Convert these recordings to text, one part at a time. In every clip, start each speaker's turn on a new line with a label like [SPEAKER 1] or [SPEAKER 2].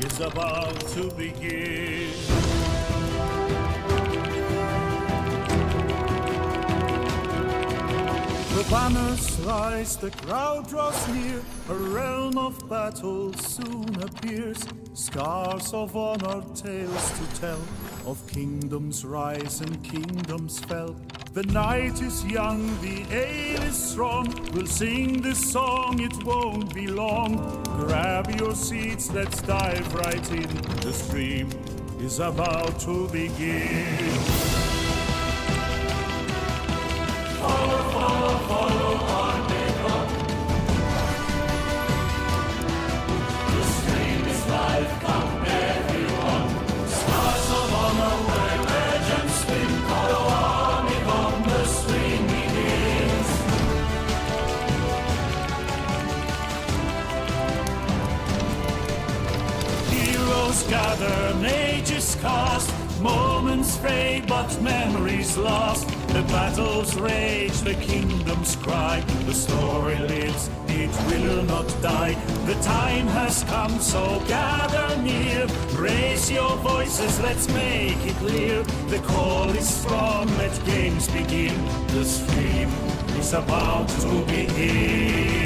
[SPEAKER 1] is about to begin. The banners rise, the crowd draws near, a realm of battle soon appears. Scars of honor, tales to tell, of kingdoms rise and kingdoms fell. The night is young, the ale is strong, we'll sing this song, it won't be long. Grab your seats, let's dive right in, the stream is about to begin. Follow, follow, follow Armegon. The stream is life, come everyone. Stars of honor where legends spin. Follow Armegon, the stream begins. Heroes gather, ages cast. Moments fade, but memories lost. The battles rage, the kingdoms cry. The story lives, it will not die. The time has come, so gather near. Raise your voices, let's make it clear. The call is strong, let games begin. The stream is about to begin.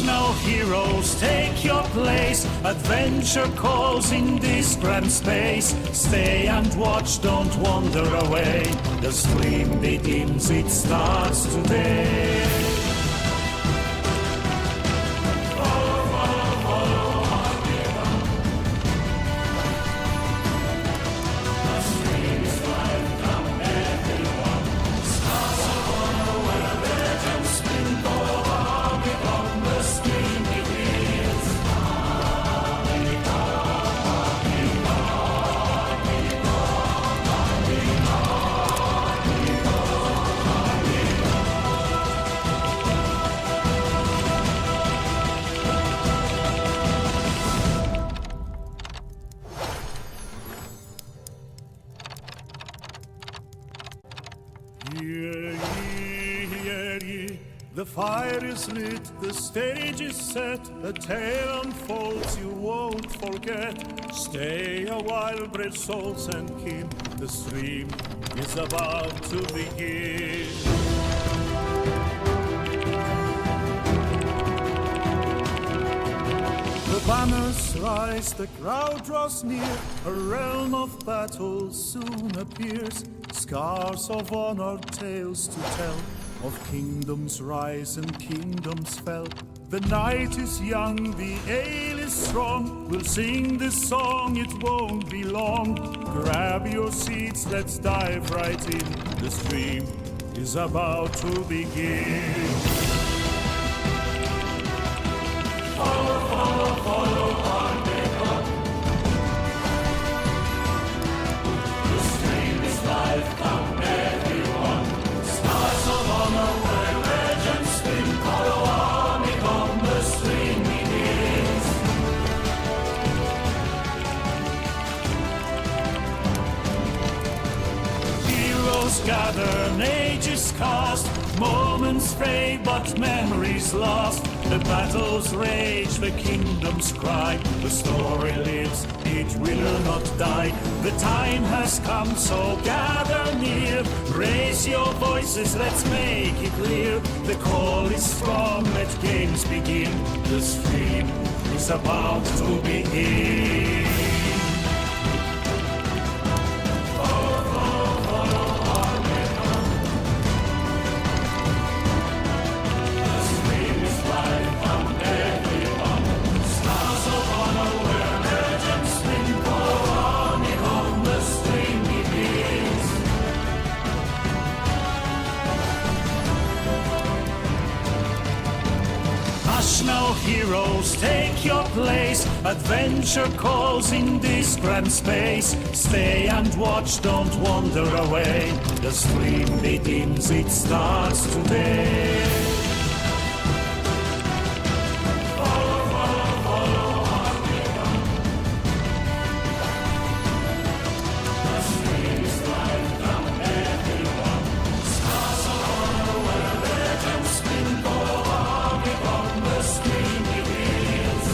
[SPEAKER 1] Now heroes, take your place. Adventure calls in this grand space. Stay and watch, don't wander away. The stream begins, it starts today. Follow, follow, follow Armegon. The stream is life, come everyone. Stars of honor where legends spin. Follow Armegon, the stream begins. Hear ye, hear ye, the fire is lit, the stage is set, a tale unfolds you won't forget. Stay a while, brave souls and kin, the stream is about to begin. The banners rise, the crowd draws near, a realm of battle soon appears. Scars of honor, tales to tell, of kingdoms rise and kingdoms fell. The night is young, the ale is strong, we'll sing this song, it won't be long. Grab your seats, let's dive right in, the stream is about to begin. Follow, follow, follow Armegon. The stream is life, come everyone. Stars of honor where legends spin. Follow Armegon, the stream begins. Heroes gather, ages cast. Moments fade, but memories lost. The battles rage, the kingdoms cry. The story lives, it will not die. The time has come, so gather near. Raise your voices, let's make it clear. The call is strong, let games begin. The stream is about to begin. Hush now, heroes, take your place. Adventure calls in this grand space. Stay and watch, don't wander away. The stream begins, it starts today. Follow, follow, follow Armegon. The stream is life, come everyone. Stars of honor where legends spin. Follow Armegon, the stream begins.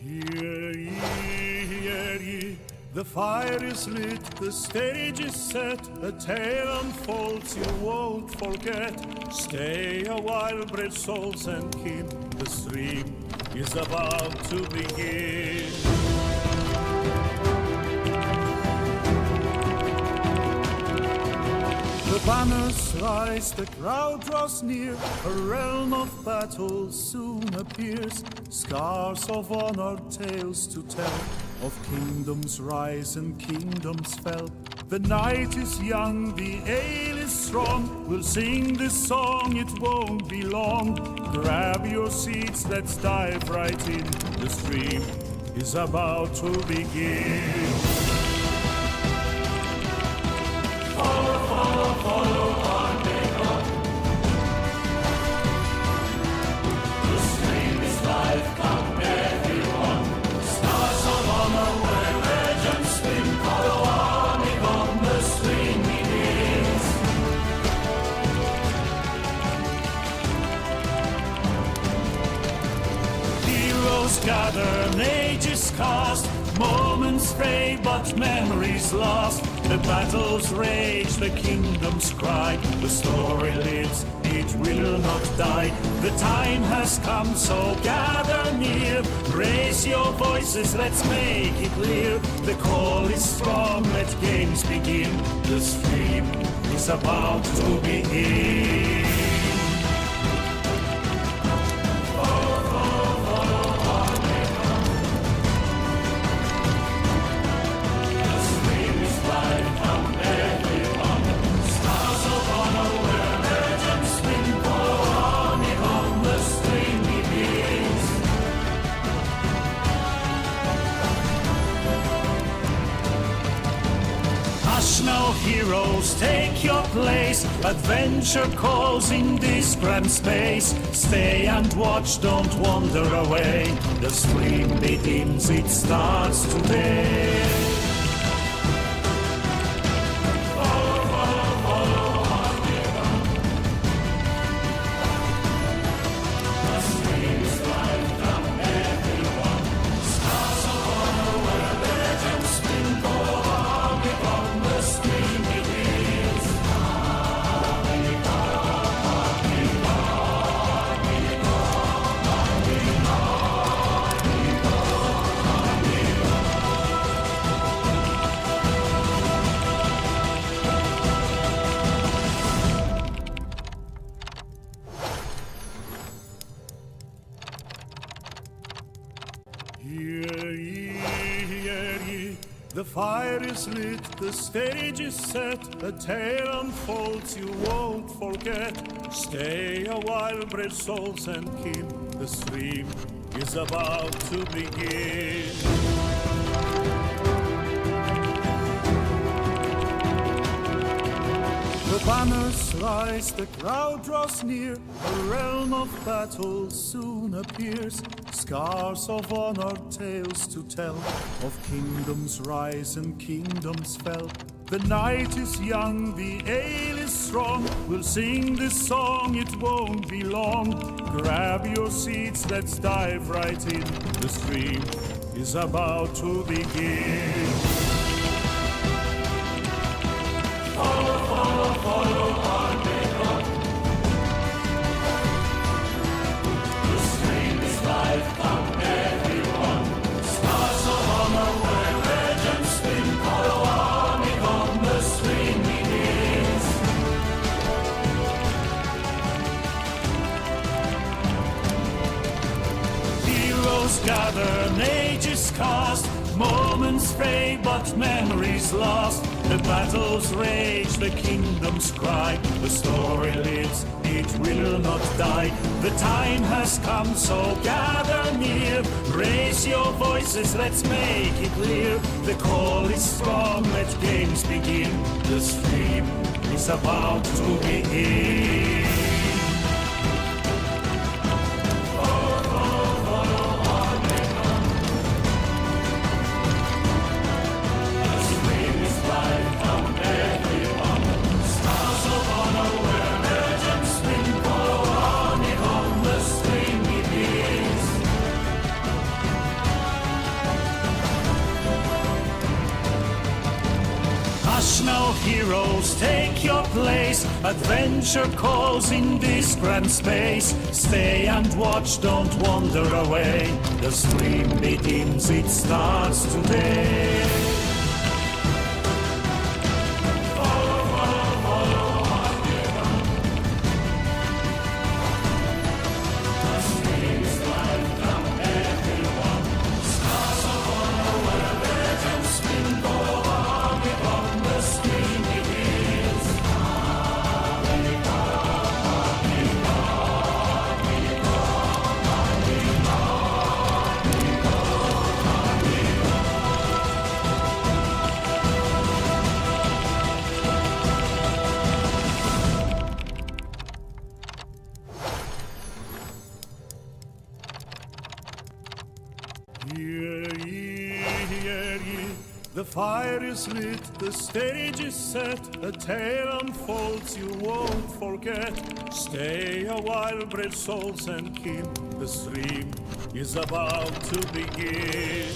[SPEAKER 1] Hear ye, hear ye, the fire is lit, the stage is set, a tale unfolds you won't forget. Stay a while, brave souls, and keep the stream is about to begin. The banners rise, the crowd draws near, a realm of battle soon appears. Scars of honor, tales to tell, of kingdoms rise and kingdoms fell. The night is young, the ale is strong, we'll sing this song, it won't be long. Grab your seats, let's dive right in, the stream is about to begin. Follow, follow, follow Armegon. The stream is life, come everyone. Stars of honor where legends spin. Follow Armegon, the stream begins. Heroes gather, an age is cast. Moments fade, but memories lost. The battles rage, the kingdoms cry. The story lives, it will not die. The time has come, so gather near. Raise your voices, let's make it clear. The call is strong, let games begin. The stream is about to begin. Now, heroes, take your place. Adventure calls in this grand space. Stay and watch, don't wander away. The stream begins, it starts today. Follow, follow, follow Armegon. The stream is life, come everyone. Stars of honor where legends spin. Follow Armegon, the stream begins. Hear ye, hear ye, the fire is lit, the stage is set, a tale unfolds you won't forget. Stay a while, brave souls, and keep the stream is about to begin. The banners rise, the crowd draws near, a realm of battle soon appears. Scars of honor, tales to tell, of kingdoms rise and kingdoms fell. The night is young, the ale is strong, we'll sing this song, it won't be long. Grab your seats, let's dive right in, the stream is about to begin. Follow, follow, follow Armegon. The stream is life, come everyone. Stars of honor where legends spin. Follow Armegon, the stream Heroes gather, ages cast, moments fade, but memories lost. The battles rage, the kingdoms cry. The story lives, it will not die. The time has come, so gather near. Raise your voices, let's make it clear. The call is strong, let games begin. The stream is about to begin. Now heroes, take your place. Adventure calls in this grand space. Stay and watch, don't wander away. The stream begins, it starts today. Hear ye, the fire is lit, the stage is set, a tale unfolds you won't forget. Stay a while, brave souls and kin, the stream is about to begin.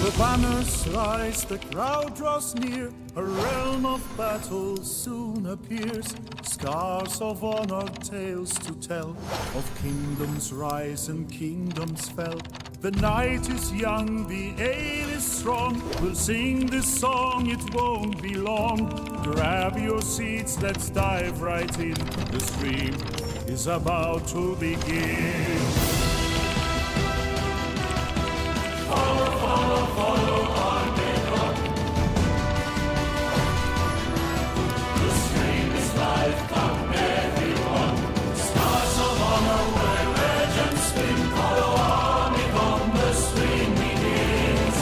[SPEAKER 1] The banners rise, the crowd draws near, a realm of battle soon appears. Scars of honor, tales to tell, of kingdoms rise and kingdoms fell. The night is young, the air is strong, we'll sing this song, it won't be long. Grab your seats, let's dive right in, the stream is about to begin. Follow, follow, follow Armegon. The stream is life, come everyone. Stars of honor where legends spin. Follow Armegon, the stream begins.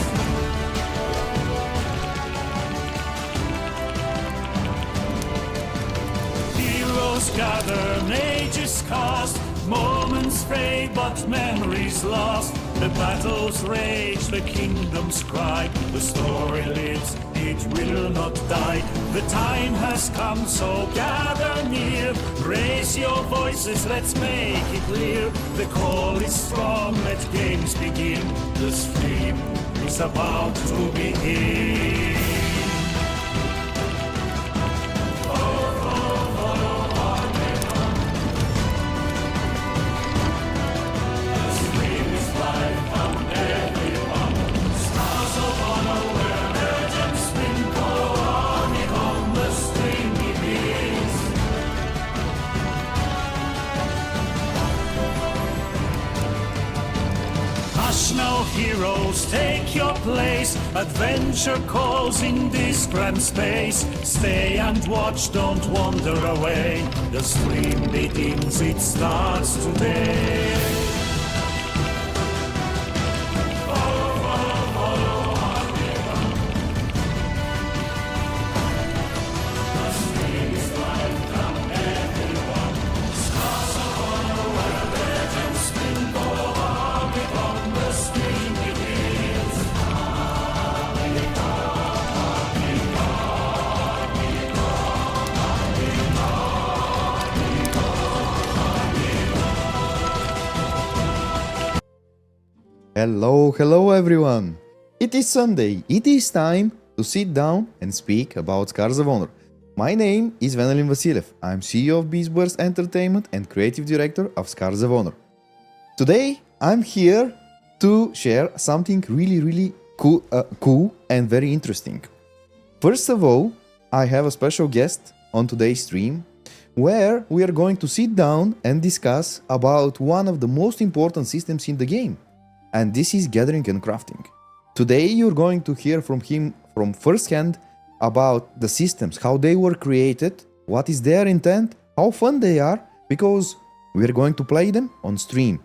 [SPEAKER 1] Heroes gather, ages cast, moments fade, but memories lost. The battles rage, the kingdoms cry. The story lives, it will not die. The time has come, so gather near. Raise your voices, let's make it clear. The call is strong, let games begin. The stream is about to begin. Now heroes, take your place. Adventure calls in this grand space. Stay and watch, don't wander away. The stream begins, it starts today.
[SPEAKER 2] Hello everyone! It is Sunday, it is time to sit down and speak about Scars of Honor. My name is Venelin Vasiliev, I'm CEO of Beastburst Entertainment and Creative Director of Scars of Honor. Today I'm here to share something really cool and very interesting. First of all, I have a special guest on today's stream where we are going to sit down and discuss about one of the most important systems in the game. And this is gathering and crafting. Today you're going to hear from him from first hand about the systems, how they were created, what is their intent, how fun they are, because we're going to play them on stream.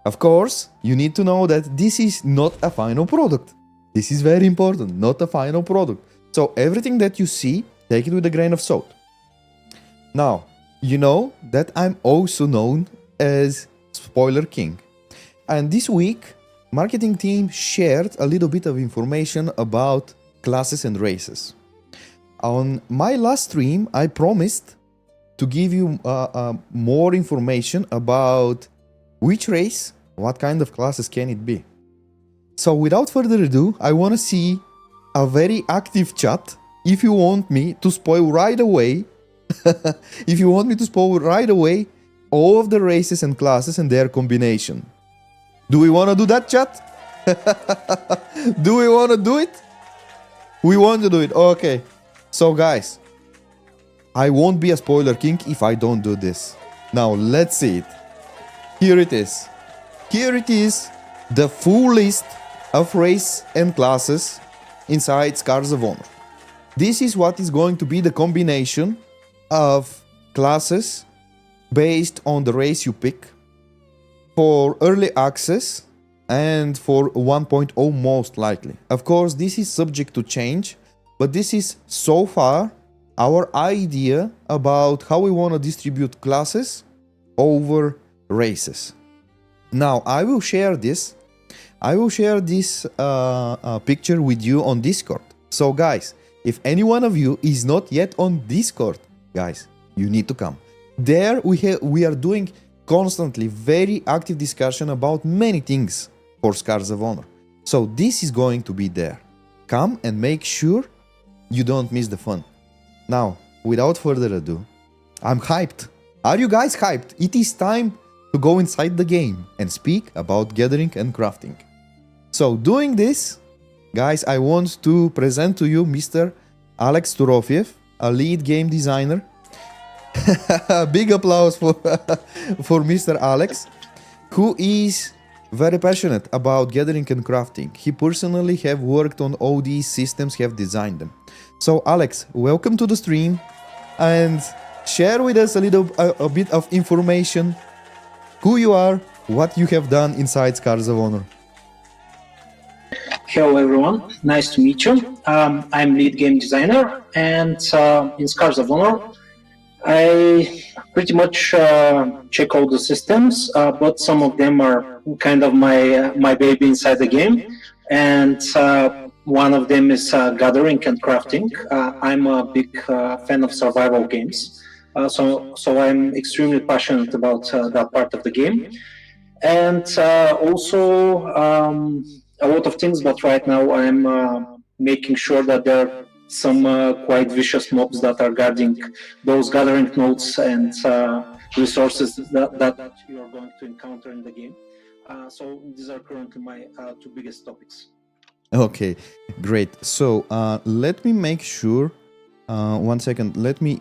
[SPEAKER 2] Of course, you need to know that this is not a final product. This is very important, not a final product. So everything that you see, take it with a grain of salt. Now, you know that I'm also known as Spoiler King. And this week, marketing team shared a little bit of information about classes and races. On my last stream, I promised to give you more information about which race, what kind of classes can it be. So without further ado, I want to see a very active chat if you want me to spoil right away if you want me to spoil right away all of the races and classes and their combination. Do we want to do that, chat? Do we want to do it? We want to do it. Okay. So guys, I won't be a spoiler king if I don't do this. Now let's see it. Here it is. Here it is, the full list of race and classes inside Scars of Honor. This is what is going to be the combination of classes based on the race you pick for early access and for 1.0 most likely. Of course, this is subject to change, but this is so far our idea about how we want to distribute classes over races. Now, I will share this picture with you on Discord. So guys, if any one of you is not yet on Discord, guys, you need to come. There we are doing constantly very active discussion about many things for Scars of Honor. So this is going to be there. Come and make sure you don't miss the fun. Now, without further ado, I'm hyped. Are you guys hyped? It is time to go inside the game and speak about gathering and crafting. So doing this, guys, I want to present to you Mr. Alex Turofiev, a lead game designer. Big applause for Mr. Alex, who is very passionate about gathering and crafting. He personally have worked on all these systems, have designed them. So Alex, welcome to the stream and share with us a bit of information, who you are, what you have done inside Scars of Honor.
[SPEAKER 3] Hello everyone, nice to meet you. I'm lead game designer, and in Scars of Honor I pretty much check all the systems, but some of them are kind of my baby inside the game, and one of them is gathering and crafting. I'm a big fan of survival games, so I'm extremely passionate about that part of the game, and also a lot of things, but right now I'm making sure that there are some quite vicious mobs that are guarding those gathering nodes and resources that you are going to encounter in the game. So these are currently my two biggest topics.
[SPEAKER 2] Okay, great. So let me make sure, 1 second, let me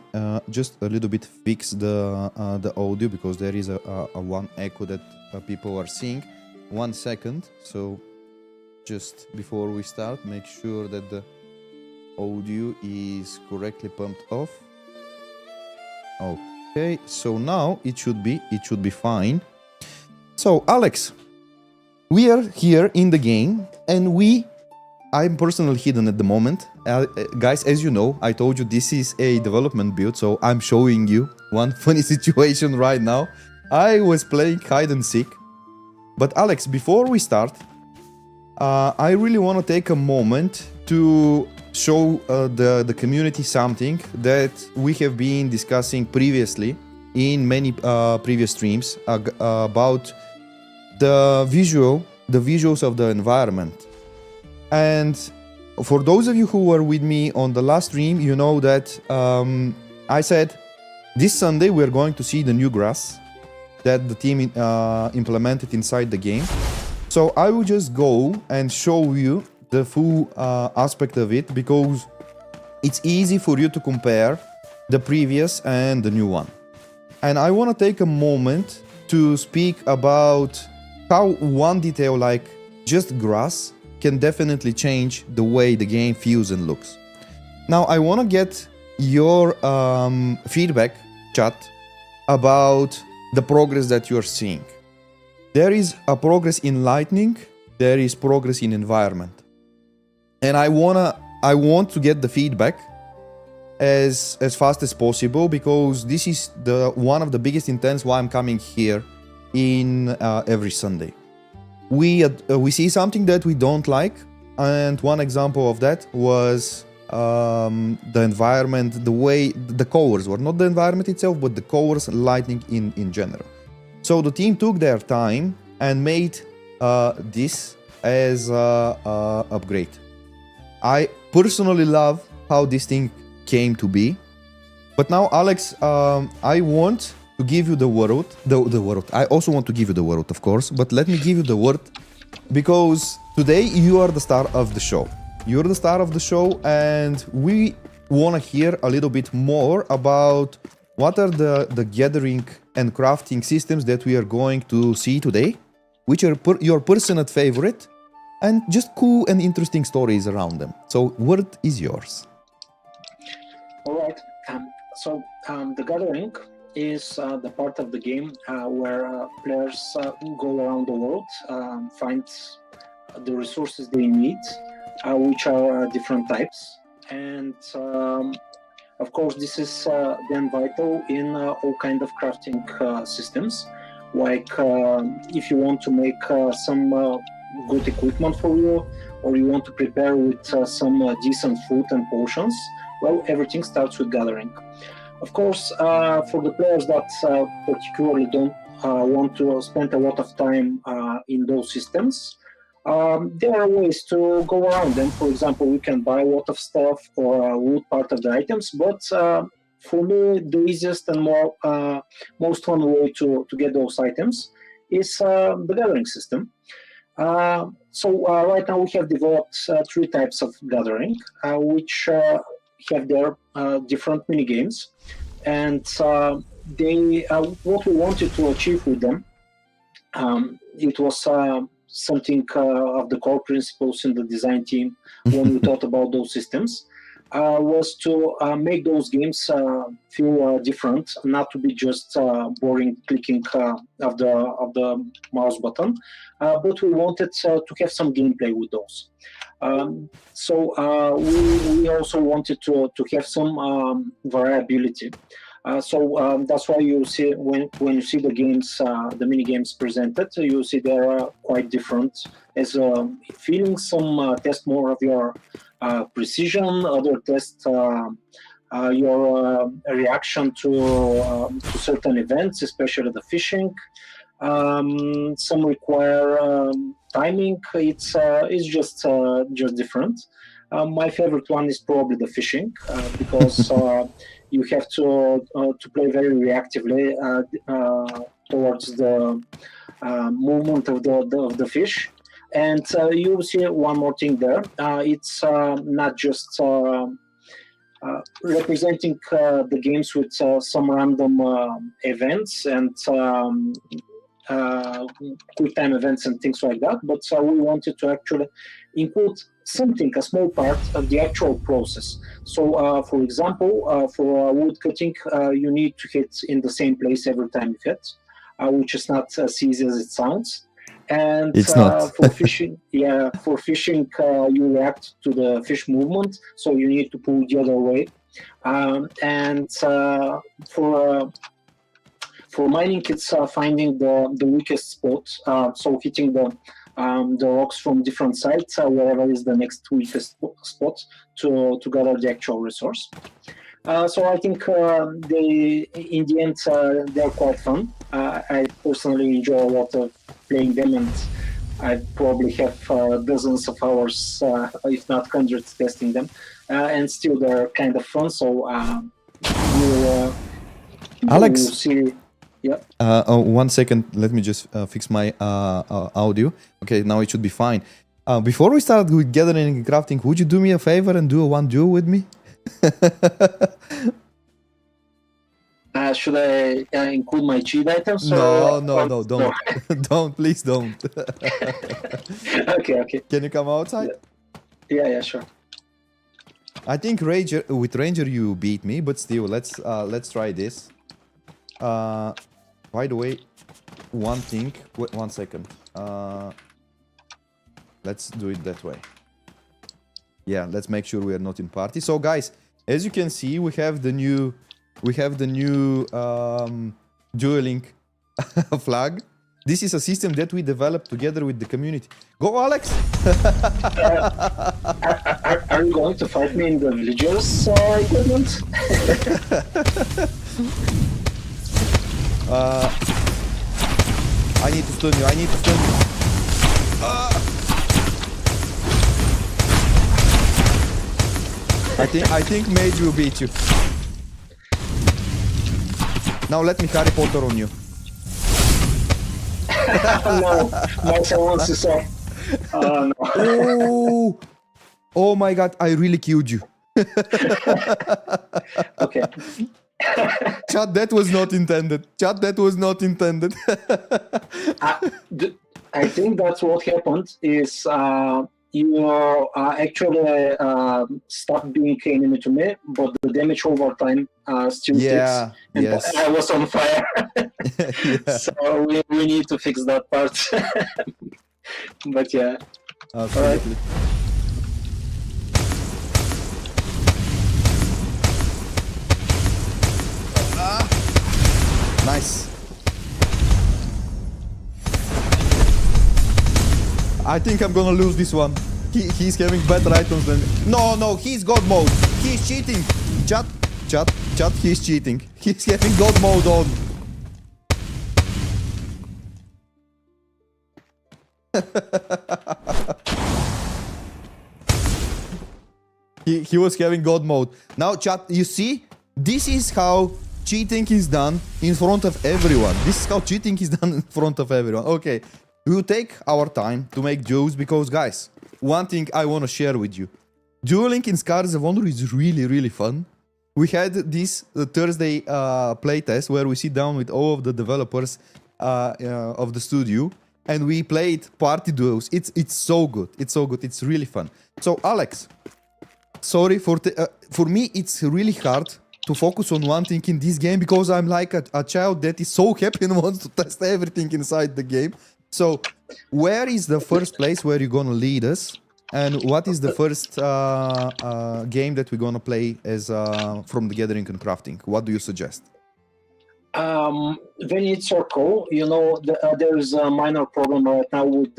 [SPEAKER 2] just a little bit fix the audio, because there is a one echo that people are seeing. 1 second. So just before we start, make sure that the audio is correctly pumped off. Okay, so now it should be fine. So Alex, we are here in the game, and I'm personally hidden at the moment. Guys, as you know, I told you this is a development build, so I'm showing you one funny situation right now. I was playing hide and seek. But Alex, before we start, I really want to take a moment to show the community something that we have been discussing previously in many previous streams about the visuals of the environment. And for those of you who were with me on the last stream, you know that I said this Sunday we're going to see the new grass that the team implemented inside the game. So I will just go and show you the full aspect of it, because it's easy for you to compare the previous and the new one. And I want to take a moment to speak about how one detail like just grass can definitely change the way the game feels and looks. Now, I want to get your feedback, chat, about the progress that you're seeing. There is a progress in lighting, there is progress in environment. And I want to get the feedback as fast as possible, because this is one of the biggest intents why I'm coming here in every Sunday. We see something that we don't like, and one example of that was the environment, the way the colors were, not the environment itself, but the colors and lighting in general. So the team took their time and made this as a upgrade. I personally love how this thing came to be. But now, Alex, I want to give you the word. The word. I also want to give you the word, of course. But let me give you the word, because today you are the star of the show. You're the star of the show, and we want to hear a little bit more about what are the gathering and crafting systems that we are going to see today, which are your personal favorite, and just cool and interesting stories around them. So, word is yours.
[SPEAKER 3] All right. The gathering is the part of the game where players go around the world, find the resources they need, which are different types. And of course, this is then vital in all kind of crafting systems. Like if you want to make some good equipment for you, or you want to prepare with some decent food and potions, well, everything starts with gathering. Of course, for the players that particularly don't want to spend a lot of time in those systems, there are ways to go around them. For example, you can buy a lot of stuff or loot part of the items, but for me, the easiest and most fun way to get those items is the gathering system. Right now we have developed 3 types of gathering, which have their different mini games, and what we wanted to achieve with them, it was something of the core principles in the design team when we thought about those systems, was to make those games feel different, not to be just boring clicking of the mouse button, but we wanted to have some gameplay with those. We also wanted to have some variability. That's why you see when you see the games, the mini games presented, you see they are quite different, as feeling some test more of your precision, other test your reaction to certain events, especially the fishing. Some require timing. It's just different. My favorite one is probably the fishing, because you have to play very reactively towards the movement of the fish. And you will see one more thing there. It's not just representing the games with some random events and quick time events and things like that, but we wanted to actually include something, a small part of the actual process. So, for example, for wood cutting, you need to hit in the same place every time you hit, which is not as easy as it sounds. And
[SPEAKER 2] it's not.
[SPEAKER 3] For fishing, you react to the fish movement, so you need to pull the other way. For mining, it's finding the weakest spot, so hitting the rocks from different sides, wherever is the next weakest spot to gather the actual resource. So I think in the end, they're quite fun. I personally enjoy a lot of playing them, and I probably have dozens of hours, if not hundreds, testing them, and still they're kind of fun. So
[SPEAKER 2] Alex,
[SPEAKER 3] we'll see. Yeah.
[SPEAKER 2] 1 second. Let me just fix my audio. Okay, now it should be fine. Before we start with gathering and crafting, would you do me a favor and do a one duel with me?
[SPEAKER 3] Should I include my cheat items?
[SPEAKER 2] No,
[SPEAKER 3] or-
[SPEAKER 2] no, no, don't. Don't, please don't.
[SPEAKER 3] Okay.
[SPEAKER 2] Can you come outside?
[SPEAKER 3] Yeah, sure.
[SPEAKER 2] I think Ranger with Ranger you beat me, but still, let's try this. By the way, one thing. Wait, 1 second. Let's do it that way. Yeah, let's make sure we are not in party. So, guys, as you can see, we have the new dueling flag. This is a system that we developed together with the community. Go, Alex!
[SPEAKER 3] Are you going to fight me in the villagers equipment?
[SPEAKER 2] I need to stun you. I need to stun you. I think Mage will beat you. Now let me Harry Potter on you.
[SPEAKER 3] No, my silence is off. No.
[SPEAKER 2] Oh, oh my God! I really killed you.
[SPEAKER 3] Okay.
[SPEAKER 2] Chat, that was not intended. Chat, that was not intended.
[SPEAKER 3] I think that's what happened is you actually stopped being enemy to me, but the damage over time still
[SPEAKER 2] Yeah,
[SPEAKER 3] sticks. And
[SPEAKER 2] yes.
[SPEAKER 3] I was on fire.
[SPEAKER 2] Yeah.
[SPEAKER 3] So we need to fix that part. But yeah.
[SPEAKER 2] Absolutely. Nice. I think I'm gonna lose this one. He's having better items than... No, he's God mode. He's cheating. Chat, he's cheating. He's having God mode on. He was having God mode. Now, chat, you see? This is how cheating is done in front of everyone. This is how cheating is done in front of everyone. Okay, we'll take our time to make duels because, guys, one thing I want to share with you. Dueling in Scars of Honor is really, really fun. We had this Thursday playtest where we sit down with all of the developers of the studio and we played party duels. It's so good. It's so good. It's really fun. So, Alex, sorry for me, it's really hard to focus on one thing in this game because I'm like a child that is so happy and wants to test everything inside the game. So, where is the first place where you're gonna lead us? And what is the first game that we're gonna play as from the Gathering and Crafting? What do you suggest?
[SPEAKER 3] When it's circle, you know, there is a minor problem right now with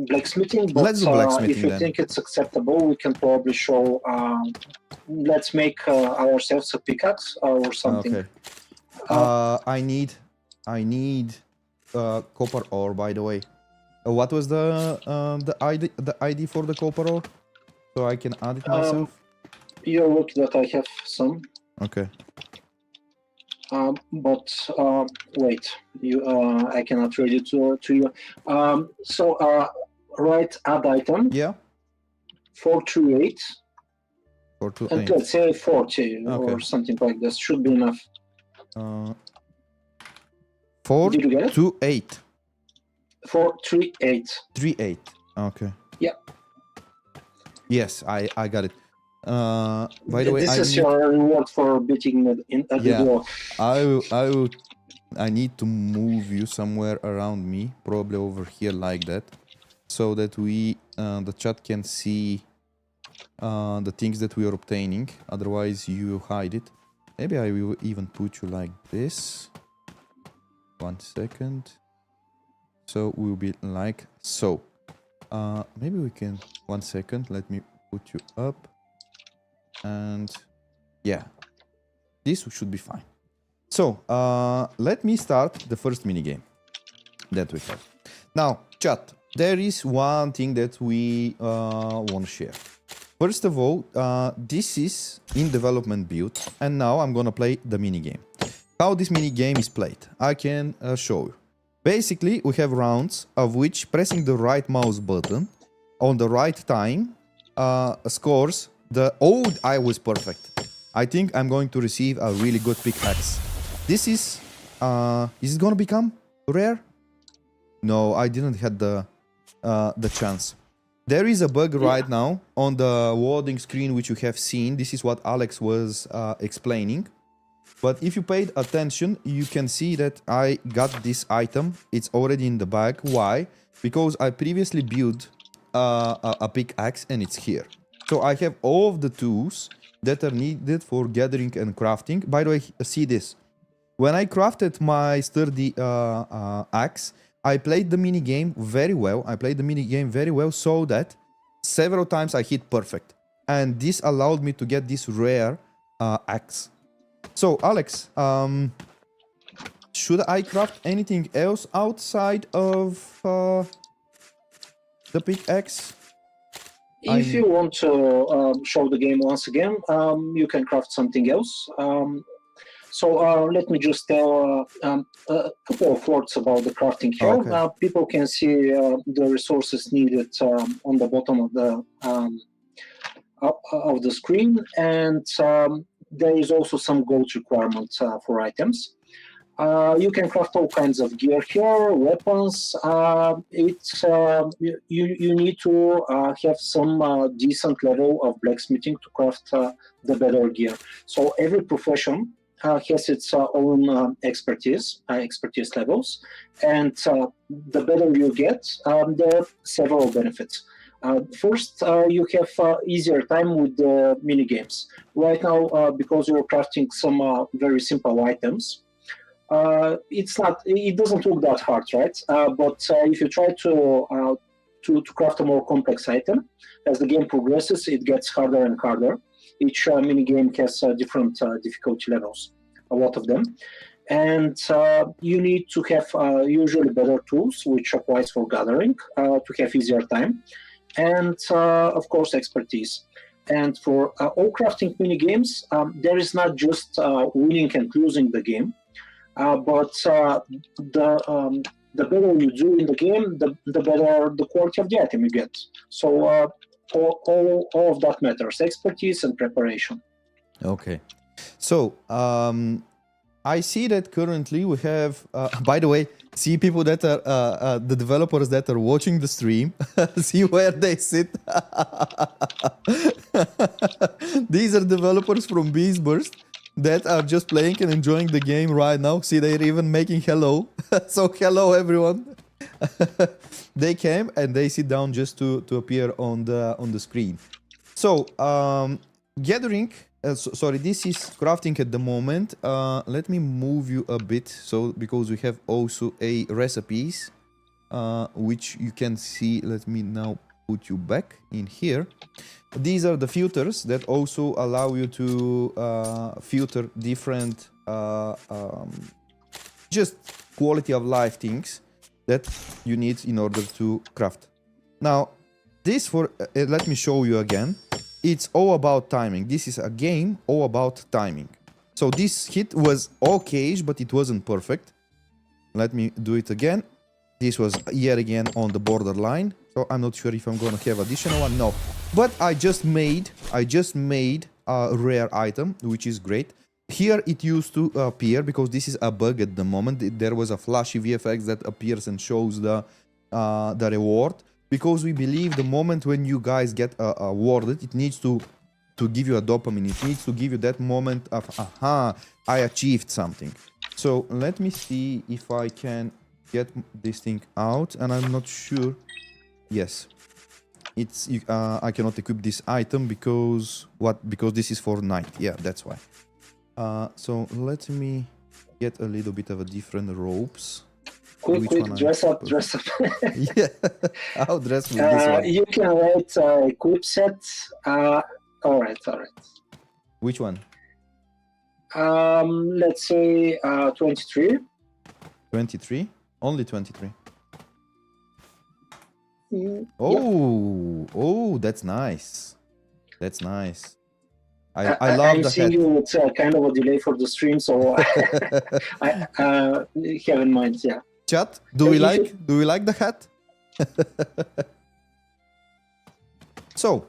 [SPEAKER 3] blacksmithing. But
[SPEAKER 2] Let's do blacksmithing
[SPEAKER 3] if you
[SPEAKER 2] then.
[SPEAKER 3] think it's acceptable, we can probably show. Let's make ourselves a pickaxe or something.
[SPEAKER 2] Okay. I need copper ore, by the way. What was the ID for the copper ore? So I can add it myself.
[SPEAKER 3] You're lucky that I have some.
[SPEAKER 2] Okay.
[SPEAKER 3] But wait, I cannot read it to you. So write add item.
[SPEAKER 2] Yeah.
[SPEAKER 3] 438.
[SPEAKER 2] 428.
[SPEAKER 3] And let's say 40
[SPEAKER 2] Okay.
[SPEAKER 3] or something like this should be enough.
[SPEAKER 2] 4
[SPEAKER 3] Did you get it?
[SPEAKER 2] 2 8
[SPEAKER 3] 438.
[SPEAKER 2] 3 8. Okay.
[SPEAKER 3] Yeah.
[SPEAKER 2] Yes, I got it. By the way,
[SPEAKER 3] This is your reward for beating me at the
[SPEAKER 2] Yeah.
[SPEAKER 3] door.
[SPEAKER 2] I need to move you somewhere around me, probably over here like that, so that we the chat can see the things that we are obtaining. Otherwise, you hide it. Maybe I will even put you like this. 1 second. So we'll be like so. Maybe we can. 1 second. Let me put you up. And yeah, this should be fine. So let me start the first minigame that we have. Now, chat, there is one thing that we want to share. First of all, this is in development build, and now I'm gonna play the minigame. How this minigame is played, I can show you. Basically, we have rounds of which pressing the right mouse button on the right time scores the... Oh, I was perfect. I think I'm going to receive a really good pickaxe. This is it gonna become rare? No, I didn't have the chance. There is a bug right now on the wording screen which you have seen. This is what Alex was explaining. But if you paid attention, you can see that I got this item. It's already in the bag. Why? Because I previously built a pickaxe and it's here. So I have all of the tools that are needed for gathering and crafting. By the way, see this. When I crafted my sturdy axe, I played the mini game very well. So that several times I hit perfect. And this allowed me to get this rare axe. So, Alex, should I craft anything else outside of the pickaxe?
[SPEAKER 3] If you want to show the game once again, you can craft something else. So let me just tell a couple of words about the crafting here.
[SPEAKER 2] Okay.
[SPEAKER 3] People can see the resources needed on the bottom of the screen, and there is also some gold requirements for items. You can craft all kinds of gear here, weapons. You need to have some decent level of blacksmithing to craft the better gear. So every profession has its own expertise levels, and the better you get, there are several benefits. First, you have easier time with the mini games. Right now, because you're crafting some very simple items, it doesn't look that hard, right? But if you try to craft a more complex item, as the game progresses, it gets harder and harder. Each mini game has different difficulty levels, a lot of them, and you need to have usually better tools, which applies for gathering, to have easier time, and of course expertise. And for all crafting mini games, there is not just winning and losing the game, but the better you do in the game, the better the quality of the item you get. So all of that matters: expertise and preparation.
[SPEAKER 2] Okay. So, I see that currently we have, by the way, see people that are, the developers that are watching the stream, see where they sit. These are developers from Beastburst that are just playing and enjoying the game right now. See, they're even making hello. So, hello everyone. They came and they sit down just to appear on the screen. So, gathering. Sorry, this is crafting at the moment. Let me move you a bit, so because we have also a recipes, which you can see. Let me now put you back in here. These are the filters that also allow you to filter different just quality of life things that you need in order to craft. Now, this let me show you again. It's all about timing. This is a game all about timing. So this hit was okay, but it wasn't perfect. Let me do it again. This was yet again on the borderline. So I'm not sure if I'm gonna have additional one. No, but I just made a rare item, which is great. Here it used to appear, because this is a bug at the moment. There was a flashy VFX that appears and shows the reward. Because we believe the moment when you guys get awarded, it needs to give you a dopamine. It needs to give you that moment of, aha, I achieved something. So let me see if I can get this thing out. And I'm not sure. Yes. It's I cannot equip this item because this is for night. Yeah, that's why. So let me get a little bit of a different ropes.
[SPEAKER 3] Quick, dress up.
[SPEAKER 2] Yeah, I'll dress with this one.
[SPEAKER 3] You can write equip set. All right.
[SPEAKER 2] Which one?
[SPEAKER 3] Let's say 23.
[SPEAKER 2] 23? Only 23.
[SPEAKER 3] Oh,
[SPEAKER 2] yeah. Oh, that's nice. That's nice. I love
[SPEAKER 3] I'm
[SPEAKER 2] the
[SPEAKER 3] seeing
[SPEAKER 2] hat.
[SPEAKER 3] you with kind of a delay for the stream, so I have in mind. Yeah.
[SPEAKER 2] Chat, do we like the hat? So,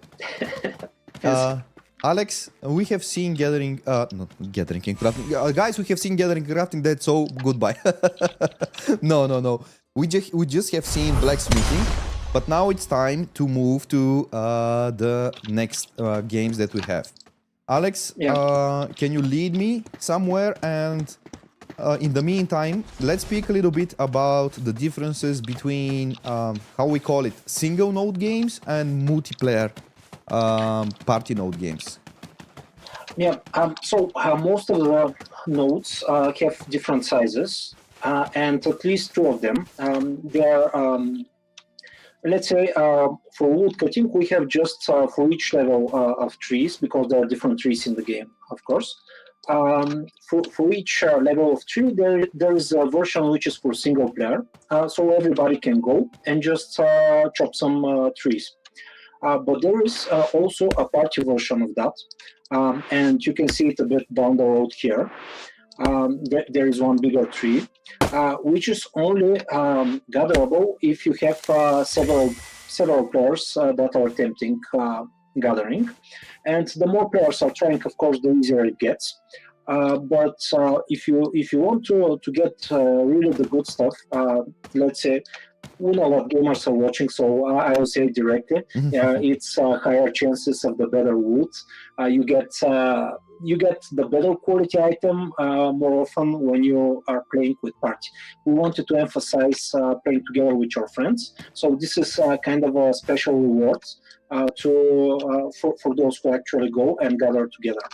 [SPEAKER 2] Alex, we have seen gathering, not gathering and crafting. Guys, we have seen gathering and crafting. That's so goodbye. No. We just have seen blacksmithing, but now it's time to move to the next games that we have. Alex,
[SPEAKER 3] Yeah.
[SPEAKER 2] can you lead me somewhere? And in the meantime, let's speak a little bit about the differences between how we call it single node games and multiplayer party node games.
[SPEAKER 3] Yeah. So most of the nodes have different sizes, and at least two of them. They are, let's say, for wood cutting, we have just for each level of trees, because there are different trees in the game, of course. For each level of tree, there is a version which is for single player, so everybody can go and just chop some trees. But there is also a party version of that, and you can see it a bit down the road here. There is one bigger tree, which is only gatherable if you have several players that are attempting gathering, and the more players are trying, of course, the easier it gets. But if you want to get really the good stuff, let's say, we know what gamers are watching, so I will say it directly. It's higher chances of the better wood. You get the better quality item more often when you are playing with party. We wanted to emphasize playing together with your friends, so this is kind of a special reward for those who actually go and gather together.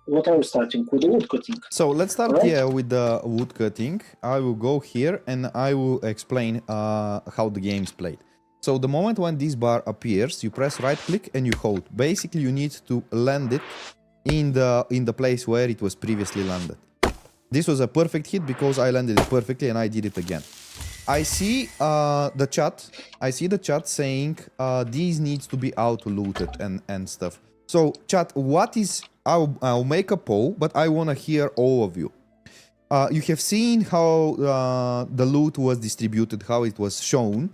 [SPEAKER 3] What are we starting with? The wood cutting.
[SPEAKER 2] So let's start
[SPEAKER 3] Right.
[SPEAKER 2] with the wood cutting. I will go here and I will explain how the game is played. So the moment when this bar appears, you press right click and you hold. Basically, you need to land it in the place where it was previously landed. This was a perfect hit because I landed it perfectly and I did it again. I see the chat. I see the chat saying these needs to be auto looted and stuff. So chat, what is? I'll make a poll, but I want to hear all of you. You have seen how the loot was distributed, how it was shown.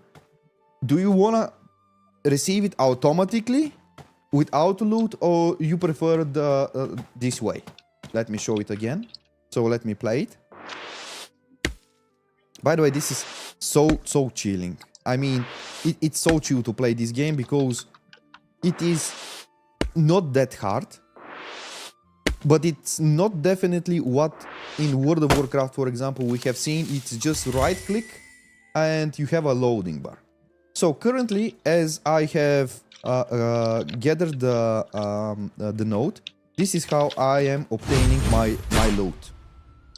[SPEAKER 2] Do you want to receive it automatically with auto loot, or you prefer this way? Let me show it again. So let me play it. By the way, this is so chilling. I mean, it's so chill to play this game because it is not that hard. But it's not definitely what in World of Warcraft, for example, we have seen. It's just right click and you have a loading bar. So currently, as I have gathered the node, this is how I am obtaining my loot.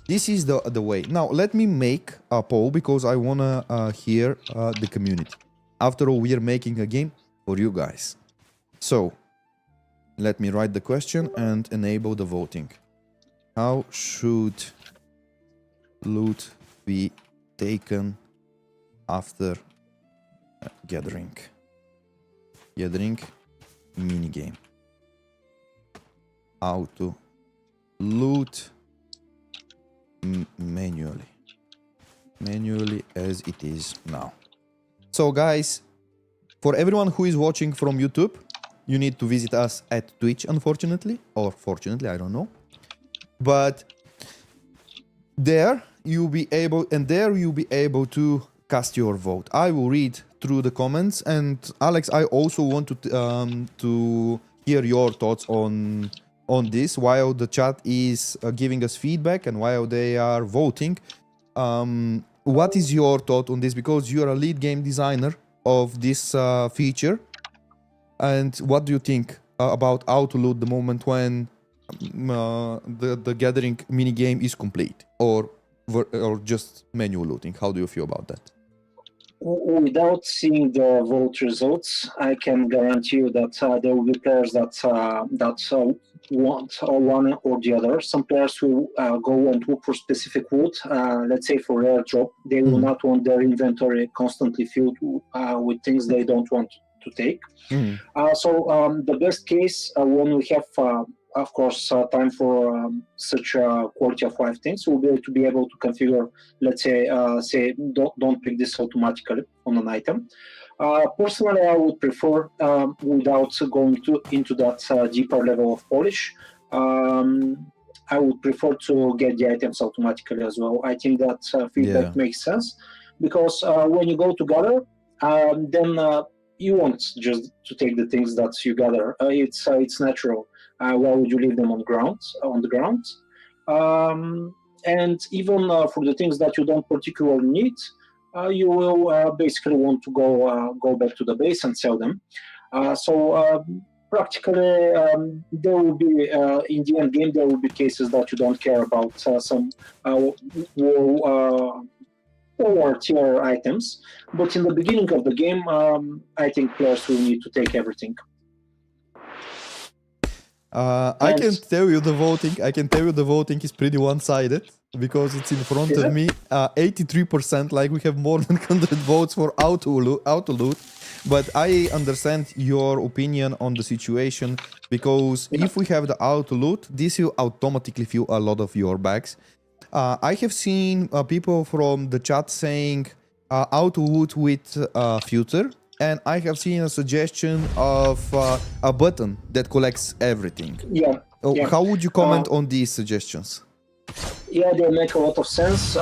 [SPEAKER 2] This is the way. Now, let me make a poll because I want to hear the community. After all, we are making a game for you guys. So, let me write the question and enable the voting. How should loot be taken after gathering? Gathering minigame. How to loot manually. Manually as it is now. So guys, for everyone who is watching from YouTube, you need to visit us at Twitch, unfortunately, or fortunately, I don't know. But there you'll be able to cast your vote. I will read through the comments, and Alex, I also want to hear your thoughts on this while the chat is giving us feedback and while they are voting. What is your thought on this? Because you're a lead game designer of this feature. And what do you think about auto loot the moment when the gathering minigame is complete, or just manual looting? How do you feel about that?
[SPEAKER 3] Without seeing the vote results, I can guarantee you that there will be players that want one or the other. Some players will go and look for specific wood, let's say for airdrop. They will not want their inventory constantly filled with things they don't want to take. So the best case when we have, of course, time for such quality of life things, we'll be able to configure, let's say, don't pick this automatically on an item. Personally, I would prefer, without going into that deeper level of polish, I would prefer to get the items automatically as well. I think that feedback
[SPEAKER 2] Yeah.
[SPEAKER 3] makes sense because when you go together, then you want just to take the things that you gather. It's natural. Why would you leave them on the ground? And even for the things that you don't particularly need, you will basically want to go back to the base and sell them. So practically, there will be in the end game there will be cases that you don't care about some lower tier items, but in the beginning of the game, I think players will need to take everything.
[SPEAKER 2] I can tell you the voting. I can tell you the voting is pretty one-sided because it's in front
[SPEAKER 3] Is
[SPEAKER 2] of
[SPEAKER 3] it?
[SPEAKER 2] me. 83%, like we have more than 100 votes for auto loot. But I understand your opinion on the situation because if we have the auto loot, this will automatically fill a lot of your bags. I have seen people from the chat saying auto loot with filter. And I have seen a suggestion of a button that collects everything.
[SPEAKER 3] Yeah. Yeah.
[SPEAKER 2] How would you comment on these suggestions?
[SPEAKER 3] Yeah, they make a lot of sense.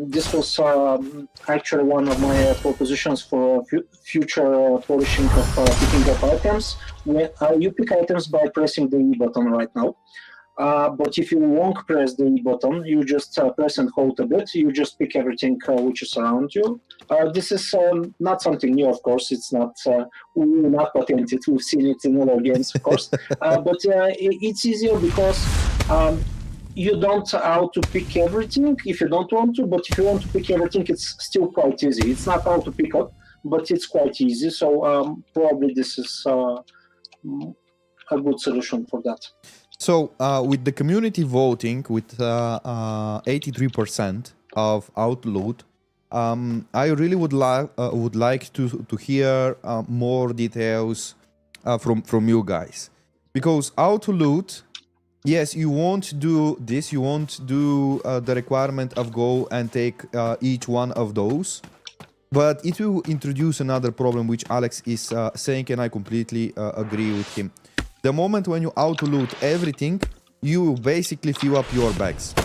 [SPEAKER 3] This was actually one of my propositions for future polishing of picking up items. You pick items by pressing the E button right now. But if you won't press the E button, you just press and hold a bit. You just pick everything which is around you. This is not something new, of course. It's not we will not patent it. We've seen it in other games, of course. But it's easier because you don't how to pick everything if you don't want to. But if you want to pick everything, it's still quite easy. It's not how to pick up, but it's quite easy. So probably this is a good solution for that.
[SPEAKER 2] So with the community voting with 83% of outload, I really would like to hear more details from you guys, because outload, yes, you won't do this, you won't do the requirement of go and take each one of those, but it will introduce another problem which Alex is saying, and I completely agree with him. The moment when you auto-loot everything, you will basically fill up your bags.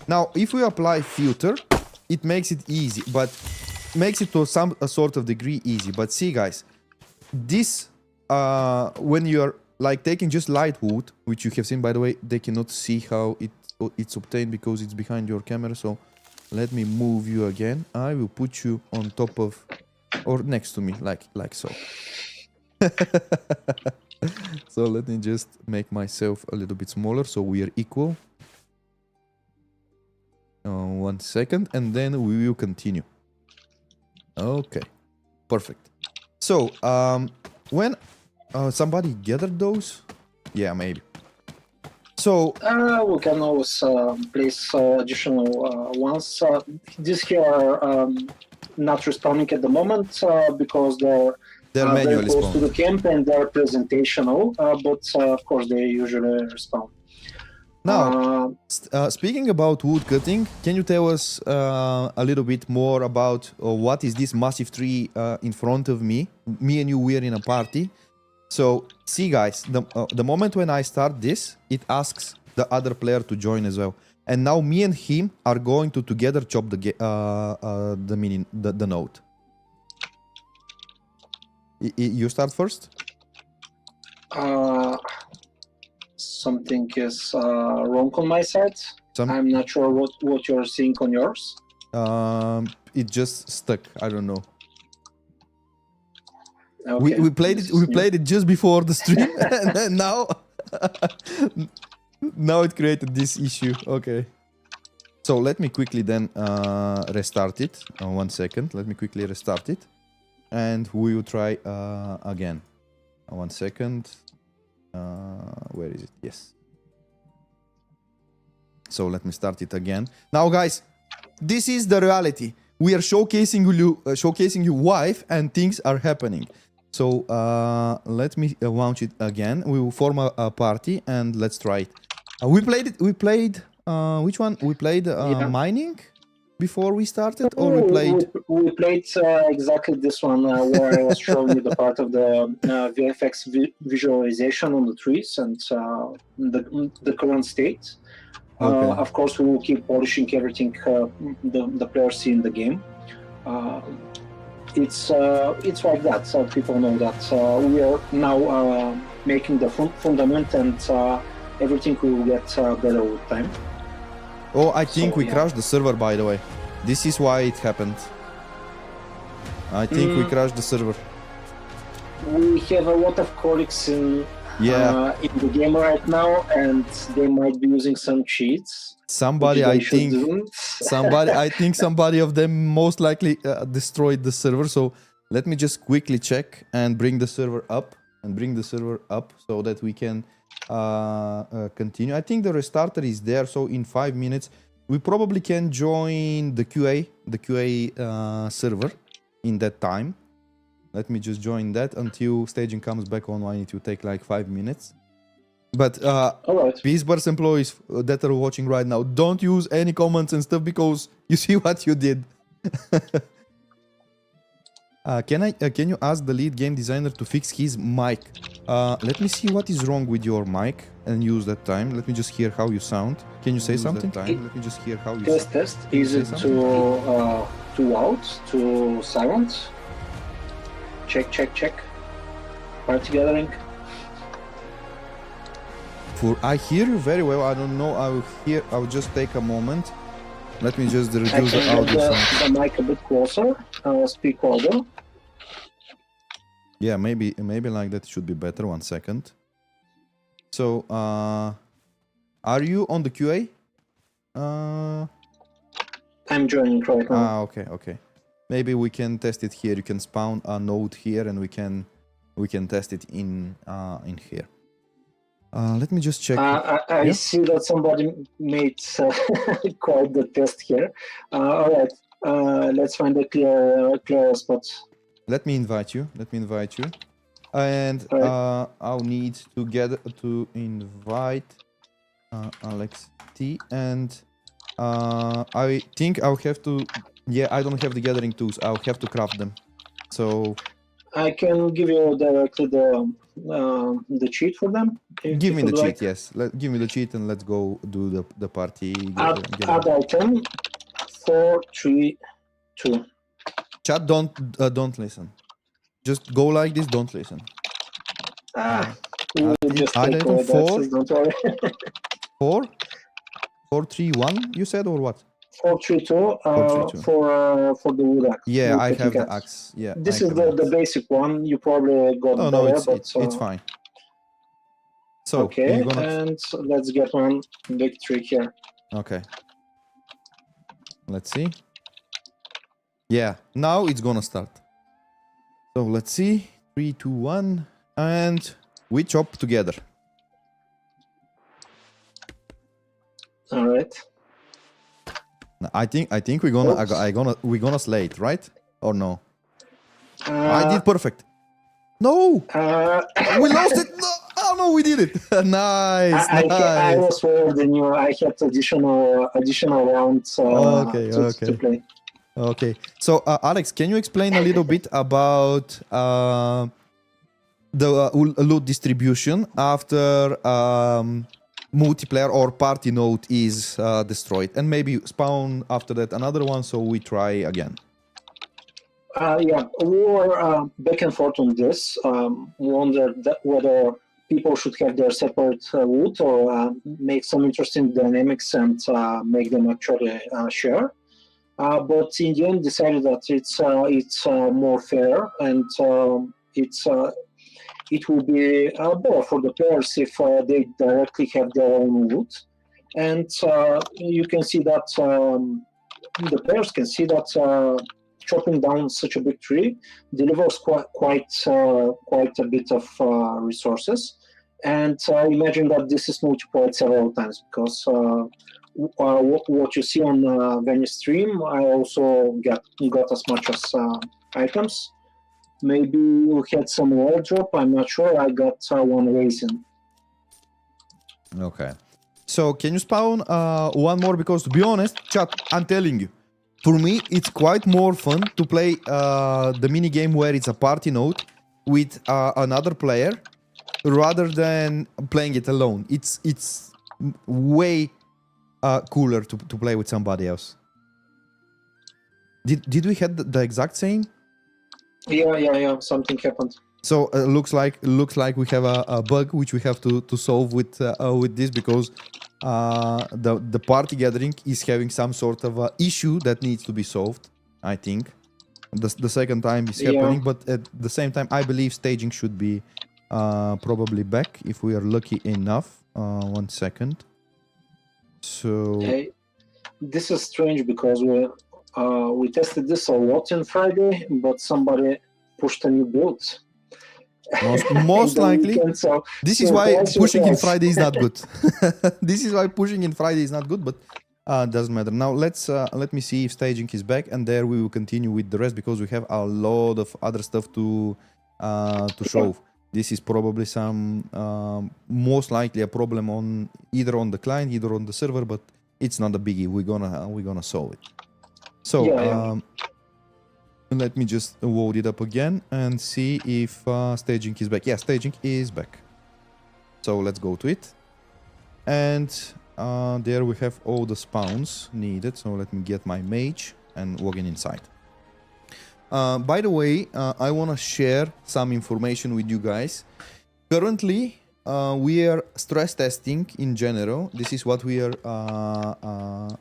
[SPEAKER 2] Now, if we apply filter, it makes it easy, but makes it to a sort of degree easy. But see, guys, this, when you're like taking just light wood, which you have seen, by the way, they cannot see how it's obtained because it's behind your camera. So let me move you again. I will put you on top of, or next to me, like so. So let me just make myself a little bit smaller so we are equal. 1 second, and then we will continue. Okay, perfect. So when somebody gathered those, yeah, maybe. So
[SPEAKER 3] we can always place additional ones. These here are not respawning at the moment because they're
[SPEAKER 2] manually
[SPEAKER 3] very close
[SPEAKER 2] spawned
[SPEAKER 3] to the camp and they're presentational, but of course they usually respawn.
[SPEAKER 2] Now, speaking about wood cutting, can you tell us a little bit more about what is this massive tree in front of me? Me and you, we are in a party. So, see guys, the moment when I start this, it asks the other player to join as well. And now me and him are going to together chop the node. You start first?
[SPEAKER 3] Something is wrong on my side. I'm not sure what you're seeing on yours.
[SPEAKER 2] It just stuck. I don't know.
[SPEAKER 3] Okay.
[SPEAKER 2] We played it. We played it just before the stream, and now now it created this issue. Okay. So let me quickly then restart it. 1 second. Let me quickly restart it. And we will try again. 1 second. Where is it? Yes. So let me start it again. Now, guys, this is the reality. We are showcasing you live, and things are happening. So let me launch it again. We will form a party and let's try it. We played it. We played which one? We played mining. before we started, or we played?
[SPEAKER 3] We played exactly this one where I was showing you the part of the VFX visualization on the trees and the current state.
[SPEAKER 2] Okay.
[SPEAKER 3] Of course, we will keep polishing everything the players see in the game. It's like that, so people know that we are now making the fundament, and everything will get better with time.
[SPEAKER 2] Oh, I think
[SPEAKER 3] So,
[SPEAKER 2] we
[SPEAKER 3] yeah.
[SPEAKER 2] crashed the server, by the way. This is why it happened. I think we crashed the server.
[SPEAKER 3] We have a lot of colleagues in the game right now, and they might be using some cheats.
[SPEAKER 2] Somebody,
[SPEAKER 3] which
[SPEAKER 2] I
[SPEAKER 3] they should
[SPEAKER 2] think,
[SPEAKER 3] do.
[SPEAKER 2] I think somebody of them most likely destroyed the server. So let me just quickly check and bring the server up so that we can continue. I think the restarter is there. So in 5 minutes, we probably can join the QA server in that time. Let me just join that until staging comes back online. It will take like 5 minutes. But
[SPEAKER 3] All right.
[SPEAKER 2] Beastburst employees that are watching right now, don't use any comments and stuff because you see what you did. Can you ask the lead game designer to fix his mic? Let me see what is wrong with your mic and use that time. Let me just hear how you sound. Can you say something? Let me just hear how you sound.
[SPEAKER 3] Test. Is it too loud? Too silent? Check. Party gathering.
[SPEAKER 2] I hear you very well. I don't know. I will just take a moment. Let me just
[SPEAKER 3] I
[SPEAKER 2] reduce the
[SPEAKER 3] can
[SPEAKER 2] audio
[SPEAKER 3] get
[SPEAKER 2] sound.
[SPEAKER 3] the mic a bit closer. Speak louder.
[SPEAKER 2] Yeah, maybe like that should be better. 1 second. So, are you on the QA?
[SPEAKER 3] I'm joining right now.
[SPEAKER 2] Okay. Maybe we can test it here. You can spawn a node here, and we can test it in here. Let me just check.
[SPEAKER 3] I see that somebody made quite the test here. All right, let's find a clear spot.
[SPEAKER 2] Let me invite you. And
[SPEAKER 3] Right.
[SPEAKER 2] I'll need to invite Alex T. And I think I'll have to. Yeah, I don't have the gathering tools. I'll have to craft them. So
[SPEAKER 3] I can give you directly the cheat for them.
[SPEAKER 2] give me the
[SPEAKER 3] you'd
[SPEAKER 2] cheat.
[SPEAKER 3] like.
[SPEAKER 2] Yes, give me the cheat and let's go do the party.
[SPEAKER 3] Add item 432.
[SPEAKER 2] Chat, don't listen. Just go like this. Don't listen.
[SPEAKER 3] We'll just take
[SPEAKER 2] item
[SPEAKER 3] away the
[SPEAKER 2] 4.
[SPEAKER 3] access, don't worry.
[SPEAKER 2] 431. You said or what?
[SPEAKER 3] 432
[SPEAKER 2] 432.
[SPEAKER 3] for the wood axe.
[SPEAKER 2] Yeah,
[SPEAKER 3] wood
[SPEAKER 2] I have
[SPEAKER 3] picking
[SPEAKER 2] the axe. Yeah,
[SPEAKER 3] This
[SPEAKER 2] I
[SPEAKER 3] is
[SPEAKER 2] have the
[SPEAKER 3] the
[SPEAKER 2] axe.
[SPEAKER 3] basic one. You probably got
[SPEAKER 2] No,
[SPEAKER 3] better,
[SPEAKER 2] it's fine. So
[SPEAKER 3] okay,
[SPEAKER 2] you're gonna.
[SPEAKER 3] and let's get one big trick here.
[SPEAKER 2] Okay. Let's see. Yeah, now it's gonna start. So let's see. 3, 2, 1, and we chop together.
[SPEAKER 3] All right.
[SPEAKER 2] I think we're gonna slate, right? Or no? I
[SPEAKER 3] Uh,
[SPEAKER 2] did perfect. No,
[SPEAKER 3] uh,
[SPEAKER 2] we lost it. No, oh no, we did it. Nice,
[SPEAKER 3] I
[SPEAKER 2] nice.
[SPEAKER 3] was slower than you. I had additional rounds
[SPEAKER 2] Okay,
[SPEAKER 3] to play.
[SPEAKER 2] Okay. So Alex, can you explain a little bit about the loot distribution after multiplayer or party node is destroyed, and maybe spawn after that another one, so we try again.
[SPEAKER 3] Yeah, we were back and forth on this. Wondered whether people should have their separate loot or make some interesting dynamics and make them actually share. But in the end, decided that it's more fair and it will be better for the players if they directly have their own loot. And you can see that the players can see that chopping down such a big tree delivers quite a bit of resources. And imagine that this is multiplied several times because what you see on Venice stream, I also got as much as items. Maybe you had some wardrobe, I'm not sure. I got one raisin.
[SPEAKER 2] Okay. So can you spawn one more? Because to be honest, chat, I'm telling you, for me, it's quite more fun to play the mini game where it's a party node with another player rather than playing it alone. It's way cooler to play with somebody else. Did we have the exact same?
[SPEAKER 3] Yeah. Something happened.
[SPEAKER 2] So looks like we have a bug which we have to solve with this, because the party gathering is having some sort of issue that needs to be solved. I think the second time is happening, but at the same time, I believe staging should be probably back if we are lucky enough. 1 second. So
[SPEAKER 3] this is strange because we tested this a lot on Friday, but somebody pushed a new build.
[SPEAKER 2] Most likely,
[SPEAKER 3] so
[SPEAKER 2] this is why pushing in Friday is not good. This is why pushing in Friday is not good, but doesn't matter. Now let me see if staging is back, and there we will continue with the rest, because we have a lot of other stuff to show. This is probably some most likely a problem on either on the client, either on the server, but it's not a biggie. We're gonna solve it. So let me just load it up again and see if staging is back. Yeah, staging is back. So let's go to it. And there we have all the spawns needed. So let me get my mage and log in inside. By the way, I want to share some information with you guys. Currently, we are stress testing in general. This is what we are...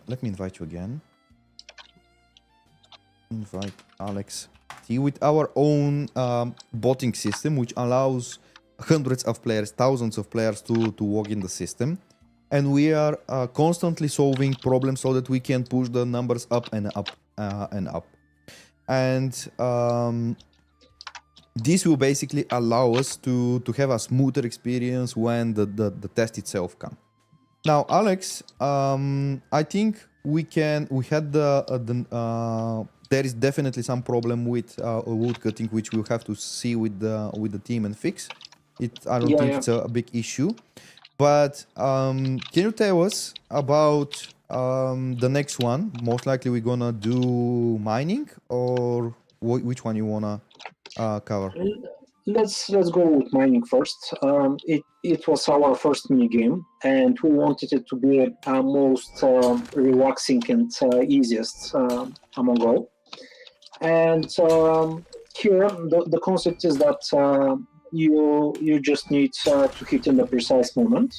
[SPEAKER 2] let me invite you again. Invite Alex T with our own botting system, which allows hundreds of players, thousands of players to log in the system. And we are constantly solving problems so that we can push the numbers up and up and up. And this will basically allow us to have a smoother experience when the test itself comes. Now, Alex, I think there is definitely some problem with wood cutting, which we'll have to see with the team and fix. I don't think it's a big issue. But can you tell us about the next one? Most likely we're gonna do mining, or which one you wanna cover?
[SPEAKER 3] Let's go with mining first. It was our first mini game, and we wanted it to be most relaxing and easiest among all. And here the concept is that you just need to hit in the precise moment.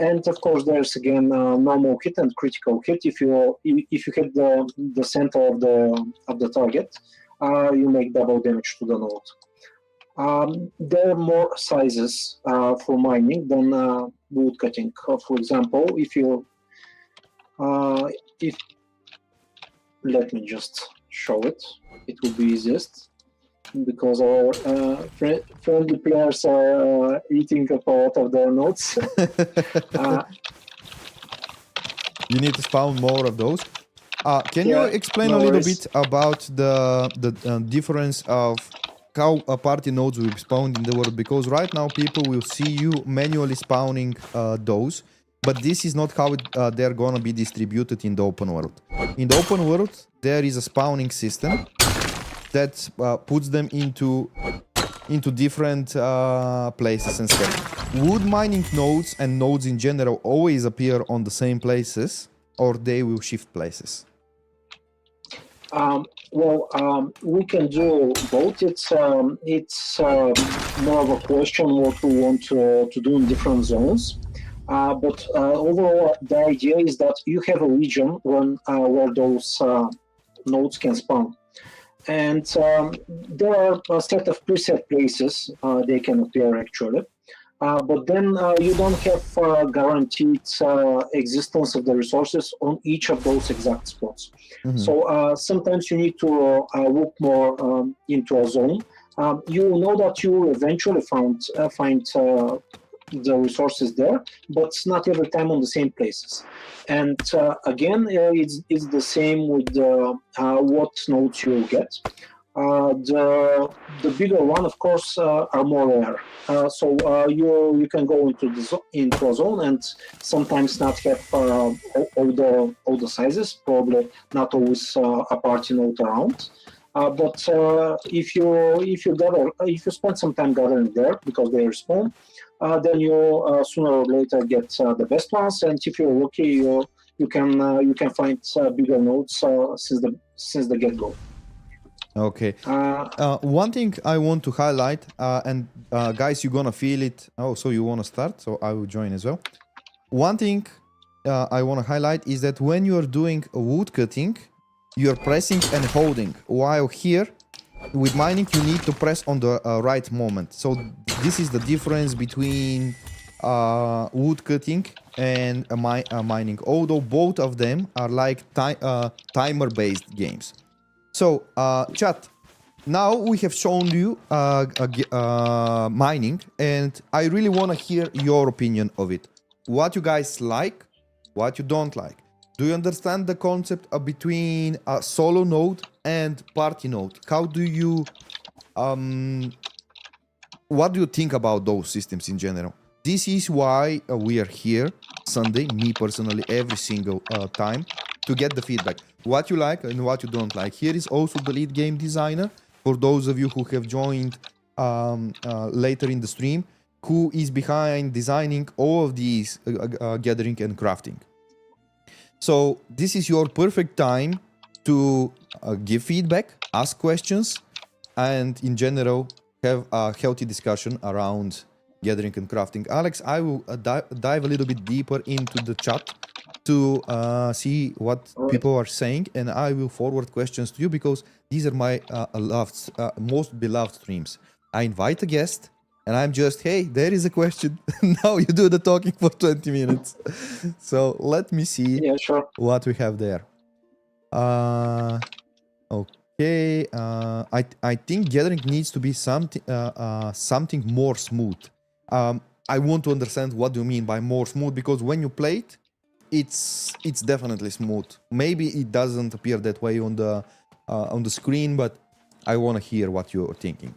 [SPEAKER 3] And of course, there's again normal hit and critical hit. If you hit the center of the target, you make double damage to the node. There are more sizes for mining than wood cutting. For example, let me just show it. It will be easiest because our friendly players are eating a lot of their nodes.
[SPEAKER 2] You need to spawn more of those. Can you explain a little bit about the difference of how party nodes will be spawned in the world? Because right now people will see you manually spawning those, but this is not how they're gonna be distributed in the open world. In the open world, there is a spawning system that puts them into different places and stuff. Would mining nodes and nodes in general always appear on the same places, or they will shift places?
[SPEAKER 3] We can do both. It's more of a question what we want to do in different zones. But overall, the idea is that you have a region where those nodes can spawn. And there are a set of preset places they can appear actually. But then you don't have guaranteed existence of the resources on each of those exact spots. Mm-hmm. So sometimes you need to look more into a zone. You know that you will eventually find the resources there, but not every time on the same places. And again, it's the same with what nodes you will get. The bigger one, of course, are more rare. So you can go into a zone and sometimes not have all the sizes. Probably not always a party node around. But if you spend some time gathering there because they respawn, then you sooner or later get the best ones. And if you're lucky, you can find bigger nodes since the get go.
[SPEAKER 2] Okay. One thing I want to highlight, and guys, you're gonna feel it. Oh, so you wanna start? So I will join as well. One thing I wanna highlight is that when you are doing a wood cutting, you're pressing and holding. While here, with mining, you need to press on the right moment. So this is the difference between wood cutting and mining. Although both of them are like timer-based games. So, chat, now we have shown you mining, and I really want to hear your opinion of it. What you guys like, what you don't like. Do you understand the concept between a solo node and party node? How do you... what do you think about those systems in general? This is why we are here Sunday, me personally, every single time, to get the feedback. What you like and what you don't like. Here is also the lead game designer, for those of you who have joined later in the stream, who is behind designing all of these gathering and crafting. So this is your perfect time to give feedback, ask questions, and in general, have a healthy discussion around gathering and crafting. Alex, I will dive a little bit deeper into the chat to see what people are saying, and I will forward questions to you because these are my most beloved streams. I invite a guest, and I'm just, hey, there is a question. Now you do the talking for 20 minutes. So let me see what we have there. Okay, I think gathering needs to be something more smooth. I want to understand what do you mean by more smooth, because when you play it, it's definitely smooth. Maybe it doesn't appear that way on the screen, but I want to hear what you're thinking.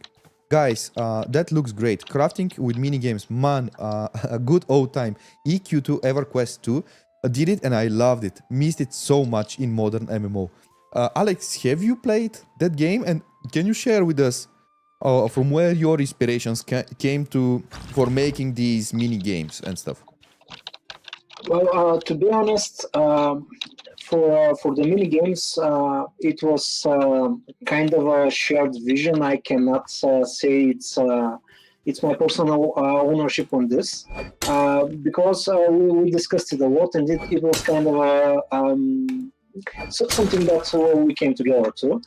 [SPEAKER 2] Guys, that looks great. Crafting with minigames, man, a good old time. EQ2 EverQuest 2 did it and I loved it. Missed it so much in modern MMO. Alex, have you played that game? And can you share with us from where your inspirations came for making these mini games and stuff?
[SPEAKER 3] Well, to be honest, for the mini games, it was kind of a shared vision. I cannot say it's my personal ownership on this because we discussed it a lot, and it was kind of something that we came together to.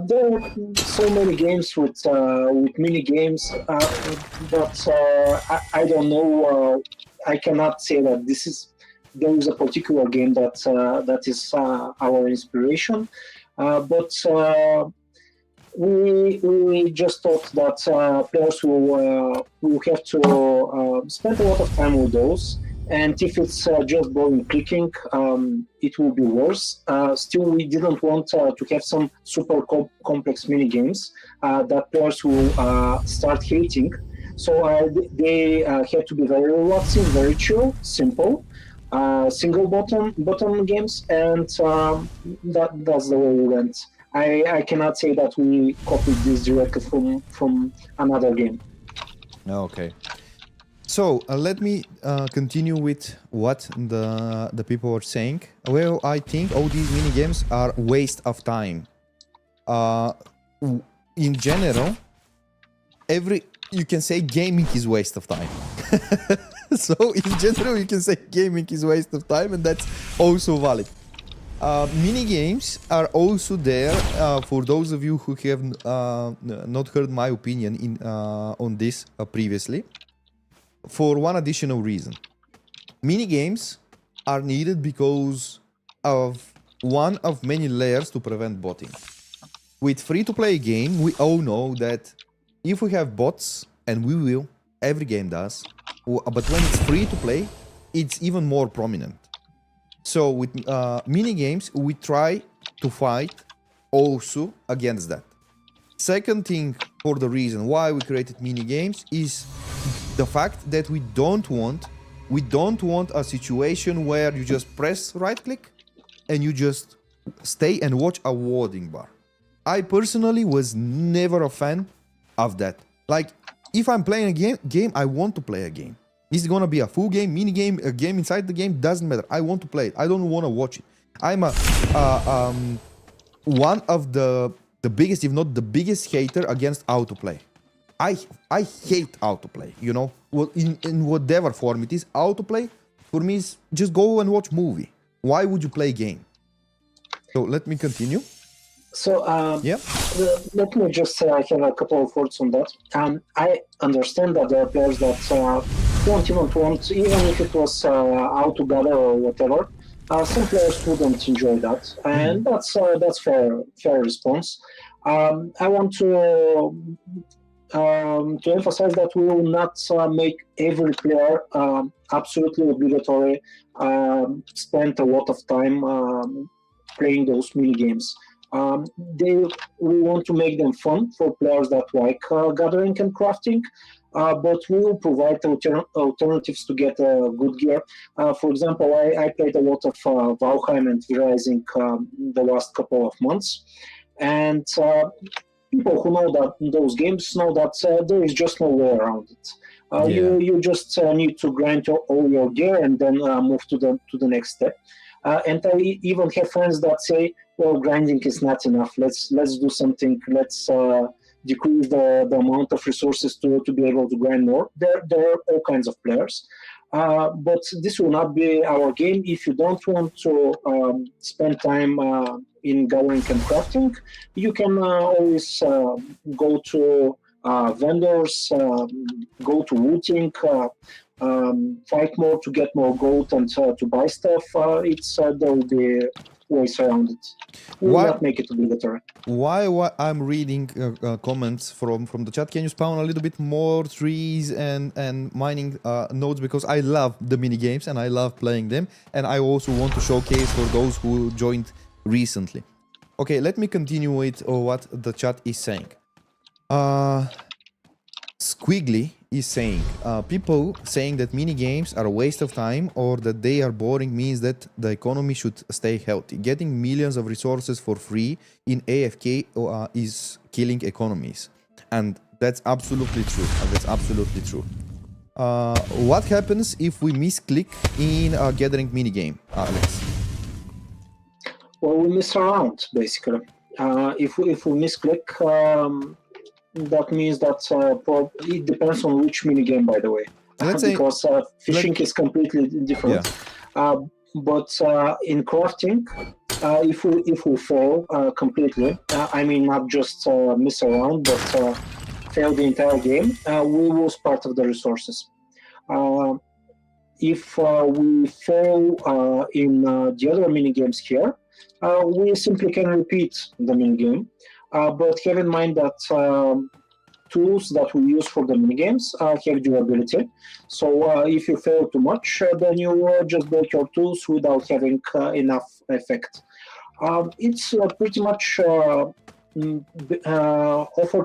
[SPEAKER 3] There are so many games with mini games, but I don't know. I cannot say that there is a particular game that is our inspiration, but we just thought that players will have to spend a lot of time with those. And if it's just boring clicking, it will be worse. Still, we didn't want to have some super complex mini games that players will start hating. So they had to be very relaxing, very chill, simple, single button games, and that's the way we went. I cannot say that we copied this directly from another game.
[SPEAKER 2] Okay. So let me continue with what the people are saying. Well, I think all these mini games are waste of time. In general, you can say gaming is waste of time. So in general, you can say gaming is waste of time, and that's also valid. Mini games are also there for those of you who have not heard my opinion on this previously. For one additional reason. Minigames are needed because of one of many layers to prevent botting. With free-to-play game, we all know that if we have bots, and we will, every game does, but when it's free-to-play, it's even more prominent. So with minigames, we try to fight also against that. Second thing for the reason why we created mini games is the fact that we don't want a situation where you just press right click and you just stay and watch a wording bar. I personally was never a fan of that. Like, if I'm playing a game, I want to play a game. Is it gonna be a full game, mini game, a game inside the game? Doesn't matter. I want to play it. I don't want to watch it. I'm one of the biggest, if not the biggest hater against autoplay. I hate autoplay, you know? Well, in whatever form it is, autoplay for me is just go and watch movie. Why would you play game? So let me continue.
[SPEAKER 3] So
[SPEAKER 2] Yeah.
[SPEAKER 3] let me just have a couple of words on that. I understand that there are players that don't even want, even if it was out together or whatever. Some players wouldn't enjoy that, and that's fair response. I want to emphasize that we will not make every player absolutely obligatory spend a lot of time playing those mini games. We want to make them fun for players that like gathering and crafting, but we will provide alternatives to get good gear. For example, I played a lot of Valheim and Rising the last couple of months, and people who know that those games know that there is just no way around it. You just need to grind all your gear and then move to the next step. And I even have friends that say, well, grinding is not enough. Let's do something. Let's decrease the amount of resources to be able to grind more. There are all kinds of players. But this will not be our game. If you don't want to spend time in gathering and crafting, you can always go to vendors, go to looting, fight more to get more gold and to buy stuff. There will be ways around it. We will not make it obligatory.
[SPEAKER 2] Why I'm reading comments from the chat? Can you spawn a little bit more trees and mining nodes, because I love the mini games and I love playing them, and I also want to showcase for those who joined recently. Okay, let me continue with what the chat is saying. Squiggly is saying, people saying that mini games are a waste of time or that they are boring means that the economy should stay healthy. Getting millions of resources for free in AFK is killing economies. And that's absolutely true. What happens if we misclick in a gathering mini game, Alex?
[SPEAKER 3] Well, we miss around, basically. If we misclick, that means that it depends on which minigame, by the way. Because fishing is completely different. Yeah. But in crafting, if we fail completely, I mean not just miss around, but fail the entire game, we lose part of the resources. If we fail in the other minigames here, we simply can repeat the minigame. But have in mind that tools that we use for the minigames have durability. So if you fail too much, then you just break your tools without having enough effect. It's pretty much offered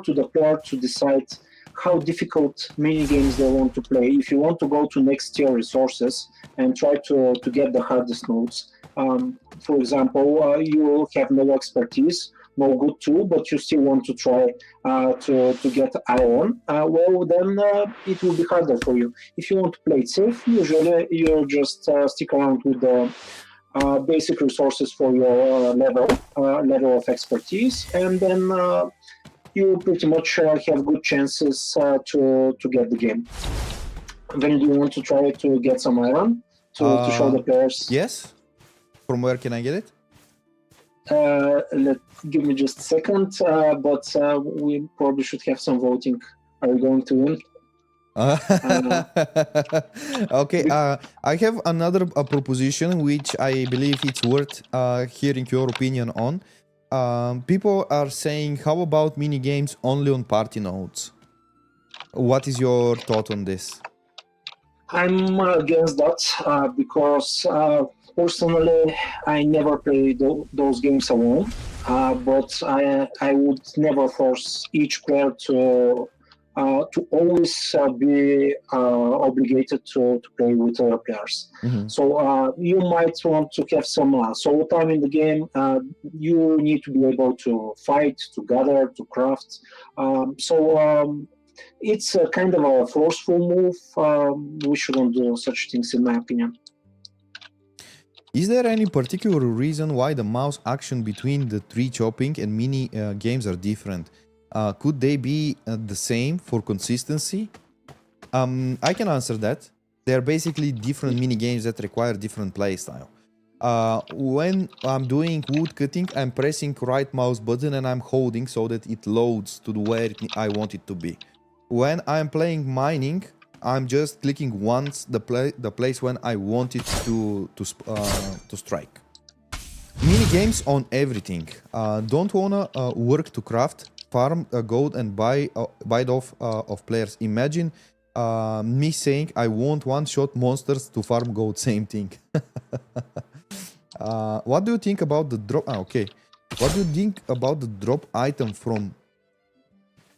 [SPEAKER 3] to the player to decide how difficult minigames they want to play. If you want to go to next tier resources and try to get the hardest nodes, for example, you have no expertise, no good tool, but you still want to try to get iron, well, then it will be harder for you. If you want to play it safe, usually you just stick around with the basic resources for your level of expertise, and then you pretty much have good chances to get the game. Then you want to try to get some iron to show the players.
[SPEAKER 2] Yes. From where can I get it?
[SPEAKER 3] Give me just a second, but we probably should have some voting. Are we going to win?
[SPEAKER 2] Okay, I have another proposition which I believe it's worth hearing your opinion on. People are saying, how about mini games only on party nodes? What is your thought on this?
[SPEAKER 3] I'm against that because personally I never play those games alone. but I would never force each player to always be obligated to play with other players. So you might want to have some solo time in the game. You need to be able to fight, to gather, to craft. It's a kind of a forceful move. We shouldn't do such things, in my opinion.
[SPEAKER 2] Is there any particular reason why the mouse action between the tree chopping and mini games are different? Could they be the same for consistency? I can answer that. They're basically different mini games that require different playstyle. When I'm doing wood cutting, I'm pressing right mouse button and I'm holding so that it loads to where I want it to be. When I'm playing mining, I'm just clicking once the place when I want it to strike. Mini games on everything. Don't wanna work to craft, farm gold and buy it off of players. Imagine me saying I want one-shot monsters to farm gold. Same thing. What do you think about the drop? Okay. What do you think about the drop item from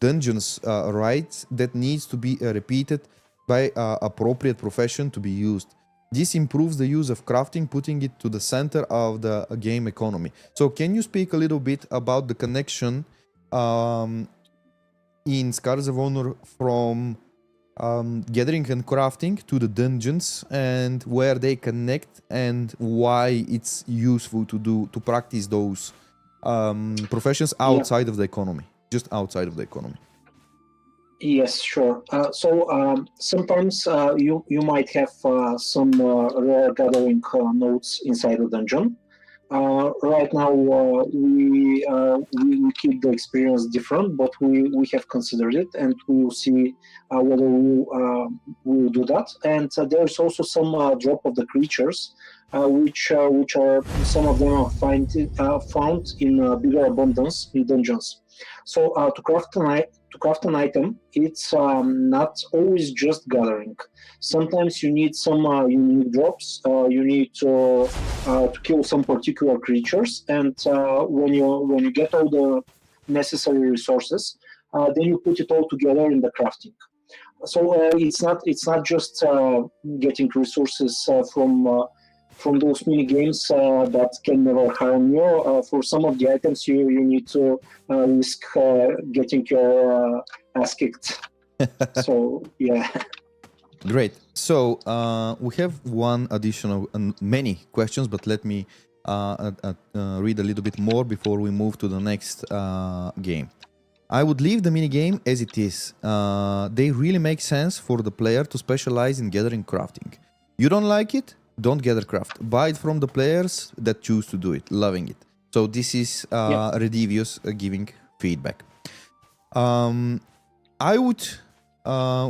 [SPEAKER 2] dungeons rights that needs to be repeated by appropriate profession to be used? This improves the use of crafting, putting it to the center of the game economy. So can you speak a little bit about the connection in Scars of Honor from gathering and crafting to the dungeons and where they connect and why it's useful to practice those professions outside of the economy, just outside of the economy?
[SPEAKER 3] Yes, sure. Sometimes you might have some rare gathering nodes inside the dungeon. Right now we keep the experience different, but we have considered it, and we will see whether we will do that. And there's also some drop of the creatures, which are some of them are found in bigger abundance in dungeons. So to craft an item, it's not always just gathering. Sometimes you need some unique drops. You need to kill some particular creatures, and when you get all the necessary resources, then you put it all together in the crafting. So it's not just getting resources from those mini games that can never harm you. For some of the items, you need to risk getting your ass kicked. So yeah.
[SPEAKER 2] Great. So we have one additional, many questions, but let me read a little bit more before we move to the next game. I would leave the minigame as it is. They really make sense for the player to specialize in gathering crafting. You don't like it? Don't gather craft. Buy it from the players that choose to do it. Loving it. So this is Redivius giving feedback. I would...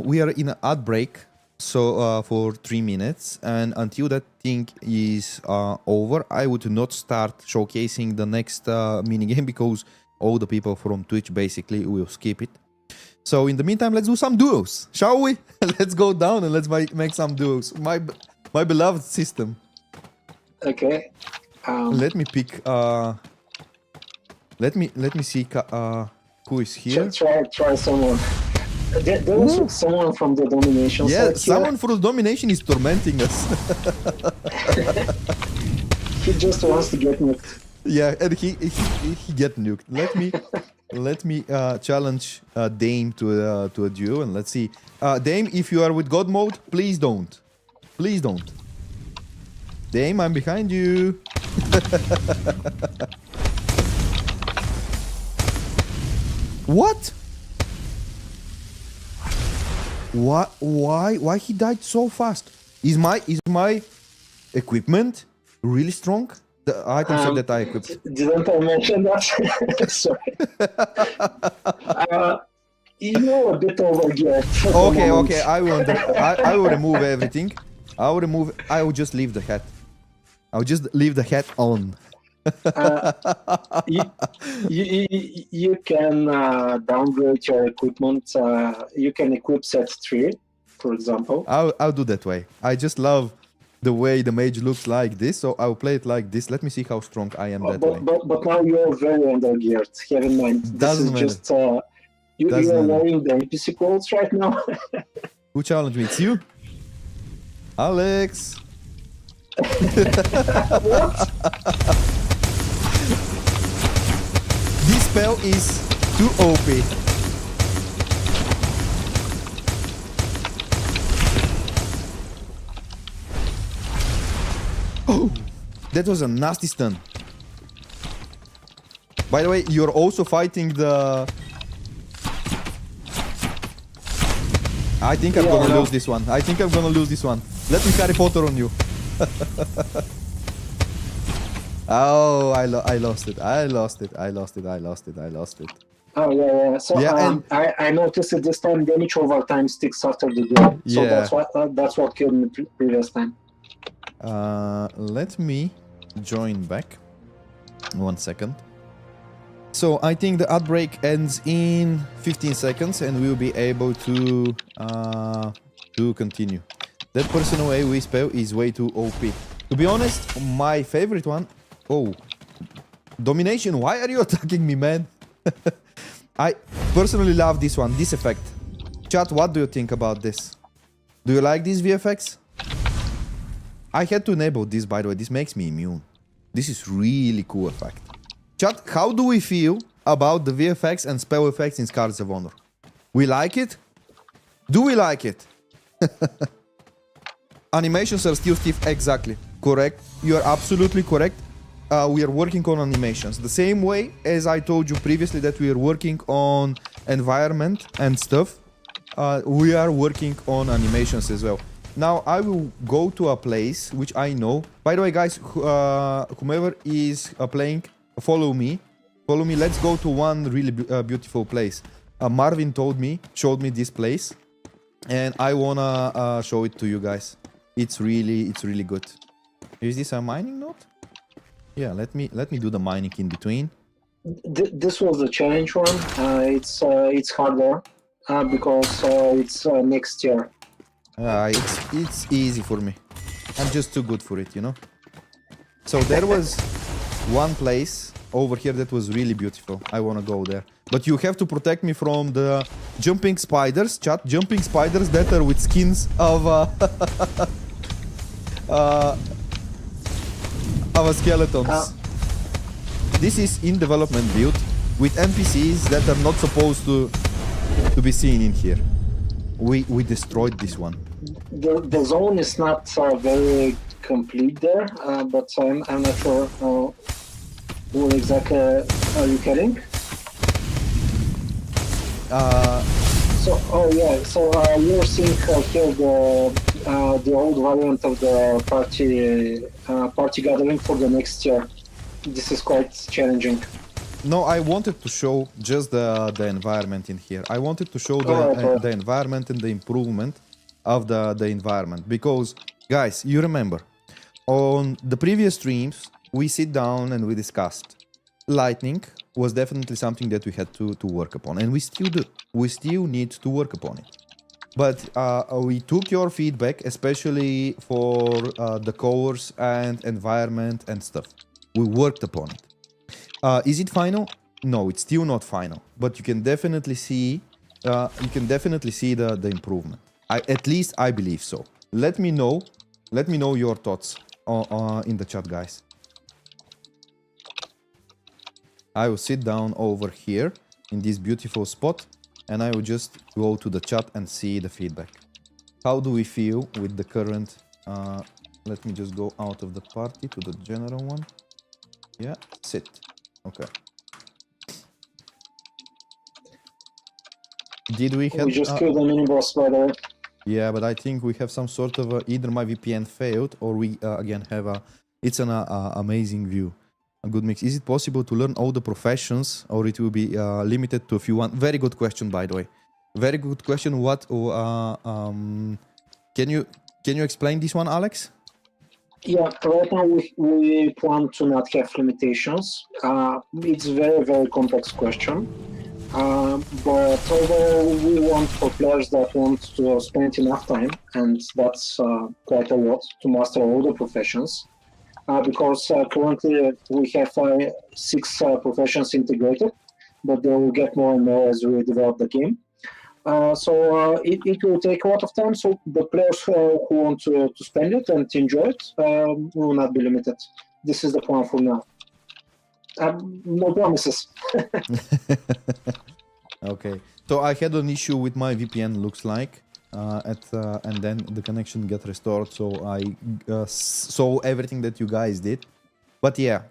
[SPEAKER 2] we are in an ad break, so for 3 minutes, and until that thing is over, I would not start showcasing the next minigame because all the people from Twitch basically will skip it. So in the meantime, let's do some duos, shall we? Let's go down and let's make some duos. My beloved system.
[SPEAKER 3] Okay.
[SPEAKER 2] Let me pick. Let me see who is here.
[SPEAKER 3] Try someone. There was someone from the domination.
[SPEAKER 2] Yeah,
[SPEAKER 3] side
[SPEAKER 2] someone
[SPEAKER 3] here.
[SPEAKER 2] from the domination is tormenting us.
[SPEAKER 3] He just wants to get nuked.
[SPEAKER 2] Yeah, and he get nuked. Let me challenge Dame to a duo, and let's see. Dame, if you are with God mode, please don't. Please don't. Dame, I'm behind you. What? What? Why he died so fast? Is my equipment really strong? The items that I equipped.
[SPEAKER 3] Didn't I mention that? Sorry. You're a bit overgeared.
[SPEAKER 2] Okay. I will remove everything. I will just leave the hat. I'll just leave the hat on.
[SPEAKER 3] You can downgrade your equipment. You can equip set 3, for example.
[SPEAKER 2] I'll do that way. I just love the way the mage looks like this, so I'll play it like this. Let me see how strong I am that way.
[SPEAKER 3] But now you're very undergeared. Have in mind, this
[SPEAKER 2] Doesn't
[SPEAKER 3] is
[SPEAKER 2] matter.
[SPEAKER 3] just you
[SPEAKER 2] Doesn't
[SPEAKER 3] are
[SPEAKER 2] matter.
[SPEAKER 3] wearing the NPC clothes right now.
[SPEAKER 2] Who challenged me? It's you? Alex!
[SPEAKER 3] What?
[SPEAKER 2] This spell is too OP. Oh! That was a nasty stun. By the way, you're also fighting the... I think I'm gonna lose this one. I think I'm gonna lose this one. Let me Harry Potter on you. Oh, I lost it. I lost it. I lost it. I lost it. I lost it.
[SPEAKER 3] Oh yeah. So
[SPEAKER 2] Yeah,
[SPEAKER 3] I noticed that this time damage over time sticks after the duel. So
[SPEAKER 2] Yeah.
[SPEAKER 3] that's what killed me previous time.
[SPEAKER 2] Let me join back. 1 second. So I think the outbreak ends in 15 seconds and we'll be able to continue. That personal AoE spell is way too OP. To be honest, my favorite one... Oh. Domination, why are you attacking me, man? I personally love this one, this effect. Chat, what do you think about this? Do you like this VFX? I had to enable this, by the way. This makes me immune. This is really cool effect. Chat, how do we feel about the VFX and spell effects in Scars of Honor? We like it? Do we like it? Animations are still stiff. Exactly. Correct. You are absolutely correct. We are working on animations. The same way as I told you previously that we are working on environment and stuff. We are working on animations as well. Now I will go to a place which I know. By the way, guys, whomever is playing, follow me. Follow me. Let's go to one really beautiful place. Marvin showed me this place, and I wanna show it to you guys. It's really good. Is this a mining node? Yeah, let me do the mining in between.
[SPEAKER 3] This was the challenge one. It's harder because it's next year.
[SPEAKER 2] It's easy for me. I'm just too good for it, you know. So there was one place over here that was really beautiful. I wanna go there, but you have to protect me from the jumping spiders. Chat, jumping spiders that are with skins of skeletons. This is in development build with NPCs that are not supposed to be seen in here. We destroyed this one.
[SPEAKER 3] The zone is not very complete there, but I'm not sure what exactly are you getting. So you're seeing here the old variant of the party gathering for the next year. This is quite challenging.
[SPEAKER 2] No, I wanted to show just the environment in here. I wanted to show the environment and the improvement of the environment. Because, guys, you remember, on the previous streams, we sit down and we discussed. Lightning was definitely something that we had to work upon. And we still do. We still need to work upon it. But we took your feedback, especially for the cores and environment and stuff. We worked upon it. Is it final? No, it's still not final. But you can definitely see the improvement. At least I believe so. Let me know your thoughts in the chat, guys. I will sit down over here in this beautiful spot, and I will just go to the chat and see the feedback. How do we feel with the current... let me just go out of the party to the general one. Yeah, sit. Okay. Did we have...
[SPEAKER 3] We just killed the mini boss, by the way.
[SPEAKER 2] Yeah, but I think we have some sort of either my VPN failed or we again have a... It's an amazing view. A good mix. Is it possible to learn all the professions or it will be limited to a few? Very good question, by the way. Very good question. What... Can you explain this one, Alex?
[SPEAKER 3] Yeah, right now we plan to not have limitations. It's very, very complex question. But although we want for players that want to spend enough time, and that's quite a lot to master all the professions, because currently we have 6 professions integrated, but they will get more and more as we develop the game. It will take a lot of time, so the players who want to spend it and enjoy it will not be limited. This is the plan for now. No promises.
[SPEAKER 2] Okay, so I had an issue with my VPN, looks like, and then the connection got restored, so I saw everything that you guys did. But yeah,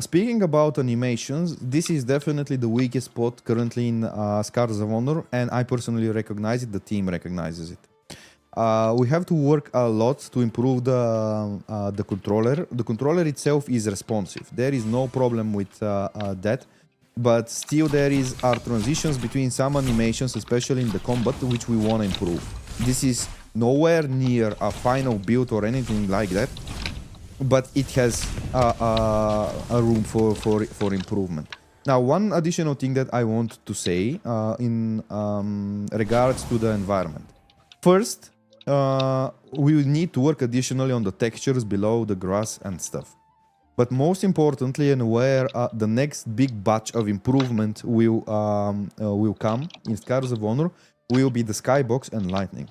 [SPEAKER 2] speaking about animations, this is definitely the weakest spot currently in Scars of Honor, and I personally recognize it, the team recognizes it. We have to work a lot to improve the controller. The controller itself is responsive. There is no problem with that, but still there are transitions between some animations, especially in the combat, which we want to improve. This is nowhere near a final build or anything like that, but it has a room for improvement. Now, one additional thing that I want to say in regards to the environment. First, we will need to work additionally on the textures below the grass and stuff. But most importantly, and where the next big batch of improvement will come in Scars of Honor, will be the skybox and lightning.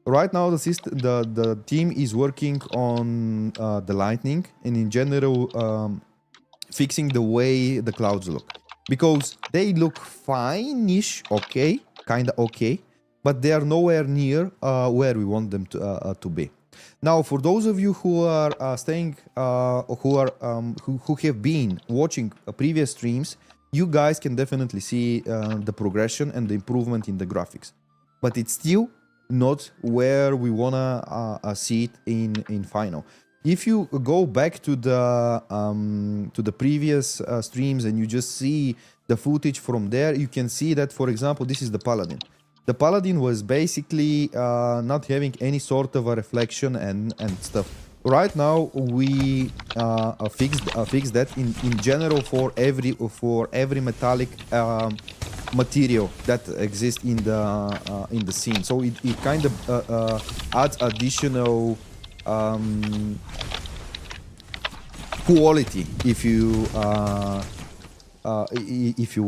[SPEAKER 2] Right now, the team is working on the lightning and in general fixing the way the clouds look. Because they look fine-ish, okay, kinda okay, but they are nowhere near where we want them to be. Now, for those of you who are who have been watching previous streams, you guys can definitely see the progression and the improvement in the graphics. But it's still not where we wanna see it in final. If you go back to the previous streams and you just see the footage from there, you can see that, for example, this is the Paladin. The Paladin was basically not having any sort of a reflection and stuff. Right now we fixed that in general for every metallic material that exists in the scene. So it kind of adds additional quality, if you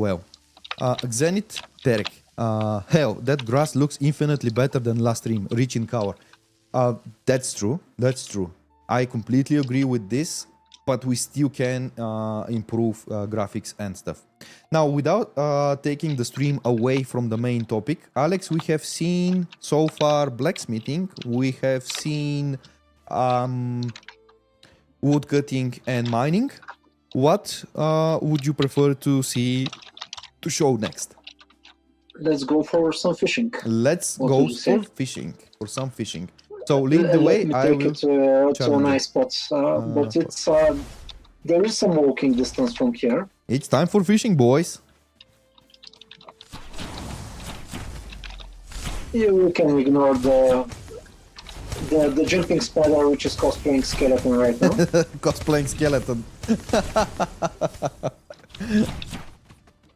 [SPEAKER 2] will. Zenith Terek. Hell, that grass looks infinitely better than last stream, reaching cover. That's true, that's true. I completely agree with this, but we still can improve graphics and stuff. Now, without taking the stream away from the main topic, Alex, we have seen so far blacksmithing, we have seen woodcutting and mining. What would you prefer to show next?
[SPEAKER 3] Let's go for some fishing.
[SPEAKER 2] Let's
[SPEAKER 3] What
[SPEAKER 2] go
[SPEAKER 3] would you say?
[SPEAKER 2] for some fishing. So lead the way.
[SPEAKER 3] Let me
[SPEAKER 2] I
[SPEAKER 3] take
[SPEAKER 2] will.
[SPEAKER 3] it to a nice spot, but it's there is some walking distance from here.
[SPEAKER 2] It's time for fishing, boys.
[SPEAKER 3] You can ignore the jumping spider, which is cosplaying skeleton right now.
[SPEAKER 2] Cosplaying skeleton.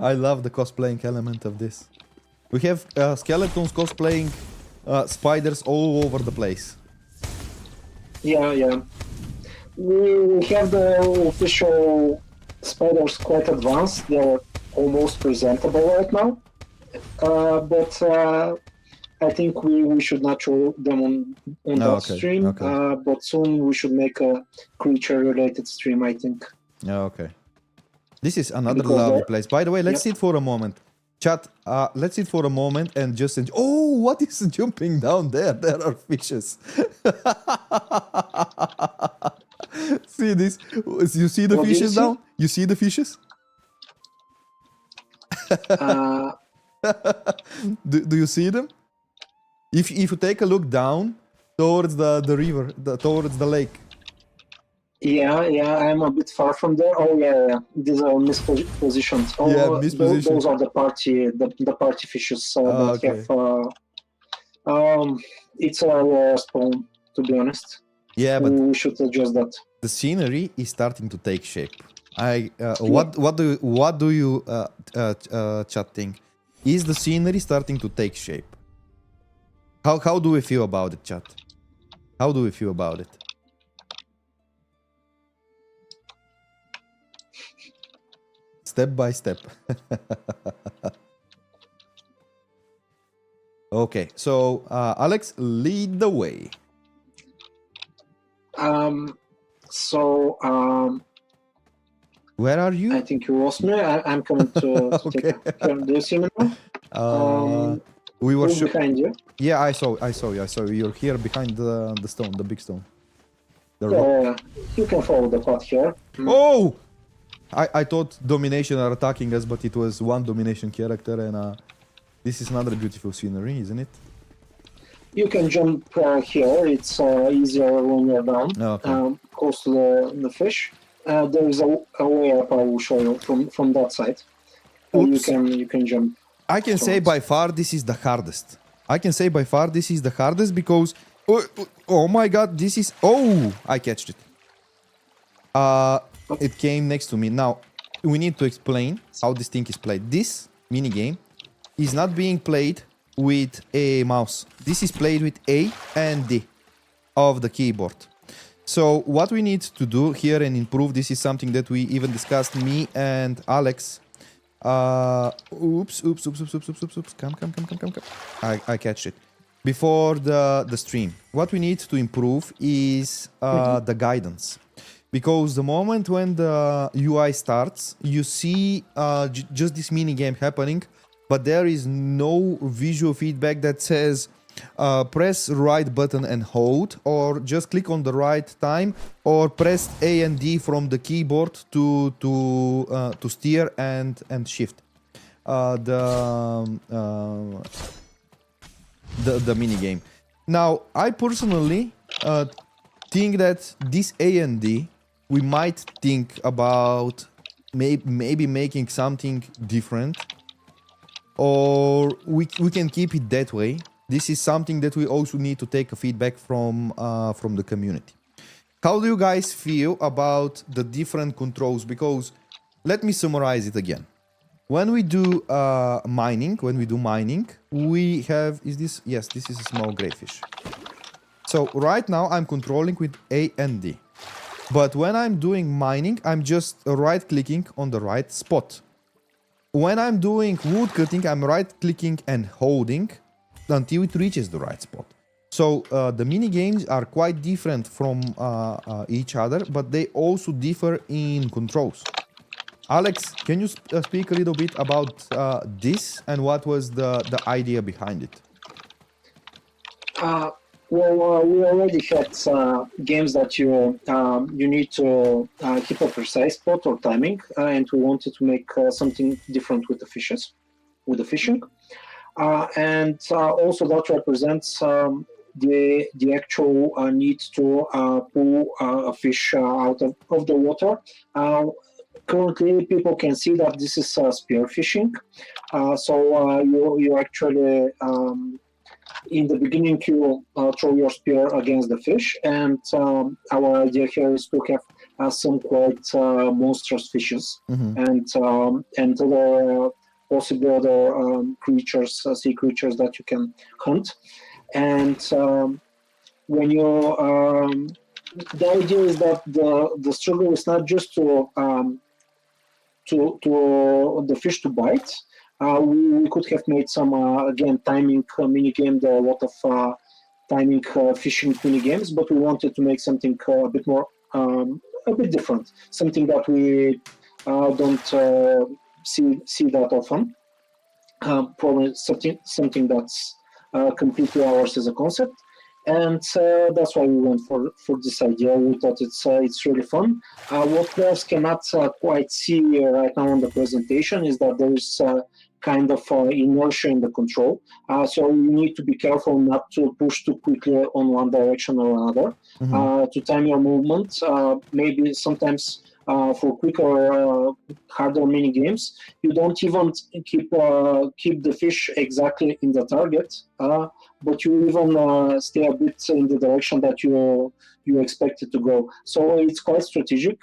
[SPEAKER 2] I love the cosplaying element of this. We have skeletons cosplaying spiders all over the place.
[SPEAKER 3] Yeah. We have the official spiders quite advanced. They're almost presentable right now. But I think we should not show them on that stream.
[SPEAKER 2] Okay.
[SPEAKER 3] But soon we should make a creature-related stream, I think.
[SPEAKER 2] Okay. This is another
[SPEAKER 3] Because
[SPEAKER 2] lovely place. By the way, let's sit for a moment. Chat, let's sit for a moment and just enjoy. Oh, what is jumping down there? There are fishes. See this? You see the
[SPEAKER 3] What do you
[SPEAKER 2] fishes
[SPEAKER 3] see?
[SPEAKER 2] down? You see the fishes? Do you see them? If you take a look down towards the river, towards the lake.
[SPEAKER 3] Yeah, I'm a bit far from there. Oh yeah. These are mispositioned. Oh,
[SPEAKER 2] Yeah, mispositioned.
[SPEAKER 3] Those are the party fishes that
[SPEAKER 2] okay.
[SPEAKER 3] have. It's our spawn, to be honest.
[SPEAKER 2] Yeah, but
[SPEAKER 3] We should adjust that.
[SPEAKER 2] the scenery is starting to take shape. What do you chat think? Is the scenery starting to take shape? How do we feel about it, chat? How do we feel about it? Step by step. Okay, so Alex, lead the way. Where are you?
[SPEAKER 3] I think you lost me. I'm coming to
[SPEAKER 2] Okay.
[SPEAKER 3] take a picture. Do you see me now?
[SPEAKER 2] We were
[SPEAKER 3] Who's behind you?
[SPEAKER 2] Yeah, I saw you. You're here behind the stone, the big stone. The rock.
[SPEAKER 3] Yeah, you can follow the path here.
[SPEAKER 2] Oh! I thought domination are attacking us, but it was one domination character, and this is another beautiful scenery, isn't it?
[SPEAKER 3] You can jump here. It's easier when you're down,
[SPEAKER 2] Okay.
[SPEAKER 3] close to the fish. There is a way up. I will show you from that side.
[SPEAKER 2] Oops.
[SPEAKER 3] You can jump.
[SPEAKER 2] I can say by far this is the hardest. Because oh my god, this is I catched it. It came next to me. Now we need to explain how this thing is played. This mini game is not being played with a mouse. This is played with A and D of the keyboard. So what we need to do here and improve, this is something that we even discussed, me and Alex. Oops. Come. I catched it. Before the stream. What we need to improve is the guidance. Because the moment when the UI starts, you see just this mini game happening, but there is no visual feedback that says press right button and hold, or just click on the right time, or press A and D from the keyboard to steer and shift the mini game. Now, I personally think that this A and D, we might think about maybe making something different, or we can keep it that way. This is something that we also need to take a feedback from the community. How do you guys feel about the different controls? Because let me summarize it again. When we do mining, we have yes, this is a small greyfish. So right now I'm controlling with A and D. But when I'm doing mining, I'm just right clicking on the right spot. When I'm doing wood cutting, I'm right clicking and holding until it reaches the right spot. So the mini games are quite different from each other, but they also differ in controls. Alex, can you speak a little bit about this and what was the idea behind it?
[SPEAKER 3] Well, we already had games that you need to hit a precise spot or timing, and we wanted to make something different with the fishes, with the fishing, and also that represents the actual need to pull a fish out of the water. Currently, people can see that this is spear fishing, so you actually in the beginning you throw your spear against the fish, and our idea here is to have some quite monstrous fishes, and other possibly other creatures, sea creatures that you can hunt. And when you the idea is that the struggle is not just to the fish to bite. We could have made some again timing mini game. There are a lot of timing fishing mini games, but we wanted to make something a bit more a bit different, something that we don't see that often. Probably something that's completely ours as a concept, and that's why we went for this idea. We thought it's really fun. What players cannot quite see right now in the presentation is that there is kind of inertia in the control. So you need to be careful not to push too quickly on one direction or another. To time your movement. Maybe sometimes for quicker, harder mini games, you don't even keep the fish exactly in the target, but you even stay a bit in the direction that you expect it to go. So it's quite strategic.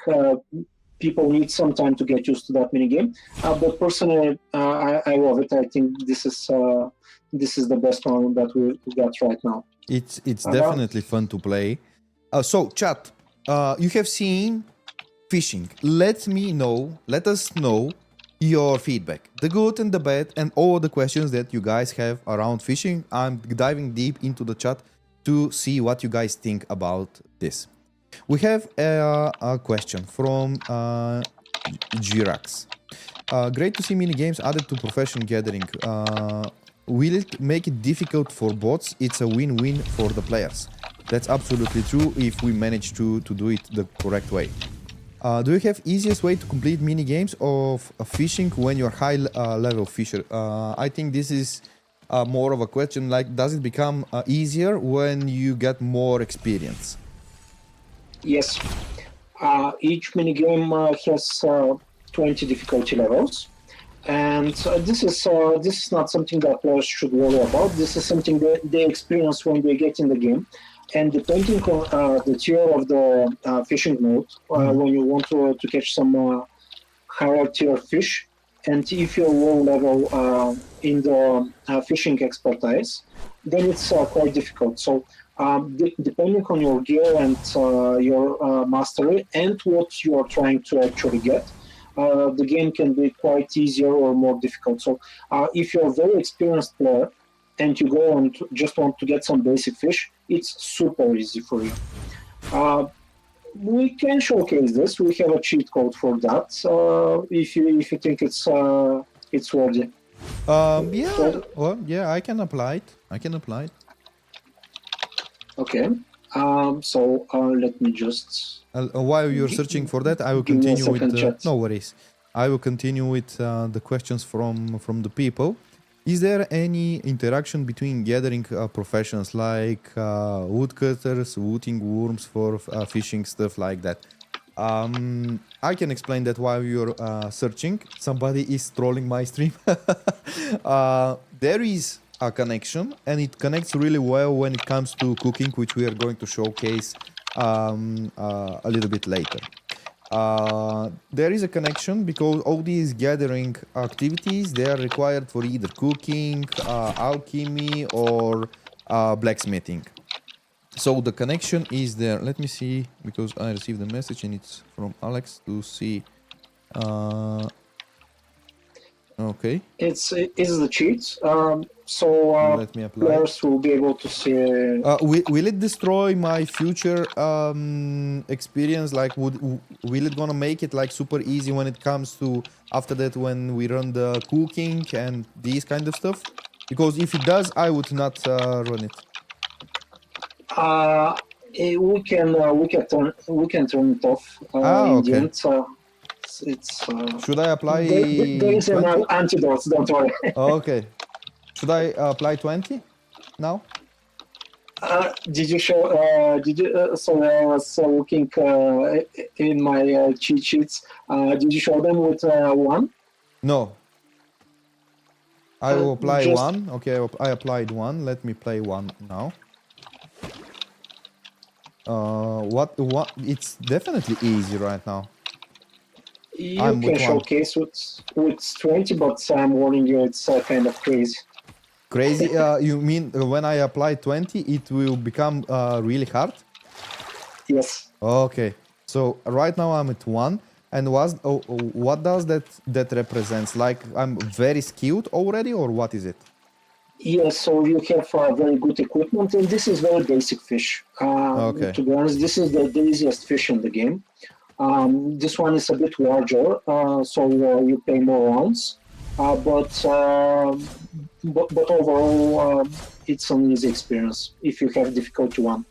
[SPEAKER 3] people need some time to get used to that minigame. But personally, I love it. I think this is the best one that we got right now.
[SPEAKER 2] It's definitely fun to play. So chat, you have seen fishing. Let us know your feedback, the good and the bad, and all the questions that you guys have around fishing. I'm diving deep into the chat to see what you guys think about this. We have a question from Girax. Great to see mini games added to professional gathering. Will it make it difficult for bots? It's a win-win for the players. That's absolutely true if we manage to do it the correct way. Do you have easiest way to complete mini games of fishing when you're high level fisher? I think this is more of a question like, does it become easier when you get more experience?
[SPEAKER 3] Yes. Each minigame has 20 difficulty levels. And this is not something that players should worry about. This is something that they experience when they get in the game. And depending on the tier of the fishing mode, when you want to catch some higher tier fish, and if you're low level in the fishing expertise, then it's quite difficult. So depending on your gear and your mastery and what you are trying to actually get, the game can be quite easier or more difficult. So if you're a very experienced player and you go and just want to get some basic fish, it's super easy for you. We can showcase this. We have a cheat code for that. If you think it's worthy.
[SPEAKER 2] Yeah, I can apply it.
[SPEAKER 3] Okay. So let me just.
[SPEAKER 2] While you're searching for that, I will continue with. No worries. I will continue with the questions from the people. Is there any interaction between gathering professions like woodcutters, wooding worms for fishing, stuff like that? I can explain that while you're searching. Somebody is trolling my stream. There is a connection, and it connects really well when it comes to cooking, which we are going to showcase a little bit later. There is a connection because all these gathering activities, they are required for either cooking, alchemy, or blacksmithing. So the connection is there. Let me see, because I received a message and it's from Alex to see. Okay.
[SPEAKER 3] It's the cheat. So
[SPEAKER 2] Let me apply.
[SPEAKER 3] players will be able to see.
[SPEAKER 2] Will it destroy my future experience? Like, will it gonna make it like super easy when it comes to after that when we run the cooking and these kind of stuff? Because if it does, I would not run it.
[SPEAKER 3] We can turn it off in
[SPEAKER 2] okay.
[SPEAKER 3] the end. It's
[SPEAKER 2] Should I apply?
[SPEAKER 3] there is an antidote. Don't worry.
[SPEAKER 2] Okay. Should I apply 20 now?
[SPEAKER 3] Did you show? Sorry, I was looking in my cheat sheets. Did you show them with 1?
[SPEAKER 2] No. I will apply
[SPEAKER 3] just-
[SPEAKER 2] 1. Okay, I applied 1. Let me play 1 now. What? It's definitely easy right now.
[SPEAKER 3] You
[SPEAKER 2] I'm
[SPEAKER 3] can
[SPEAKER 2] with 1.
[SPEAKER 3] showcase with 20, but I'm warning you, it's kind of crazy.
[SPEAKER 2] Crazy? You mean when I apply 20, it will become really hard?
[SPEAKER 3] Yes.
[SPEAKER 2] Okay. So right now I'm at 1. And what does that represents? Like I'm very skilled already, or what is it?
[SPEAKER 3] Yes, so you have very good equipment, and this is very basic fish.
[SPEAKER 2] Okay.
[SPEAKER 3] To be honest, this is the easiest fish in the game. This one is a bit larger, so you pay more rounds. But overall, it's an easy experience if you have difficulty 1.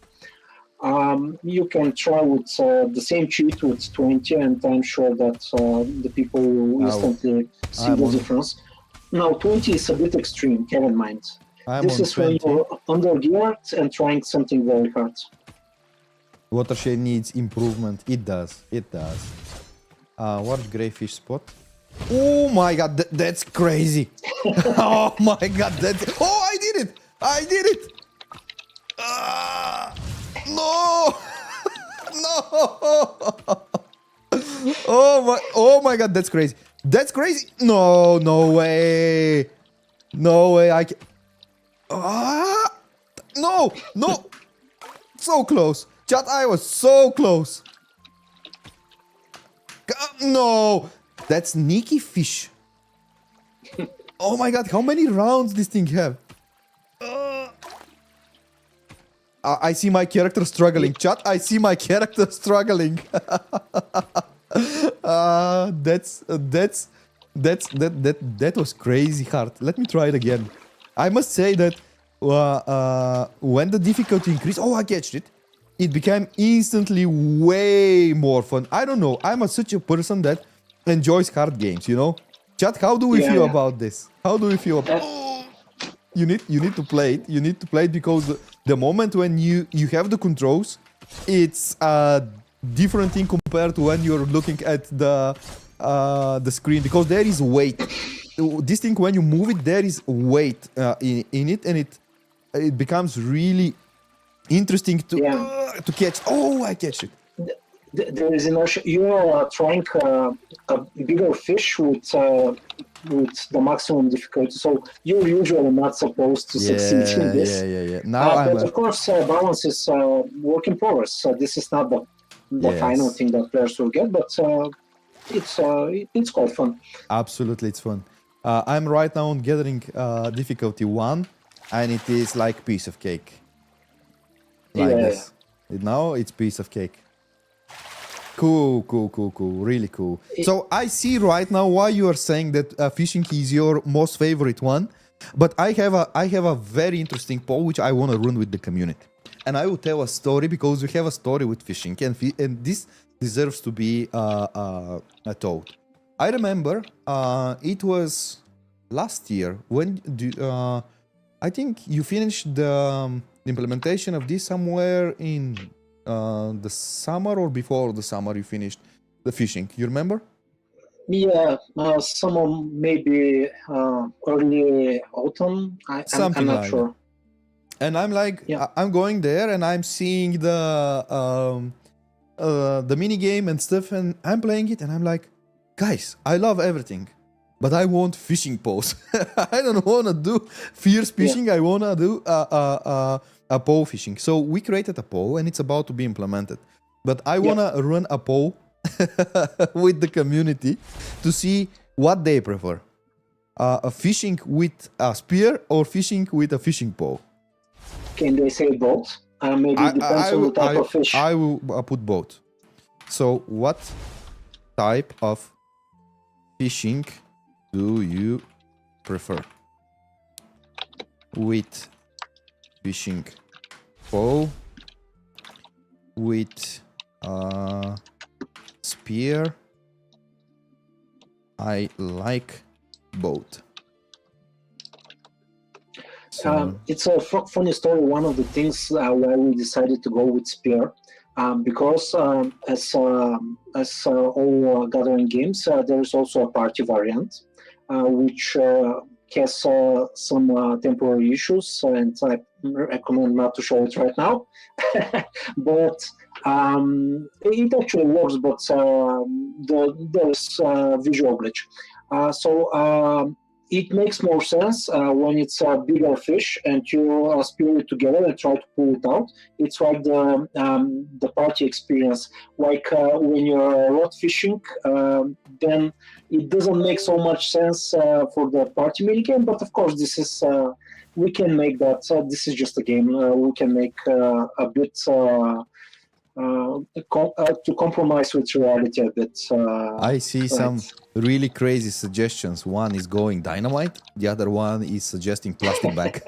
[SPEAKER 3] You can try with the same cheat with 20, and I'm sure that the people will instantly see the difference. Now, 20 is a bit extreme, have in mind. This is 20. When you're under-geared and trying something very hard.
[SPEAKER 2] Watershed needs improvement. It does. It does. What greyfish spot? Oh my god, that's crazy. Oh my god, Oh, I did it! I did it! No! No! Oh my god, that's crazy. That's crazy. No, no way. No way. I can. Ah, no, no. So close. Chat, I was so close. No. That's sneaky fish. Oh my god, how many rounds this thing have? I see my character struggling. Chat, I see my character struggling. That was crazy hard. Let me try it again. I must say that when the difficulty increased, oh, I catched it. It became instantly way more fun. I don't know. I'm such a person that enjoys hard games. You know, chat. How do we feel about this? How do we feel? You need to play it. You need to play it because the moment when you have the controls, it's a different thing compared to when you're looking at the screen, because there is weight. This thing, when you move it, there is weight in it, and it becomes really interesting to catch. Oh, I catch it.
[SPEAKER 3] There is an ocean. You are trying a bigger fish with the maximum difficulty, so you're usually not supposed to succeed in this.
[SPEAKER 2] Yeah. Now
[SPEAKER 3] but of course, balance is work in progress. So this is not the final thing that players will get, but it's quite fun.
[SPEAKER 2] Absolutely, it's fun. I'm right now on gathering difficulty 1, and it is like piece of cake. Like this. Now it's piece of cake. Cool. Really cool. So I see right now why you are saying that fishing is your most favorite one. But I have a very interesting poll which I want to run with the community. And I will tell a story because we have a story with fishing, and this deserves to be told. I remember it was last year when I think you finished the implementation of this somewhere in the summer, or before the summer you finished the fishing. You remember?
[SPEAKER 3] Yeah, summer, maybe early autumn. I'm not sure.
[SPEAKER 2] That. And I'm like, I'm going there and I'm seeing the mini game and stuff, and I'm playing it, and I'm like, guys, I love everything, but I want fishing poles. I don't want to do fierce fishing. I want to do a pole fishing. So we created a pole, and it's about to be implemented. But I want to run a pole with the community to see what they prefer. A fishing with a spear or fishing with a fishing pole.
[SPEAKER 3] Can they say both? Maybe it depends on the type of fish.
[SPEAKER 2] I will put both. So what type of fishing do you prefer? With fishing pole, with spear. I like both. So,
[SPEAKER 3] it's a funny story. One of the things why we decided to go with spear, because as all gathering games, there is also a party variant, which has some temporary issues, and I recommend not to show it right now. But it actually works, but there's visual glitch. So it makes more sense when it's a bigger fish and you spear it together and try to pull it out. It's like the party experience. Like when you're rod fishing, then it doesn't make so much sense for the party minigame. But of course, this is we can make that. This is just a game. We can make a bit. To compromise with reality a bit.
[SPEAKER 2] I see some really crazy suggestions. One is going dynamite, the other one is suggesting plastic bag.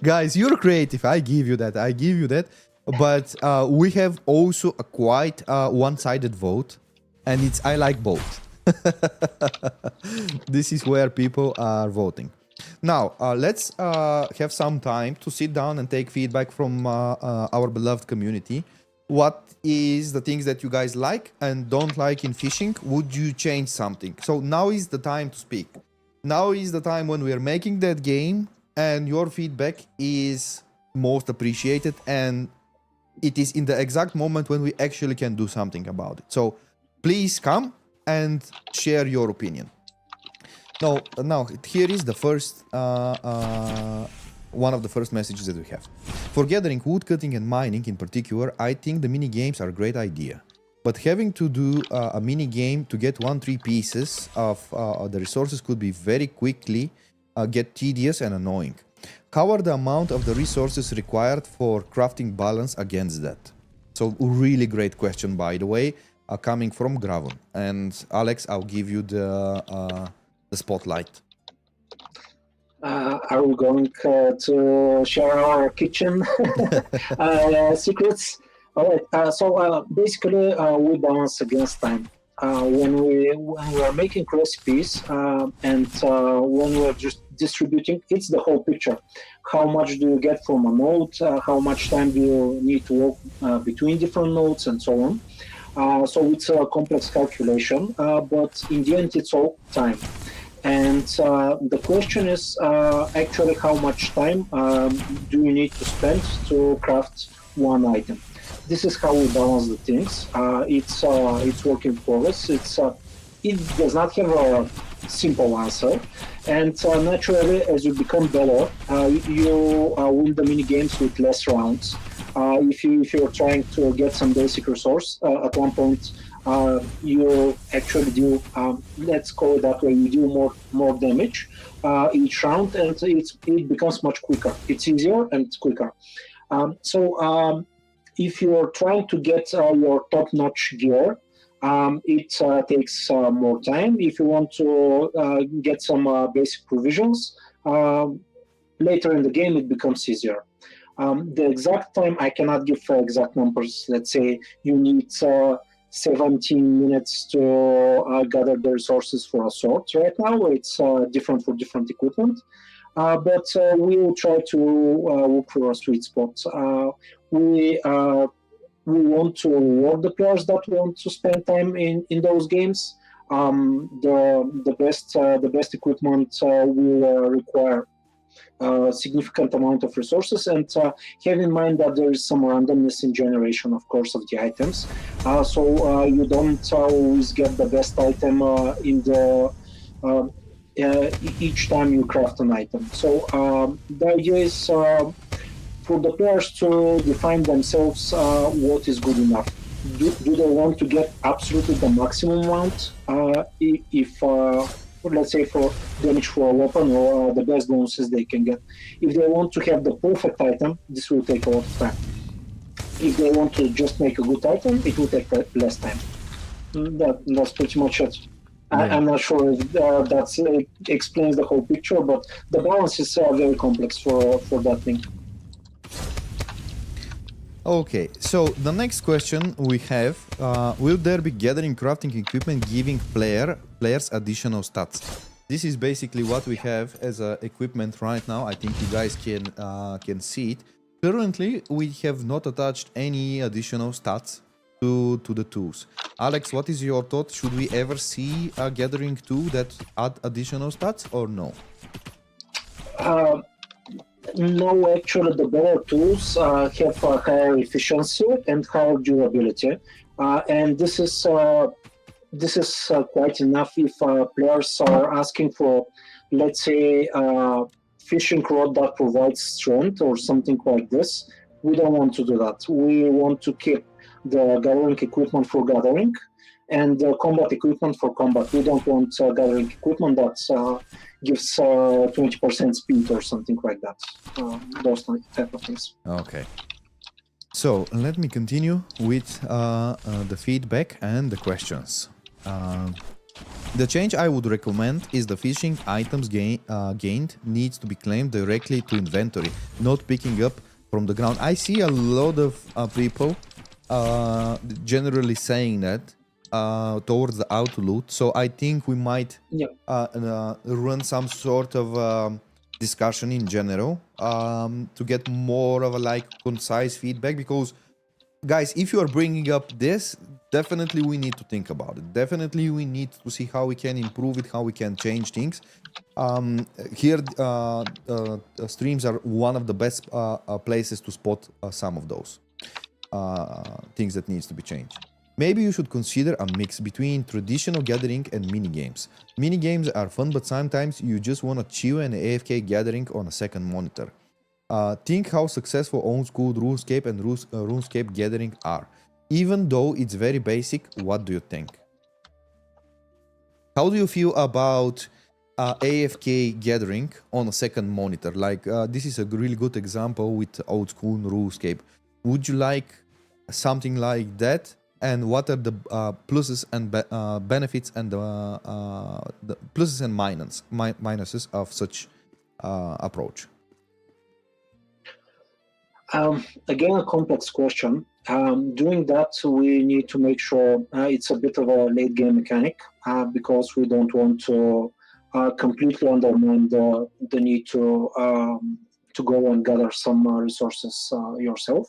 [SPEAKER 2] Guys, you're creative. I give you that. But we have also a quite one-sided vote, and it's I like both. This is where people are voting. Now, let's have some time to sit down and take feedback from our beloved community. What is the things that you guys like and don't like in fishing? Would you change something? So now is the time to speak. Now is the time when we are making that game, and your feedback is most appreciated, and it is in the exact moment when we actually can do something about it. So please come and share your opinion. Now here is the first one of the first messages that we have. For gathering, woodcutting and mining in particular, I think the mini games are a great idea. But having to do a mini game to get 1-3 pieces of the resources could be very quickly get tedious and annoying. How are the amount of the resources required for crafting balance against that? So really great question, by the way, coming from Gravon. And Alex, I'll give you the spotlight.
[SPEAKER 3] Are we going to share our kitchen secrets? All right. So basically, we balance against time. When we are making recipes and when we are just distributing, it's the whole picture. How much do you get from a node? How much time do you need to work between different nodes, and so on. So it's a complex calculation, but in the end, it's all time. And the question is actually how much time do you need to spend to craft one item. This is how we balance the things. It's working for us. It does not have a simple answer, and naturally, as you become better, you win the mini games with less rounds. If you're trying to get some basic resource, at one point you actually do, let's call it that way, you do more damage each round, and it becomes much quicker. It's easier and it's quicker. If you're trying to get your top-notch gear, it takes more time. If you want to get some basic provisions, later in the game it becomes easier. The exact time, I cannot give exact numbers. Let's say you need 17 minutes to gather the resources for a sword. Right now it's different for different equipment. But we will try to look for a sweet spot. We want to reward the players that want to spend time in those games. The best equipment will require a significant amount of resources, and have in mind that there is some randomness in generation, of course, of the items. So you don't always get the best item in the each time you craft an item. So the idea is for the players to define themselves what is good enough. Do they want to get absolutely the maximum amount? If let's say for damage for a weapon, or the best bonuses they can get. If they want to have the perfect item, this will take a lot of time. If they want to just make a good item, it will take less time. That's pretty much it. Yeah. I'm not sure if that explains the whole picture, but the balance is very complex for that thing.
[SPEAKER 2] Okay, so the next question we have, will there be gathering crafting equipment giving players additional stats? This is basically what we have as equipment right now. I think you guys can see it. Currently, we have not attached any additional stats to the tools. Alex, what is your thought? Should we ever see a gathering tool that add additional stats or no?
[SPEAKER 3] No, actually, the better tools have higher efficiency and higher durability, and this is quite enough if players are asking for, let's say, fishing rod that provides strength or something like this. We don't want to do that. We want to keep the gathering equipment for gathering and the combat equipment for combat. We don't want gathering equipment that gives 20% speed or something like that. Those type of things.
[SPEAKER 2] Okay. So let me continue with the feedback and the questions. The change I would recommend is the fishing items gained needs to be claimed directly to inventory, not picking up from the ground. I see a lot of people generally saying that towards the auto loot, so I think we might run some sort of discussion in general to get more of a concise feedback, because guys, if you are bringing up this, definitely we need to think about it. Definitely we need to see how we can improve it, how we can change things. Here streams are one of the best places to spot some of those. things that needs to be changed. Maybe you should consider a mix between traditional gathering and mini games. Mini games are fun, but sometimes you just want to chill an AFK gathering on a second monitor. Think how successful old school RuneScape and RuneScape gathering are. Even though it's very basic, what do you think? How do you feel about AFK gathering on a second monitor? Like, this is a really good example with old school RuneScape. Would you like something like that? And what are the pluses and benefits and the pluses and minuses of such approach?
[SPEAKER 3] Again, a complex question. Doing that, we need to make sure it's a bit of a late game mechanic because we don't want to completely undermine the need to go and gather some resources yourself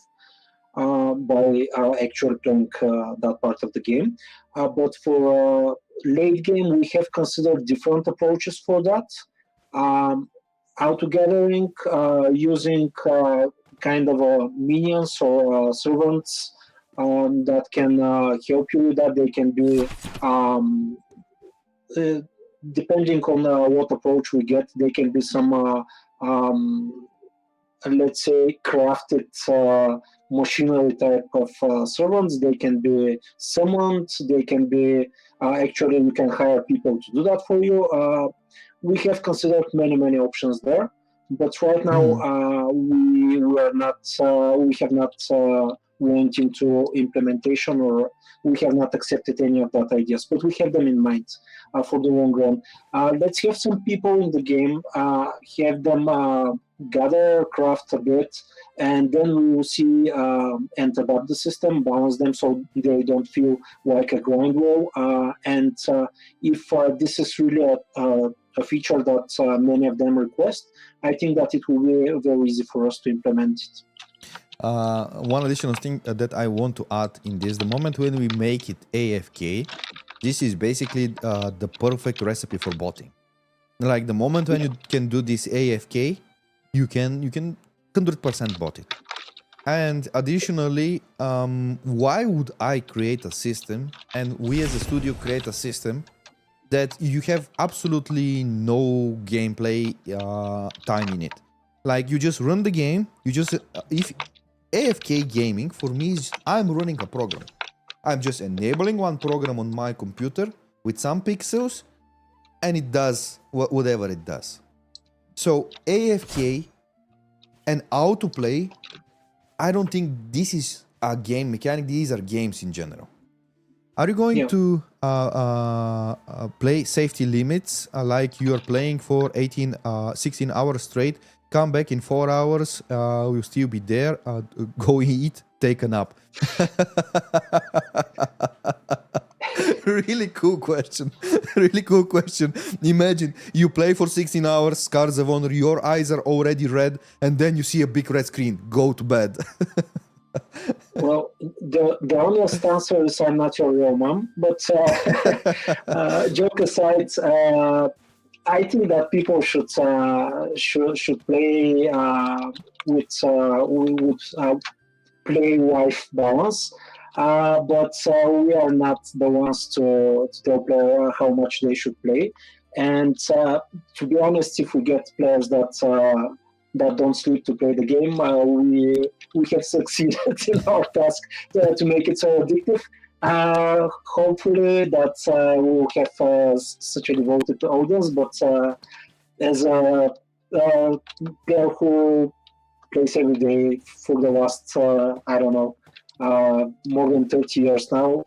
[SPEAKER 3] by actually playing that part of the game. But for late game, we have considered different approaches for that. Auto gathering using kind of minions or servants that can help you with that. They can be depending on what approach we get, they can be some let's say crafted machinery type of servants. They can be summoned. They can be actually you can hire people to do that for you. We have considered many options there, but right now we have not went into implementation, or we have not accepted any of that ideas, but we have them in mind for the long run. Let's have some people in the game, have them gather, craft a bit, and then we will see and adapt the system, balance them so they don't feel like a grind wall. And if this is really a feature that many of them request, I think that it will be very easy for us to implement it.
[SPEAKER 2] One additional thing that I want to add in this, the moment when we make it AFK, this is basically the perfect recipe for botting. Like the moment when you can do this AFK, you can 100% bot it. And additionally, why would I create a system and we as a studio create a system that you have absolutely no gameplay time in it? Like you just run the game, you just if AFK gaming for me is I'm running a program. I'm just enabling one program on my computer with some pixels and it does whatever it does. So AFK and autoplay, I don't think this is a game mechanic, these are games in general. Are you going to play safety limits like you are playing for 16 hours straight, come back in 4 hours, we'll still be there, go eat, take a nap? Really cool question. Really cool question. Imagine you play for 16 hours, Scars of Honor, your eyes are already red, and then you see a big red screen. Go to bed.
[SPEAKER 3] Well, the honest answer is I'm not your real mom, but joke aside, I think that people should play with play-life balance. But we are not the ones to tell players how much they should play. And to be honest, if we get players that don't sleep to play the game, we have succeeded in our task to make it so addictive. Hopefully that we'll have such a devoted audience, but as a player who plays every day for the last, I don't know, more than 30 years now,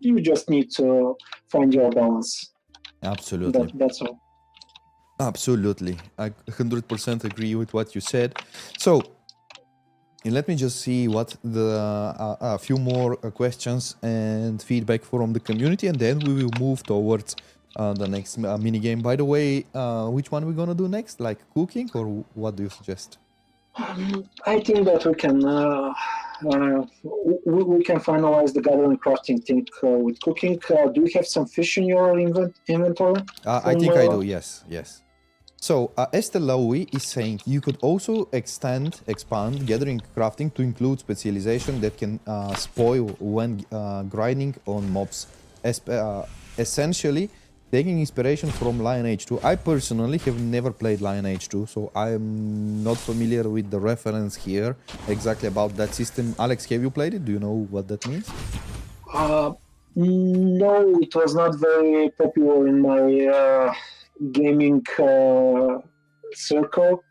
[SPEAKER 3] you just need to find your balance.
[SPEAKER 2] Absolutely.
[SPEAKER 3] That's all.
[SPEAKER 2] Absolutely. I 100% agree with what you said. So, let me just see what a few more questions and feedback from the community, and then we will move towards the next mini game. By the way, which one are we gonna do next? Like cooking, or what do you suggest?
[SPEAKER 3] I think that we can finalize the gathering crafting thing with cooking. Do you have some fish in your inventory?
[SPEAKER 2] I think I do. Yes. So, Estelawi is saying you could also expand gathering crafting to include specialization that can spoil when grinding on mobs. Essentially, taking inspiration from Lineage 2. I personally have never played Lineage 2, so I'm not familiar with the reference here exactly about that system. Alex, have you played it? Do you know what that means?
[SPEAKER 3] No, it was not very popular in my gaming circle.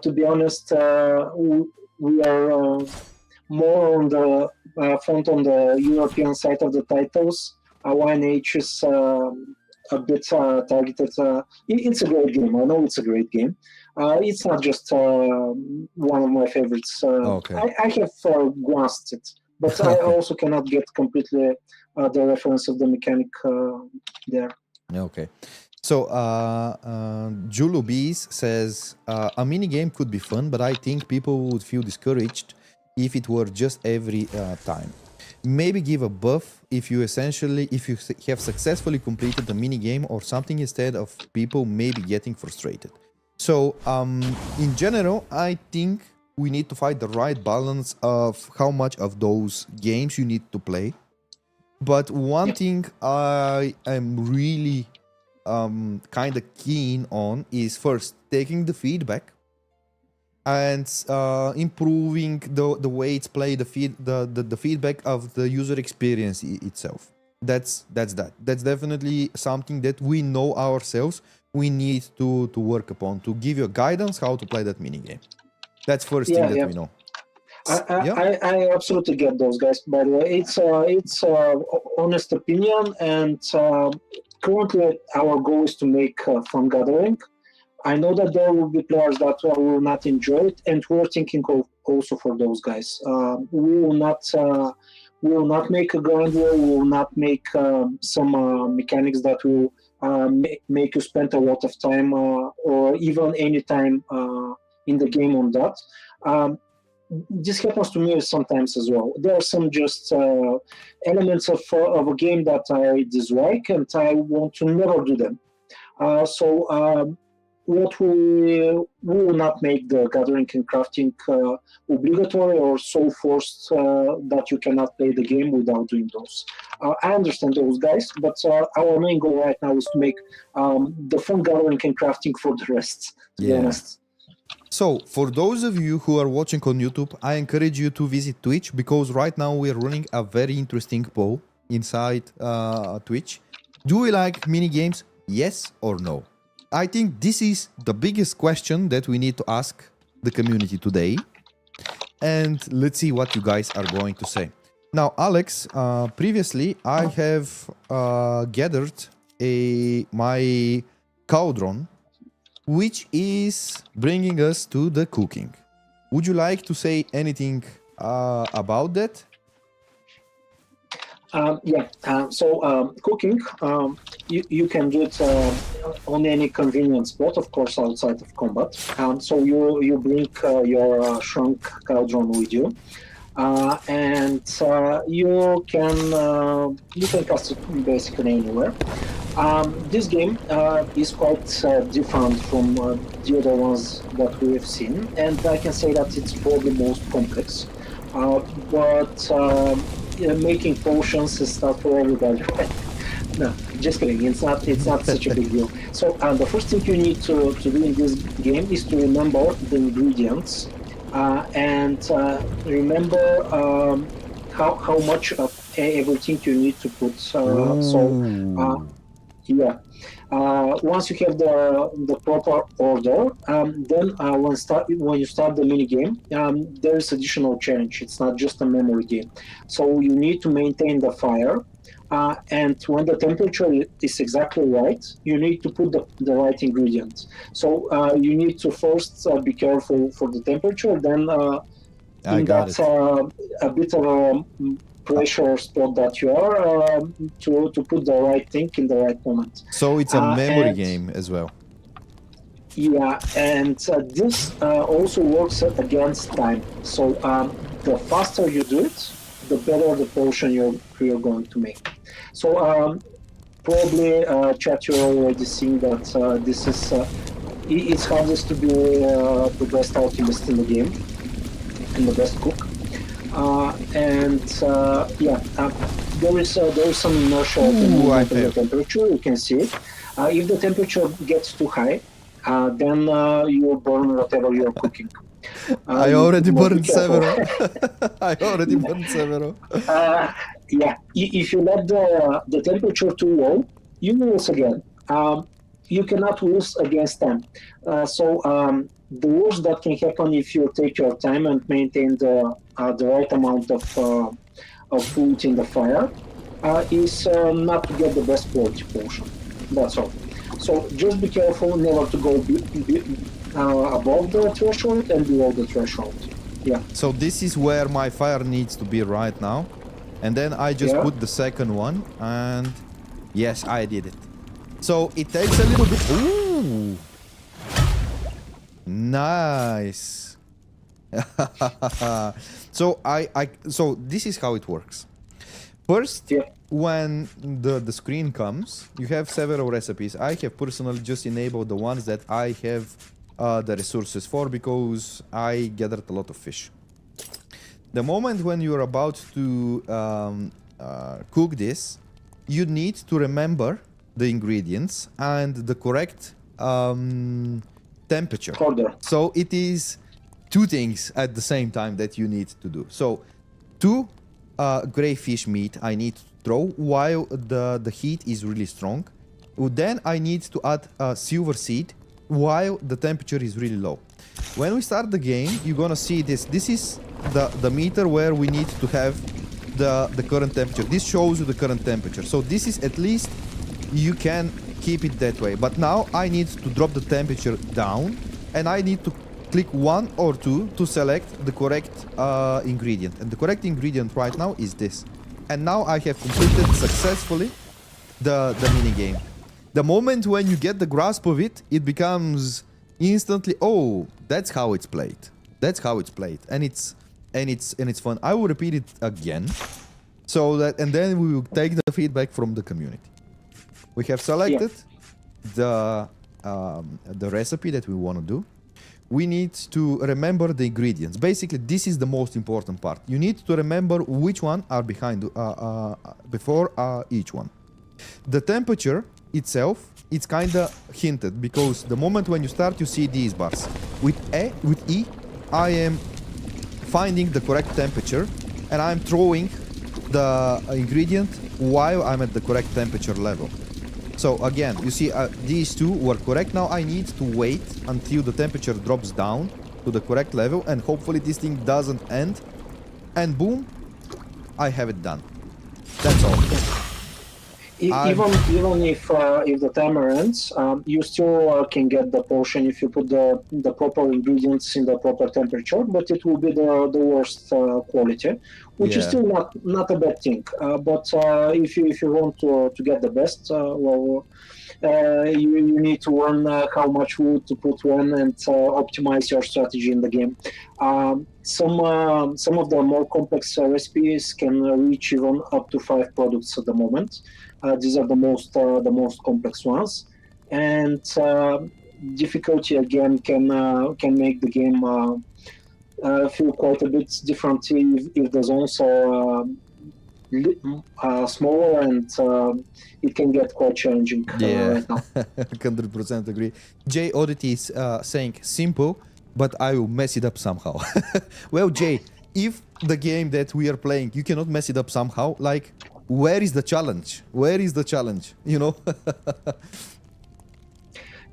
[SPEAKER 3] To be honest, we are more on the front on the European side of the titles. YNH is a bit targeted. It's a great game. I know it's a great game. It's not just one of my favorites.
[SPEAKER 2] Okay.
[SPEAKER 3] I have grasped it, but I also cannot get completely the reference of the mechanic there.
[SPEAKER 2] Okay. So, Julu Bees says, a mini game could be fun, but I think people would feel discouraged if it were just every time. Maybe give a buff if you have successfully completed the mini game or something instead of people maybe getting frustrated. So, in general, I think we need to find the right balance of how much of those games you need to play. But one thing I am really kind of keen on is first taking the feedback and improving the way it's played, the feedback of the user experience itself. That's definitely something that we know ourselves. We need to work upon to give you guidance how to play that mini game. That's first thing that we know.
[SPEAKER 3] I absolutely get those guys. By the way, it's honest opinion, and currently our goal is to make fun gathering. I know that there will be players that will not enjoy it, and we're thinking also for those guys. We will not make a grind wheel. We will not make some mechanics that will make you spend a lot of time or even any time in the game on that. This happens to me sometimes as well. There are some just elements of a game that I dislike, and I want to never do them. What we will not make the gathering and crafting obligatory or so forced that you cannot play the game without doing those. I understand those guys, but our main goal right now is to make the fun gathering and crafting for the rest, to be honest.
[SPEAKER 2] So, for those of you who are watching on YouTube, I encourage you to visit Twitch because right now we are running a very interesting poll inside Twitch. Do we like mini games? Yes or no? I think this is the biggest question that we need to ask the community today. And let's see what you guys are going to say. Now, Alex, previously I have gathered my cauldron, which is bringing us to the cooking. Would you like to say anything about that?
[SPEAKER 3] Cooking, you can do it on any convenient spot, of course, outside of combat. So you bring your shrunk cauldron with you, and you can cast it basically anywhere. This game is quite different from the other ones that we have seen, and I can say that it's probably most complex. Making potions is not for everybody. No, just kidding. It's not such a big deal. So the first thing you need to do in this game is to remember the ingredients and remember how much of everything you need to put. Once you have the proper order, then when you start the mini game, there is additional challenge. It's not just a memory game. So you need to maintain the fire, and when the temperature is exactly right, you need to put the right ingredients. So you need to first be careful for the temperature, then a bit of a pressure spot that you are to put the right thing in the right moment.
[SPEAKER 2] So it's a memory game as well.
[SPEAKER 3] Yeah, and this also works against time. So the faster you do it, the better the potion you're going to make. So probably chat, you're already seeing that this is it's hardest to be the best alchemist in the game and the best cook. There is some inertia at the
[SPEAKER 2] Ooh, I
[SPEAKER 3] movement of the
[SPEAKER 2] failed.
[SPEAKER 3] temperature. You can see it. If the temperature gets too high, then you burn whatever you're cooking.
[SPEAKER 2] I
[SPEAKER 3] You
[SPEAKER 2] already
[SPEAKER 3] must be
[SPEAKER 2] burned
[SPEAKER 3] careful.
[SPEAKER 2] several. I already burned several.
[SPEAKER 3] If you let the temperature too low, you lose again. You cannot lose against them. The worst that can happen if you take your time and maintain the right amount of food in the fire is not to get the best quality potion. That's all. So just be careful never to go above the threshold and below the threshold. Yeah.
[SPEAKER 2] So this is where my fire needs to be right now. And then I just
[SPEAKER 3] Yeah.
[SPEAKER 2] put the second one and yes, I did it. So it takes a little bit. Ooh. Nice. So this is how it works. First,
[SPEAKER 3] Yeah.
[SPEAKER 2] when the screen comes, you have several recipes. I have personally just enabled the ones that I have the resources for because I gathered a lot of fish. The moment when you're about to cook this, you need to remember the ingredients and the correct temperature.
[SPEAKER 3] Order.
[SPEAKER 2] So it is two things at the same time that you need to do. So two gray fish meat I need to throw while the heat is really strong. Then I need to add a silver seed while the temperature is really low. When we start the game, you're gonna see this. This is the meter where we need to have the current temperature. This shows you the current temperature. So this is at least you can keep it that way. But now I need to drop the temperature down and I need to click 1 or 2 to select the correct ingredient. And the correct ingredient right now is this. And now I have completed successfully the mini game. The moment when you get the grasp of it, it becomes instantly, oh, that's how it's played. That's how it's played. And it's fun. I will repeat it again. So that, and then we will take the feedback from the community. We have selected the recipe that we want to do. We need to remember the ingredients. Basically, this is the most important part. You need to remember which one are behind before each one. The temperature itself, it's kind of hinted because the moment when you start, you see these bars. With E, I am finding the correct temperature and I'm throwing the ingredient while I'm at the correct temperature level. So again, you see these two were correct. Now I need to wait until the temperature drops down to the correct level and hopefully this thing doesn't end. And boom, I have it done. That's all.
[SPEAKER 3] Even if the timer ends, you still can get the potion if you put the proper ingredients in the proper temperature, but it will be the worst quality, which is still not a bad thing. But if you want to get the best, you need to learn how much wood to put when and optimize your strategy in the game. Some of the more complex recipes can reach even up to 5 products at the moment. These are the most complex ones, and difficulty again can make the game feel quite a bit different if the zones are smaller and it can get quite challenging right now.
[SPEAKER 2] 100% agree. Jay Oddity is saying simple, but I will mess it up somehow. Well, Jay, if the game that we are playing, you cannot mess it up somehow, like, where is the challenge? Where is the challenge? You know?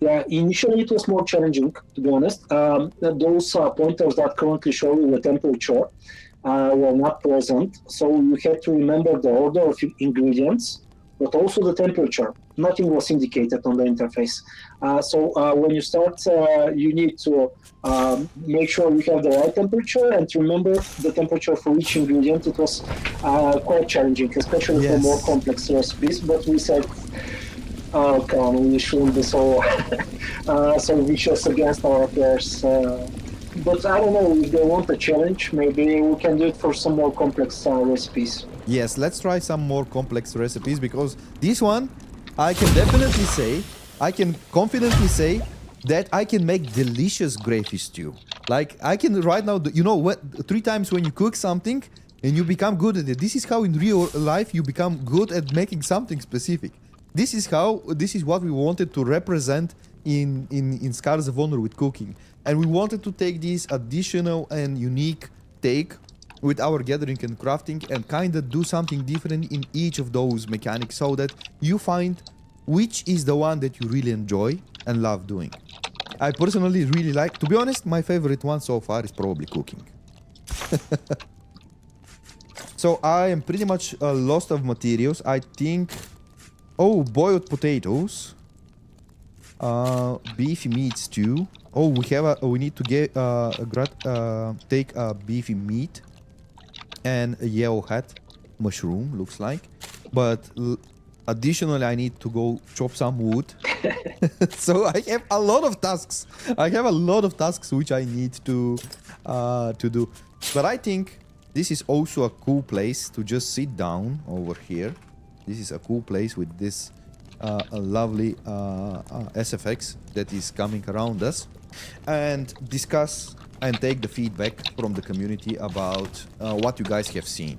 [SPEAKER 3] Yeah, initially it was more challenging, to be honest. Those pointers that currently show you the temperature were not present, so you had to remember the order of ingredients, but also the temperature. Nothing was indicated on the interface. So when you start, you need to make sure you have the right temperature and remember the temperature for each ingredient. It was quite challenging, especially for more complex recipes, but we said, oh, come on, we shouldn't be so vicious against our players. But I don't know, if they want a challenge, maybe we can do it for some more complex recipes.
[SPEAKER 2] Yes, let's try some more complex recipes because this one, I can definitely say, I can confidently say that I can make delicious gravy stew. Like I can right now, you know what? 3 times when you cook something and you become good at it. This is how in real life you become good at making something specific. This is what we wanted to represent in Scars of Honor with cooking. And we wanted to take this additional and unique take with our gathering and crafting and kind of do something different in each of those mechanics so that you find which is the one that you really enjoy and love doing. I personally really like, to be honest, my favorite one so far is probably cooking. So I am pretty much lost of materials. I think, oh, boiled potatoes, beefy meat stew. Oh, we need to get take a beefy meat and a yellow hat mushroom, looks like. But additionally, I need to go chop some wood. So I have a lot of tasks. I have a lot of tasks which I need to do. But I think this is also a cool place to just sit down over here. This is a cool place with this lovely SFX that is coming around us, and discuss and take the feedback from the community about what you guys have seen.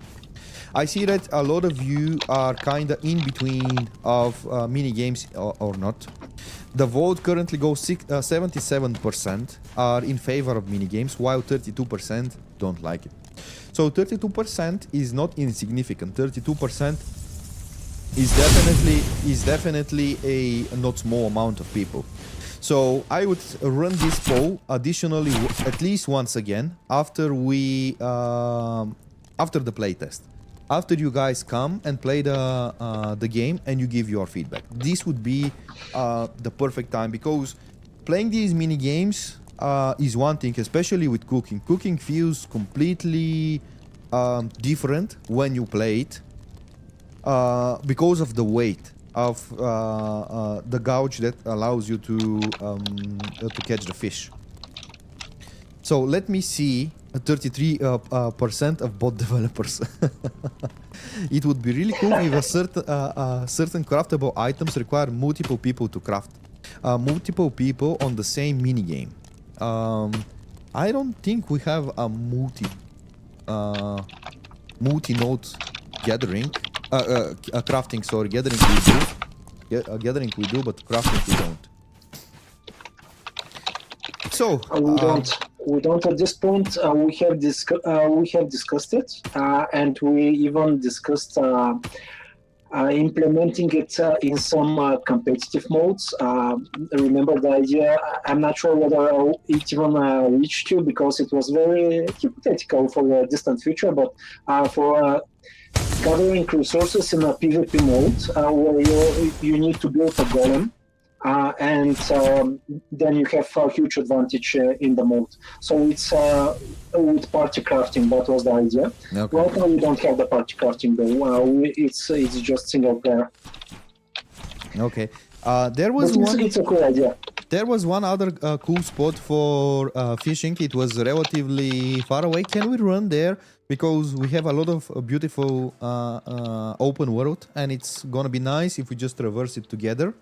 [SPEAKER 2] I see that a lot of you are kind of in between of mini games or not. The vote currently goes 77% are in favor of mini games, while 32% don't like it. So 32% is not insignificant. 32% is definitely a not small amount of people. So I would run this poll additionally at least once again after after the playtest. After you guys come and play the game and you give your feedback. This would be the perfect time, because playing these mini games is one thing, especially with cooking. Cooking feels completely different when you play it because of the weight of the gouge that allows you to catch the fish. So let me see. 33% of bot developers. It would be really cool if certain craftable items require multiple people to craft. Multiple people on the same minigame. I don't think we have a multi-node gathering. Crafting, sorry. Gathering we do. Gathering we do, but crafting we don't. So
[SPEAKER 3] we don't at this point. We have discussed it, and we even discussed implementing it in some competitive modes. Remember the idea? I'm not sure whether it even reached you, because it was very hypothetical for the distant future. But for gathering resources in a PvP mode, where you need to build a golem. And then you have a huge advantage in the mode. So it's with party crafting. That was the idea.
[SPEAKER 2] Okay.
[SPEAKER 3] Right now we don't have the party crafting though. It's just single player.
[SPEAKER 2] Okay. There was
[SPEAKER 3] It's a cool idea.
[SPEAKER 2] There was one other cool spot for fishing. It was relatively far away. Can we run there? Because we have a lot of beautiful open world, and it's gonna be nice if we just traverse it together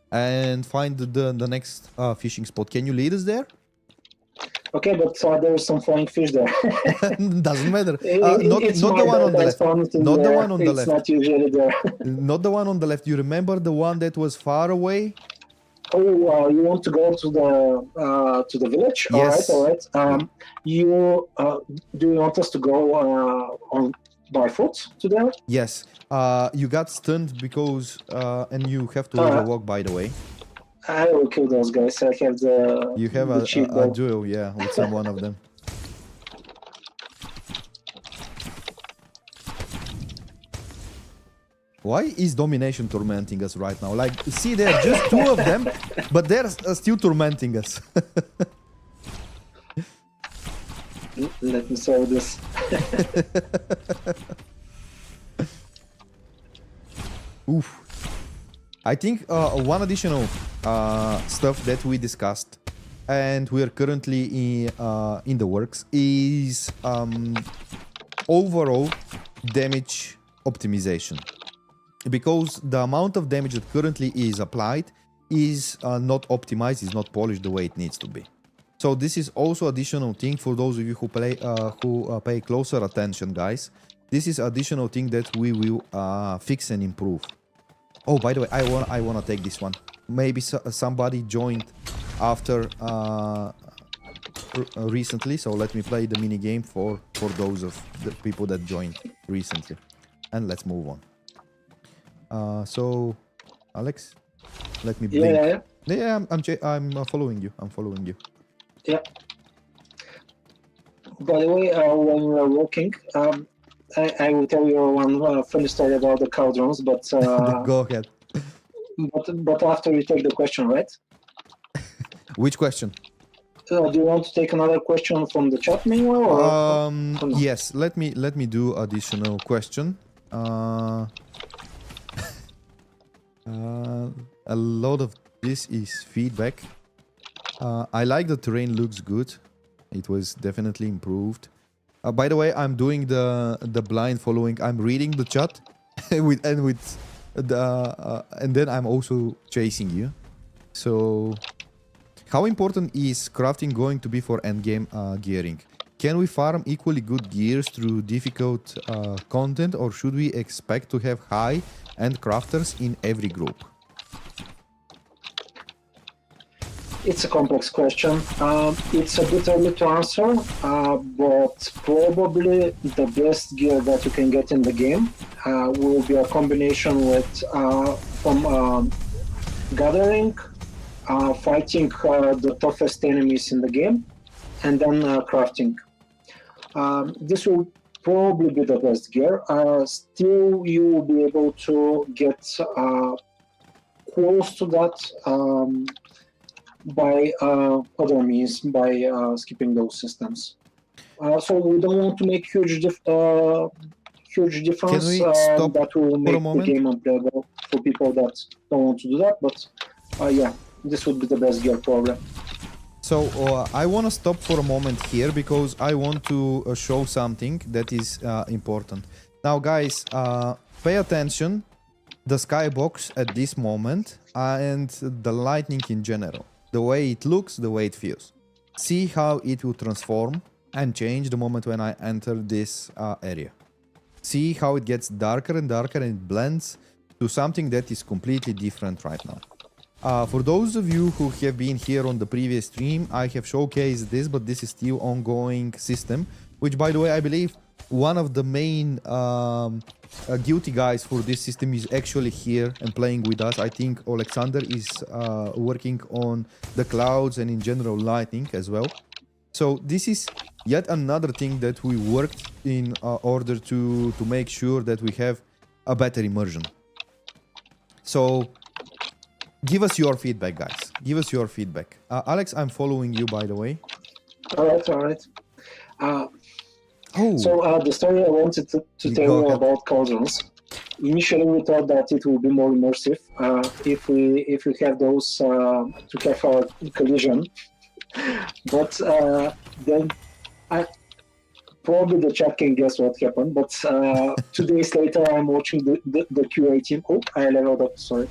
[SPEAKER 2] and find the next fishing spot. Can you lead us there?
[SPEAKER 3] Okay, but there's some flying fish there.
[SPEAKER 2] Doesn't matter. Not the one on the left. Not the one on the left.
[SPEAKER 3] It's not usually there.
[SPEAKER 2] Not the one on the left. You remember the one that was far away?
[SPEAKER 3] Oh, you want to go to the village?
[SPEAKER 2] Yes.
[SPEAKER 3] All right. You do you want us to go on by foot to there?
[SPEAKER 2] Yes. You got stunned because and you have to walk, by the way.
[SPEAKER 3] I will kill those guys. I have the.
[SPEAKER 2] You have a duel, yeah, with some one of them. Why is domination tormenting us right now? Like, see, there are just 2 of them, but they're still tormenting us.
[SPEAKER 3] Let me solve this.
[SPEAKER 2] Oof. I think one additional stuff that we discussed and we are currently in the works is overall damage optimization. Because the amount of damage that currently is applied is not optimized, is not polished the way it needs to be. So this is also additional thing for those of you who pay closer attention, guys. This is additional thing that we will fix and improve. Oh, by the way, I wanna take this one. Maybe somebody joined after recently, so let me play the mini game for those of the people that joined recently, and let's move on. So, Alex, let me blink. Yeah, I'm following you. I'm following you.
[SPEAKER 3] Yeah. By the way, when we are walking, I will tell you one funny story about the cauldrons, but
[SPEAKER 2] Go ahead.
[SPEAKER 3] But after you take the question, right?
[SPEAKER 2] Which question?
[SPEAKER 3] Do you want to take another question from the chat meanwhile? Or no?
[SPEAKER 2] Yes. Let me do additional question. A lot of this is feedback. I like the terrain looks good. It was definitely improved. By the way, I'm doing the blind following. I'm reading the chat and then I'm also chasing you. So, how important is crafting going to be for endgame gearing? Can we farm equally good gears through difficult content, or should we expect to have high-end crafters in every group?
[SPEAKER 3] It's a complex question. It's a bit early to answer, but probably the best gear that you can get in the game will be a combination with from gathering, fighting the toughest enemies in the game, and then crafting. This will probably be the best gear. Still, you will be able to get close to that by other means, by skipping those systems. So we don't want to make huge difference.
[SPEAKER 2] Can we stop
[SPEAKER 3] that will make
[SPEAKER 2] for a
[SPEAKER 3] the game unplayable for people that don't want to do that. But yeah, this would be the best gear probably.
[SPEAKER 2] So I want to stop for a moment here because I want to show something that is important. Now, guys, pay attention. The skybox at this moment and the lightning in general. The way it looks, the way it feels. See how it will transform and change the moment when I enter this area. See how it gets darker and darker and it blends to something that is completely different right now. For those of you who have been here on the previous stream, I have showcased this, but this is still ongoing system, which, by the way, I believe one of the main guilty guys for this system is actually here and playing with us. I think Alexander is working on the clouds and in general lightning as well. So this is yet another thing that we worked in order to make sure that we have a better immersion. So give us your feedback, guys. Give us your feedback. Alex, I'm following you, by the way.
[SPEAKER 3] All right. So the story I wanted to tell you about cauldrons. Initially, we thought that it will be more immersive if we have those to have a collision. But then probably the chat can guess what happened. But 2 days later, I'm watching the QA team. Oh, I leveled up. Sorry.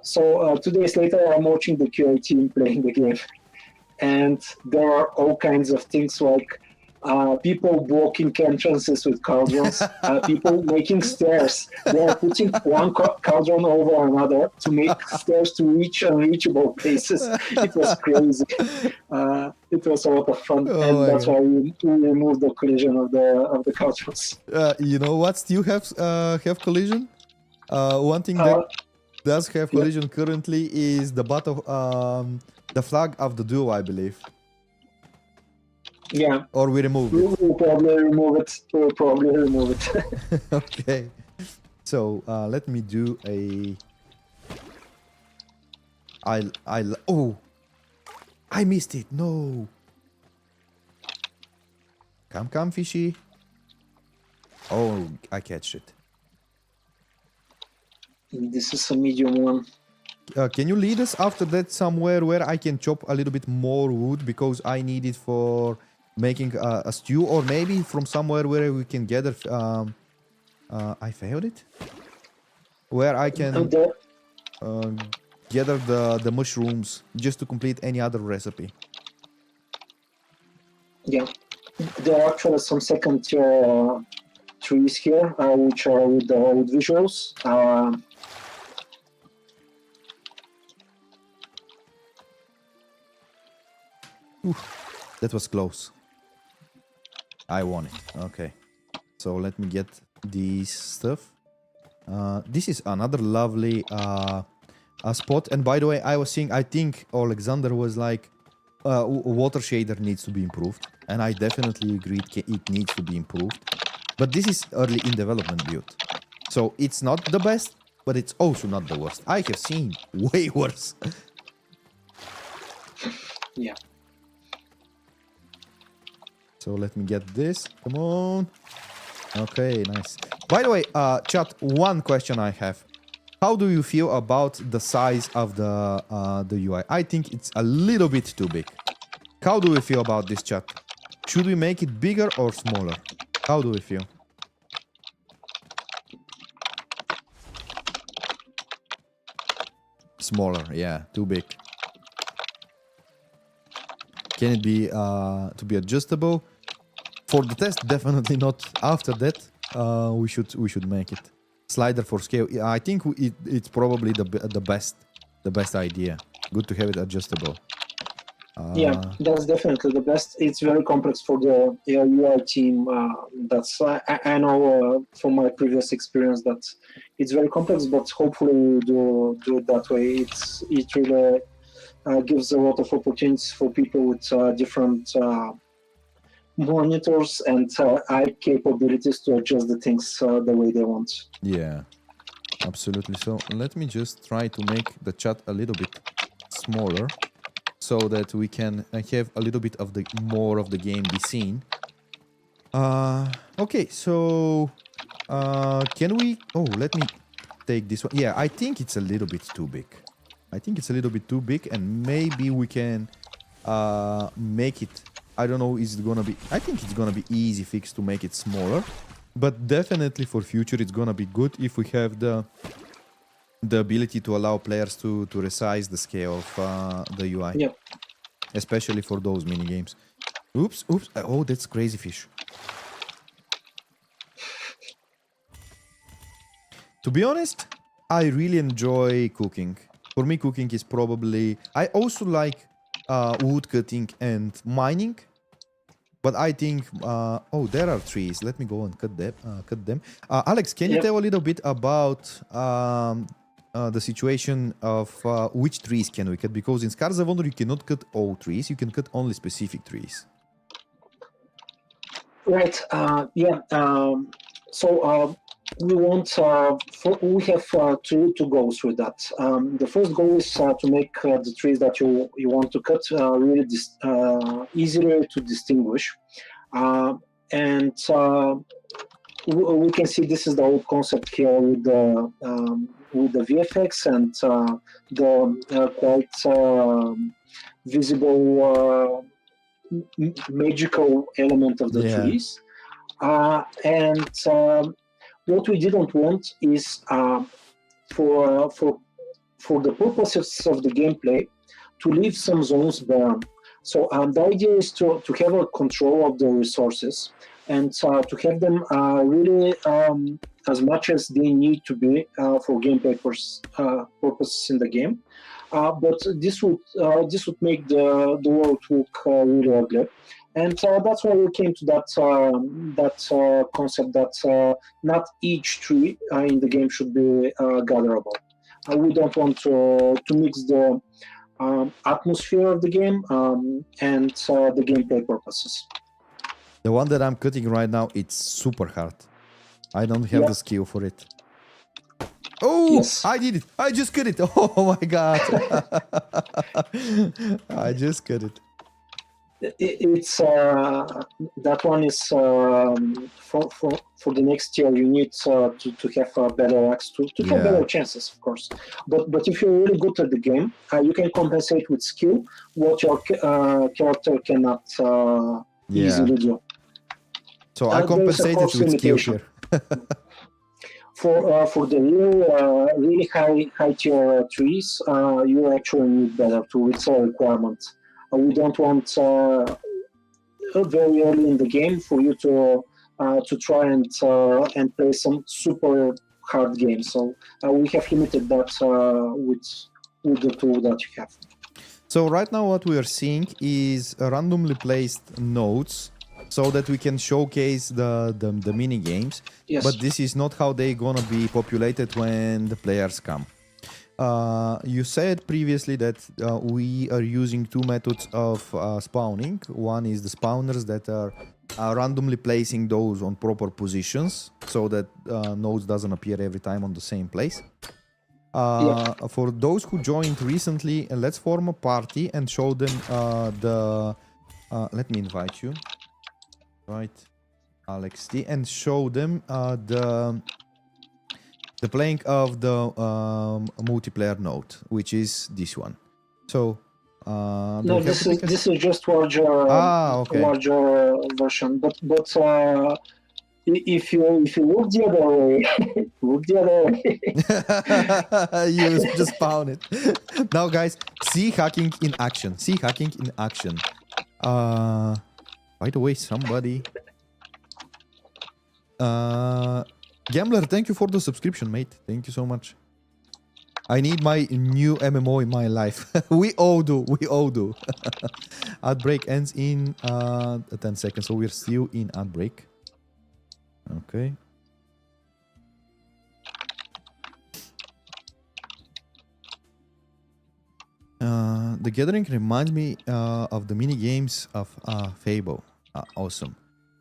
[SPEAKER 3] So 2 days later, I'm watching the QA team playing the game. And there are all kinds of things like people blocking entrances with cauldrons, people making stairs. They are putting one cauldron over another to make stairs to reach unreachable places. It was crazy. It was a lot of fun, and that's why we removed the collision of the cauldrons.
[SPEAKER 2] You know what still have collision? One thing that does have collision currently is the the flag of the duo, I believe.
[SPEAKER 3] Yeah.
[SPEAKER 2] Or we remove it.
[SPEAKER 3] We'll probably remove it.
[SPEAKER 2] Okay. So let me do a. Oh, I missed it. No. Come, fishy. Oh, I catch it.
[SPEAKER 3] This is a medium one.
[SPEAKER 2] Can you lead us after that somewhere where I can chop a little bit more wood because I need it for making a stew, or maybe from somewhere where we can gather. I failed it. where I can
[SPEAKER 3] And there,
[SPEAKER 2] gather the mushrooms just to complete any other recipe.
[SPEAKER 3] yeah, there are actually some second tier trees here, which are with visuals.
[SPEAKER 2] That was close. I won it. Okay. So let me get this stuff. This is another lovely spot. And by the way, I was saying, I think Alexander was like, water shader needs to be improved. And I definitely agreed it needs to be improved. But this is early in development build. So it's not the best, but it's also not the worst. I have seen way worse.
[SPEAKER 3] Yeah.
[SPEAKER 2] So let me get this. Come on. Okay, nice. By the way, chat, one question I have. How do you feel about the size of the UI? I think it's a little bit too big. How do we feel about this, chat? Should we make it bigger or smaller? How do we feel? Smaller, yeah, too big. Can it be to be adjustable? For the test, definitely not. After that, we should make it. Slider for scale. Yeah, I think it's probably the best idea. Good to have it adjustable.
[SPEAKER 3] Yeah, that's definitely the best. It's very complex for the UI team. That's I know from my previous experience that it's very complex, but hopefully we do it that way. It really gives a lot of opportunities for people with different monitors and eye capabilities to adjust the things the way they want.
[SPEAKER 2] Yeah, absolutely. So let me just try to make the chat a little bit smaller so that we can have a little bit of the more of the game be seen. Okay, so can we... Oh, let me take this one. Yeah, I think it's a little bit too big. I think it's a little bit too big, and maybe we can make it... I don't know, is it gonna be... I think it's gonna be easy fix to make it smaller, but definitely for future it's gonna be good if we have the ability to allow players to resize the scale of the UI.
[SPEAKER 3] Yeah.
[SPEAKER 2] Especially for those mini games. Oops, oops. Oh, that's crazy fish. To be honest, I really enjoy cooking. For me, cooking is probably... I also like wood cutting and mining. But I think... oh, there are trees. Let me go and cut them. Alex, can you tell a little bit about the situation of which trees can we cut? Because in Scars of Honor, you cannot cut all trees. You can cut only specific trees.
[SPEAKER 3] Right. Yeah. So we want we have two goals with that. The first goal is to make the trees that you want to cut really easier to distinguish, and we can see this is the whole concept here with the VFX and the quite visible magical element of the trees, and what we didn't want is for the purposes of the gameplay to leave some zones barren. So the idea is to have a control of the resources and to have them really as much as they need to be for gameplay purposes in the game. But this would make the world look really ugly. And that's why we came to that concept that not each tree in the game should be gatherable. We don't want to mix the atmosphere of the game and the gameplay purposes.
[SPEAKER 2] The one that I'm cutting right now, it's super hard. I don't have the skill for it. Oh, yes. I did it. I just cut it. Oh my god. I just cut it.
[SPEAKER 3] It's that one is for the next year. You need to have a better axe to have better chances, of course. But if you're really good at the game, you can compensate with skill what your character cannot easily do.
[SPEAKER 2] So I compensated with skill here.
[SPEAKER 3] For the really high tier trees, you actually need better tool. It's a requirement. We don't want very early in the game for you to try and play some super hard games. So we have limited that with the tool that you have.
[SPEAKER 2] So right now what we are seeing is randomly placed nodes so that we can showcase the mini games.
[SPEAKER 3] Yes.
[SPEAKER 2] But this is not how they gonna be populated when the players come. You said previously that we are using two methods of spawning. One is the spawners that are randomly placing those on proper positions so that nodes doesn't appear every time on the same place. For those who joined recently, let's form a party and show them let me invite you. Right, Alex T, and show them the playing of the multiplayer node, which is this one. So
[SPEAKER 3] no, this is just larger larger version. But if you look the other way, look the other way.
[SPEAKER 2] You just found it. Now, guys, see hacking in action. See hacking in action. By the way, somebody. Gambler, thank you for the subscription, mate. Thank you so much. I need my new MMO in my life. We all do. We all do. Outbreak ends in 10 seconds, so we're still in outbreak. Okay. The gathering reminds me of the mini games of Fable. Awesome.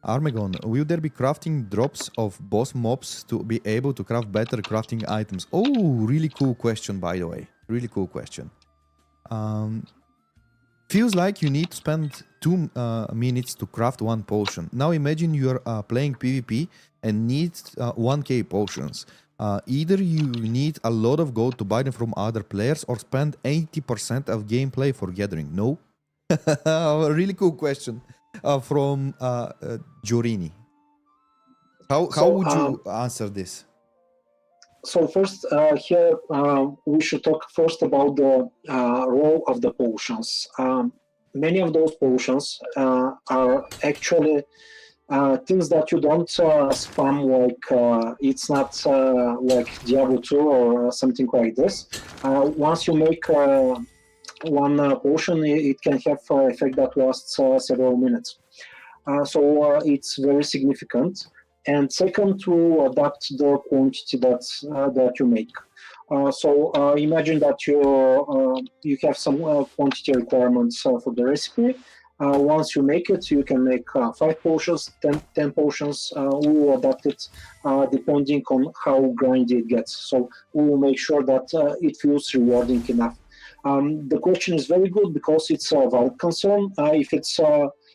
[SPEAKER 2] Armegon, will there be crafting drops of boss mobs to be able to craft better crafting items? Oh, really cool question, by the way. Really cool question. Feels like you need to spend 2 minutes to craft 1 potion. Now imagine you're playing PvP and need 1k potions. Either you need a lot of gold to buy them from other players or spend 80% of gameplay for gathering. No? A really cool question from Giorini. How would you answer this?
[SPEAKER 3] So first, here we should talk first about the role of the potions. Many of those potions are actually things that you don't spam, like it's not like Diablo 2 or something like this. Once you make one potion, it can have an effect that lasts several minutes. So it's very significant. And second, to adapt the quantity that you make. So imagine that you have some quantity requirements for the recipe. Once you make it, you can make 5 potions, 10 potions. We will adapt it depending on how grindy it gets. So we will make sure that it feels rewarding enough. The question is very good because it's a valid concern. If it's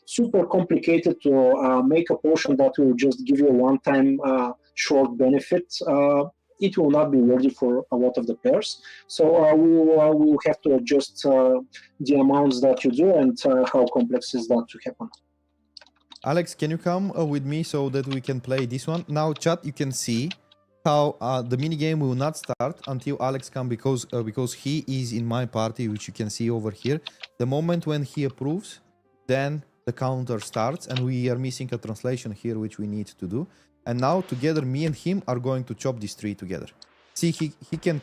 [SPEAKER 3] super complicated to make a potion that will just give you a one-time short benefit, it will not be worthy for a lot of the players. So we will have to adjust the amounts that you do and how complex is that to happen.
[SPEAKER 2] Alex, can you come with me so that we can play this one? Now, chat, you can see how the minigame will not start until Alex comes because he is in my party, which you can see over here. The moment when he approves, then the counter starts, and we are missing a translation here, which we need to do. And now together, me and him are going to chop this tree together. See, he can,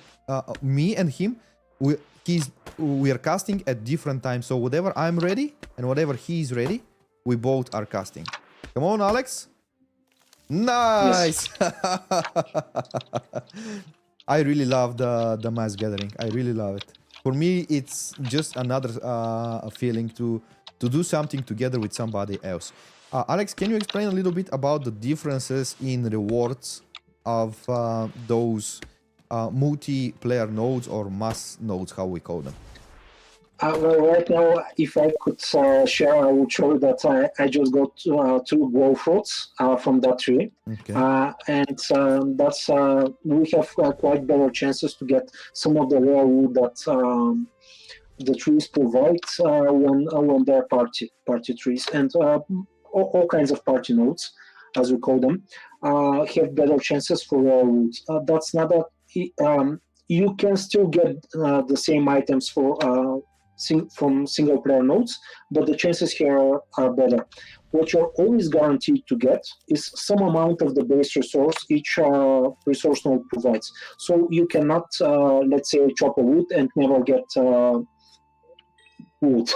[SPEAKER 2] me and him, we are casting at different times. So whatever I'm ready and whatever he is ready, we both are casting. Come on, Alex. Nice. Yes. I really love the mass gathering. I really love it. For me, it's just another feeling to do something together with somebody else. Alex, can you explain a little bit about the differences in rewards of those multiplayer nodes or mass nodes, how we call them?
[SPEAKER 3] Well, right now, if I could share, I would show you that I just got 2 grow fruits from that tree. Okay. And that's we have quite better chances to get some of the rare wood that the trees provide when they're party trees and all kinds of party nodes. as we call them, have better chances for rare wood. That's not that you can still get the same items from single player nodes, but the chances here are better. What you're always guaranteed to get is some amount of the base resource each resource node provides. So you cannot, let's say, chop a wood and never get wood,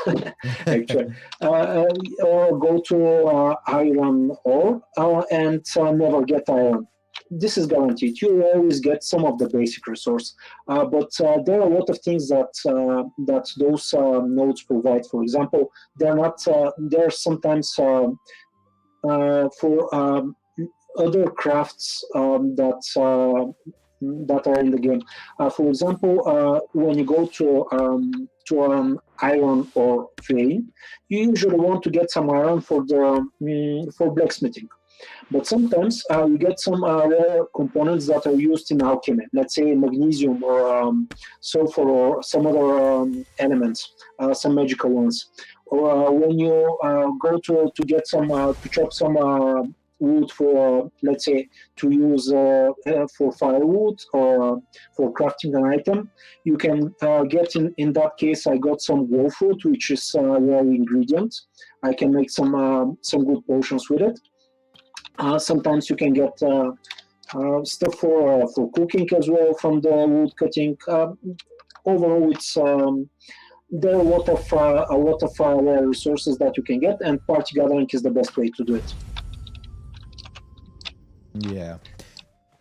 [SPEAKER 3] actually, or go to iron ore and never get iron. This is guaranteed. You will always get some of the basic resource, but there are a lot of things that those nodes provide. For example, they're not. They're sometimes for other crafts that are in the game. For example, when you go to an iron ore vein, you usually want to get some iron for blacksmithing. But sometimes we get some rare components that are used in alchemy, let's say magnesium or sulfur or some other elements, some magical ones. Or when you go to get some, to chop some wood for, let's say, to use for firewood or for crafting an item, you can get, in that case, I got some wolfwood, which is a rare ingredient. I can make some good potions with it. Sometimes you can get stuff for cooking as well from the wood cutting. Overall, it's there are a lot of rare resources that you can get, and party gathering is the best way to do it.
[SPEAKER 2] Yeah.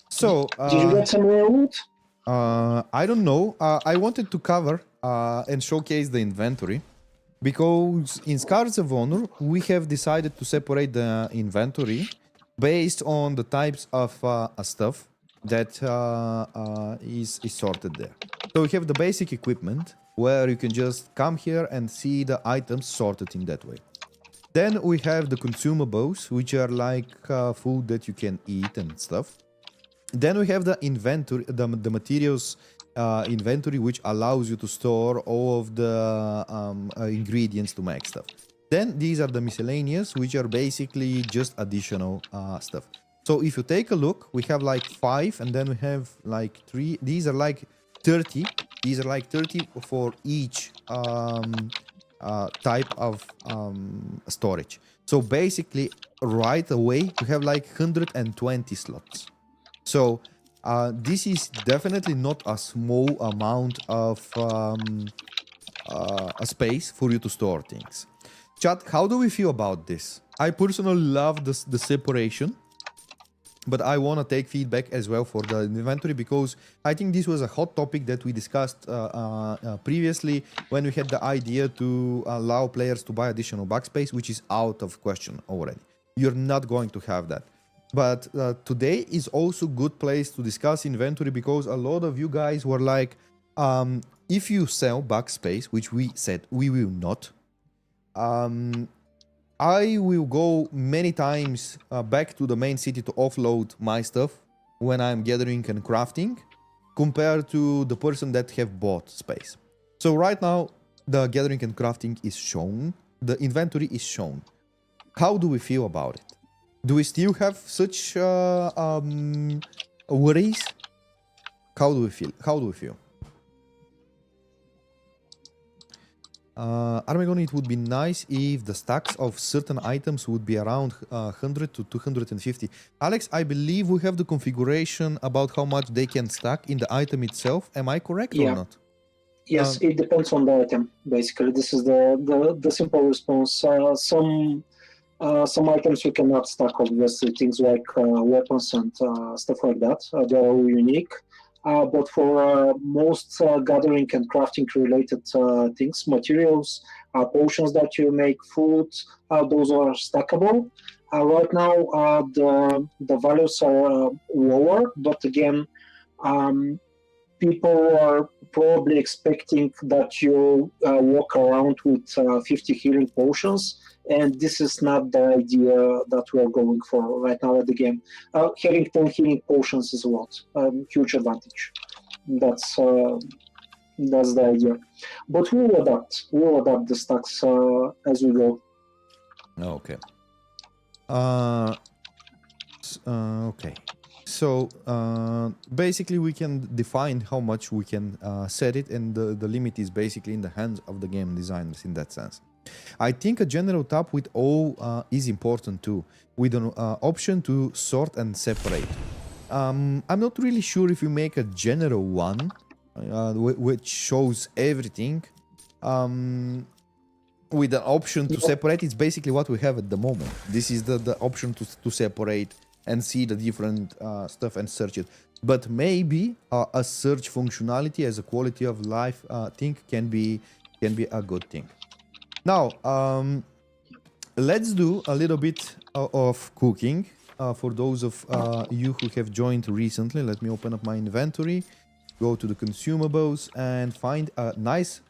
[SPEAKER 2] So
[SPEAKER 3] did you get some rare wood?
[SPEAKER 2] I don't know. I wanted to cover and showcase the inventory, because in Scars of Honor we have decided to separate the inventory based on the types of stuff that is sorted there. So we have the basic equipment, where you can just come here and see the items sorted in that way. Then we have the consumables, which are like food that you can eat and stuff. Then we have the inventory, the materials inventory, which allows you to store all of the ingredients to make stuff. Then these are the miscellaneous, which are basically just additional stuff. So if you take a look, we have like 5, and then we have like 3. These are like 30. These are like 30 for each type of storage. So basically, right away, we have like 120 slots. So this is definitely not a small amount of a space for you to store things. Chat, how do we feel about this? I personally love the separation, but I want to take feedback as well for the inventory, because I think this was a hot topic that we discussed previously when we had the idea to allow players to buy additional backspace, which is out of question already. You're not going to have that. But today is also a good place to discuss inventory, because a lot of you guys were like, if you sell backspace, which we said we will not, I will go many times back to the main city to offload my stuff when I'm gathering and crafting, compared to the person that have bought space. So right now, the gathering and crafting is shown, the inventory is shown. How do we feel about it? Do we still have such worries? How do we feel? Armegon, it would be nice if the stacks of certain items would be around 100 to 250. Alex, I believe we have the configuration about how much they can stack in the item itself. Am I correct or not?
[SPEAKER 3] Yes, it depends on the item, basically. This is the simple response. Some items you cannot stack, obviously, things like weapons and stuff like that. They are all unique. But for most gathering and crafting related things, materials, potions that you make, food, those are stackable. Right now, the values are lower, but again, people are probably expecting that you walk around with 50 healing potions, and this is not the idea that we are going for right now at the game. Having 10 healing potions is a lot, huge advantage. That's the idea. But we'll adapt the stacks as we go.
[SPEAKER 2] Okay. Okay. So basically we can define how much we can set it, and the limit is basically in the hands of the game designers in that sense. I think a general tab with O is important too, with an option to sort and separate. I'm not really sure if you make a general one, which shows everything. With an option to separate, it's basically what we have at the moment. This is the option to separate and see the different stuff and search it. But maybe a search functionality as a quality of life thing can be a good thing. Now, let's do a little bit of cooking. For those of you who have joined recently, let me open up my inventory, go to the consumables, and find a nice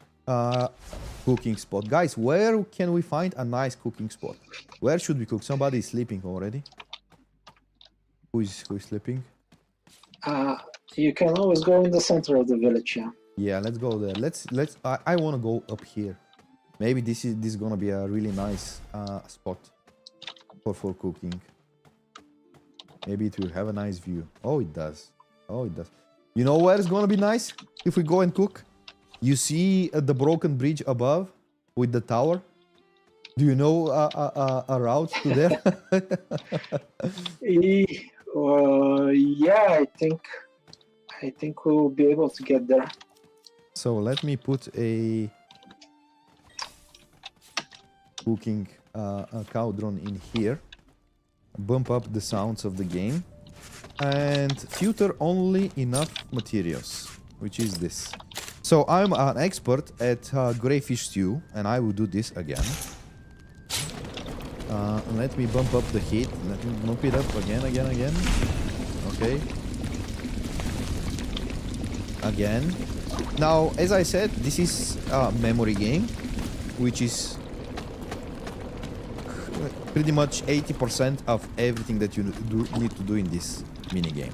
[SPEAKER 2] cooking spot. Guys, where can we find a nice cooking spot? Where should we cook? Somebody is sleeping already. Who is sleeping?
[SPEAKER 3] You can always go in the center of the village, yeah.
[SPEAKER 2] Yeah, let's go there. I want to go up here. Maybe this is gonna be a really nice spot for cooking. Maybe it will have a nice view. Oh, it does. Oh, it does. You know where it's gonna be nice if we go and cook? You see the broken bridge above with the tower? Do you know a route to there?
[SPEAKER 3] Yeah, I think we will be able to get there.
[SPEAKER 2] So let me put a cooking cauldron in here, bump up the sounds of the game, and filter only enough materials, which is this. So I'm an expert at greyfish stew, and I will do this again. Let me bump up the heat. Let me bump it up again. Okay. Again. Now, as I said, this is a memory game, which is pretty much 80% of everything that you need to do in this mini game.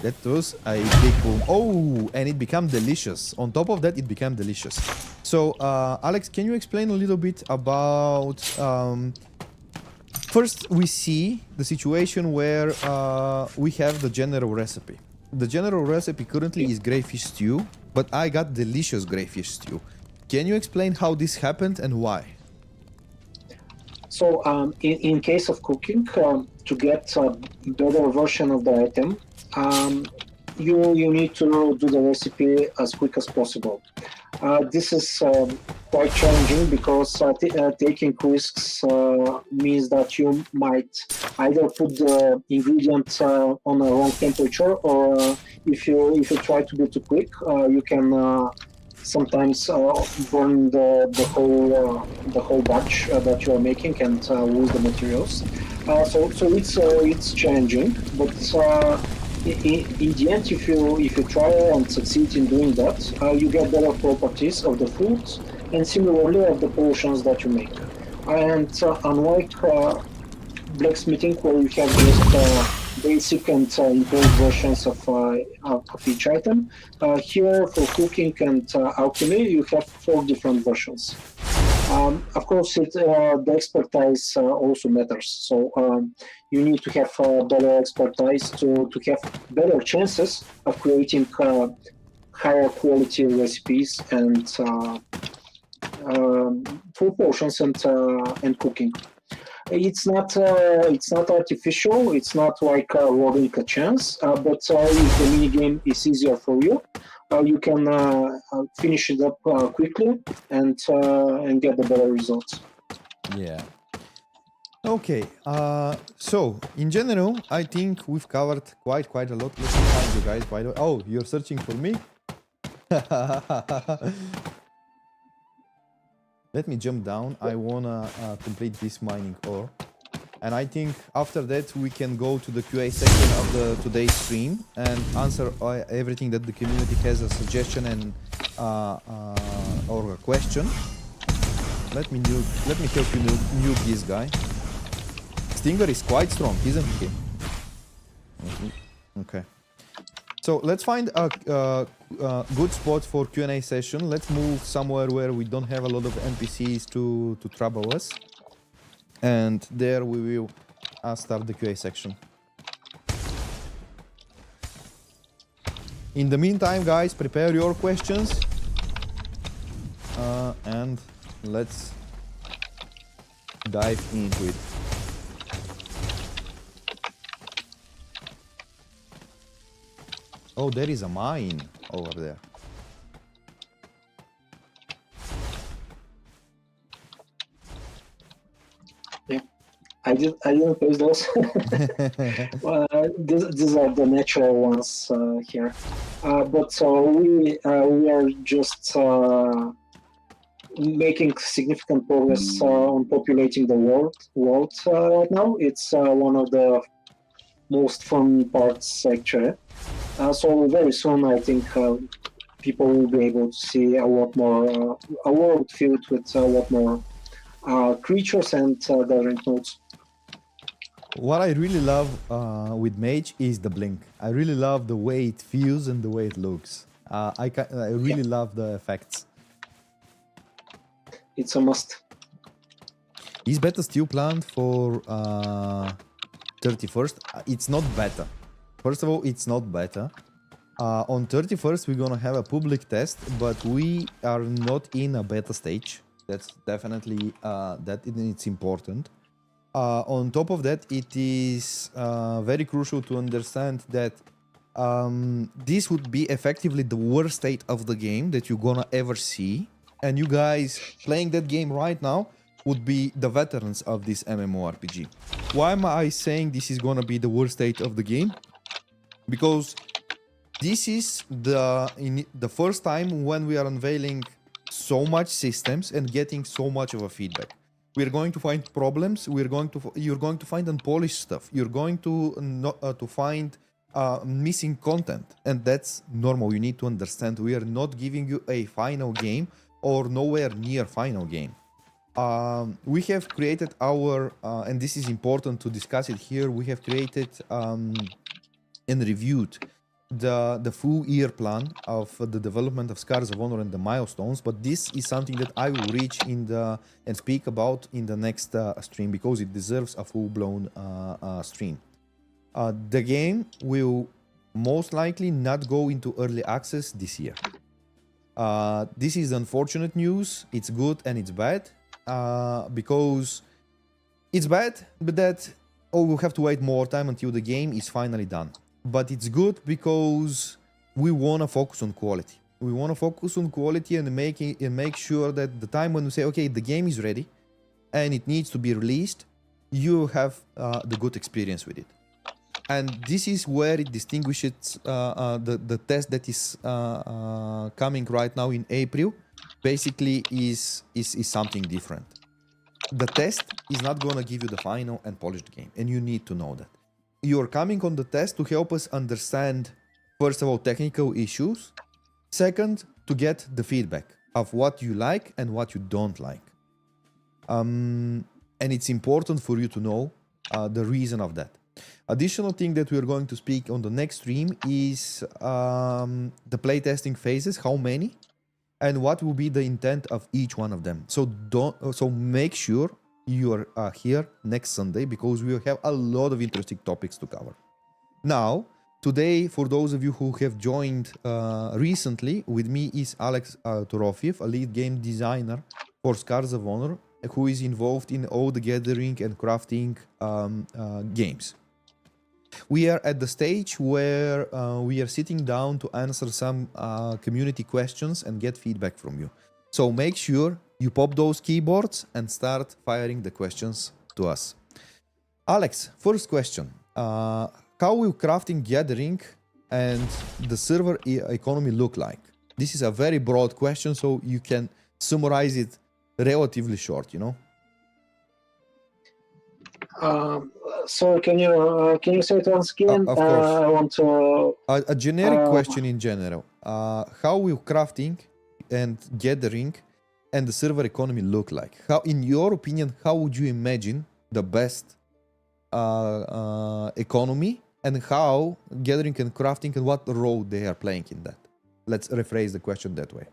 [SPEAKER 2] That was a big boom. Oh, and it became delicious. On top of that, it became delicious. So, Alex, can you explain a little bit about... First, we see the situation where we have the general recipe. The general recipe currently is greyfish stew, but I got delicious greyfish stew. Can you explain how this happened and why?
[SPEAKER 3] So, in case of cooking, to get a better version of the item, you need to do the recipe as quick as possible. This is quite challenging because taking risks means that you might either put the ingredient on a wrong temperature, or if you try to be too quick, you can sometimes burn the whole batch that you are making and lose the materials. So it's challenging, but in the end, if you try and succeed in doing that, you get better properties of the food and similarly of the potions that you make. And unlike blacksmithing, where you have just basic and improved versions of each item, here for cooking and alchemy, you have 4 different versions. Of course, the expertise also matters. So you need to have better expertise to have better chances of creating higher quality recipes and food potions and cooking. It's not artificial. It's not like rolling a chance. But if the mini game is easier for you, you can finish it up quickly and get the better results.
[SPEAKER 2] Yeah. Okay. So in general, I think we've covered quite a lot. Let me find you guys. By the way, oh, you're searching for me. Let me jump down. I wanna complete this mining ore. And I think after that we can go to the QA section of today's stream and answer everything that the community has a suggestion and or a question. Let me help you nuke this guy. Stinger is quite strong, isn't he? Okay. So let's find a good spot for Q&A session. Let's move somewhere where we don't have a lot of NPCs to trouble us. And there we will start the QA section. In the meantime, guys, prepare your questions. And let's dive into it. Oh, there is a mine over there.
[SPEAKER 3] Yeah, I didn't place those. These are the natural ones here. But we are just making significant progress on populating the world right now. It's one of the most fun parts, actually. So very soon, I think people will be able to see a lot more, a world filled with a lot more creatures and gathering nodes.
[SPEAKER 2] What I really love with Mage is the blink. I really love the way it feels and the way it looks. I really love the effects.
[SPEAKER 3] It's a must.
[SPEAKER 2] Is beta still planned for 31st? It's not beta. First of all, it's not beta. On 31st, we're gonna have a public test, but we are not in a beta stage. That's definitely it's important. On top of that, it is very crucial to understand that this would be effectively the worst state of the game that you're gonna ever see. And you guys playing that game right now would be the veterans of this MMORPG. Why am I saying this is gonna be the worst state of the game? Because this is the first time when we are unveiling so much systems and getting so much of a feedback. We're going to find problems. You're going to find unpolished stuff. You're going to find missing content, and that's normal. You need to understand we are not giving you a final game or nowhere near final game. We have created our, and this is important to discuss it here. We have created and reviewed the full year plan of the development of Scars of Honor and the milestones, but this is something that I will reach and speak about in the next stream because it deserves a full-blown stream. The game will most likely not go into early access this year. This is unfortunate news. It's good and it's bad because it's bad, but we'll have to wait more time until the game is finally done. But it's good because we want to focus on quality. We want to focus on quality and make sure that the time when we say, okay, the game is ready and it needs to be released, you have the good experience with it. And this is where it distinguishes the test that is coming right now in April. Basically, is something different. The test is not going to give you the final and polished game, and you need to know that. You're coming on the test to help us understand, first of all, technical issues. Second, to get the feedback of what you like and what you don't like. And it's important for you to know the reason of that. Additional thing that we're going to speak on the next stream is the playtesting phases, how many, and what will be the intent of each one of them. So make sure you are here next Sunday because we will have a lot of interesting topics to cover. Now, today, for those of you who have joined recently, with me is Alex Torofiev, a lead game designer for Scars of Honor, who is involved in all the gathering and crafting games. We are at the stage where we are sitting down to answer some community questions and get feedback from you. So make sure you pop those keyboards and start firing the questions to us. Alex, first question. How will crafting, gathering, and the server economy look like? This is a very broad question, so you can summarize it relatively short, you know?
[SPEAKER 3] So can you say it once again?
[SPEAKER 2] Of course.
[SPEAKER 3] I want to...
[SPEAKER 2] A generic question in general. How will crafting and gathering and the server economy look like? How, in your opinion, how would you imagine the best economy and how gathering and crafting and what role they are playing in that? Let's rephrase the question that way.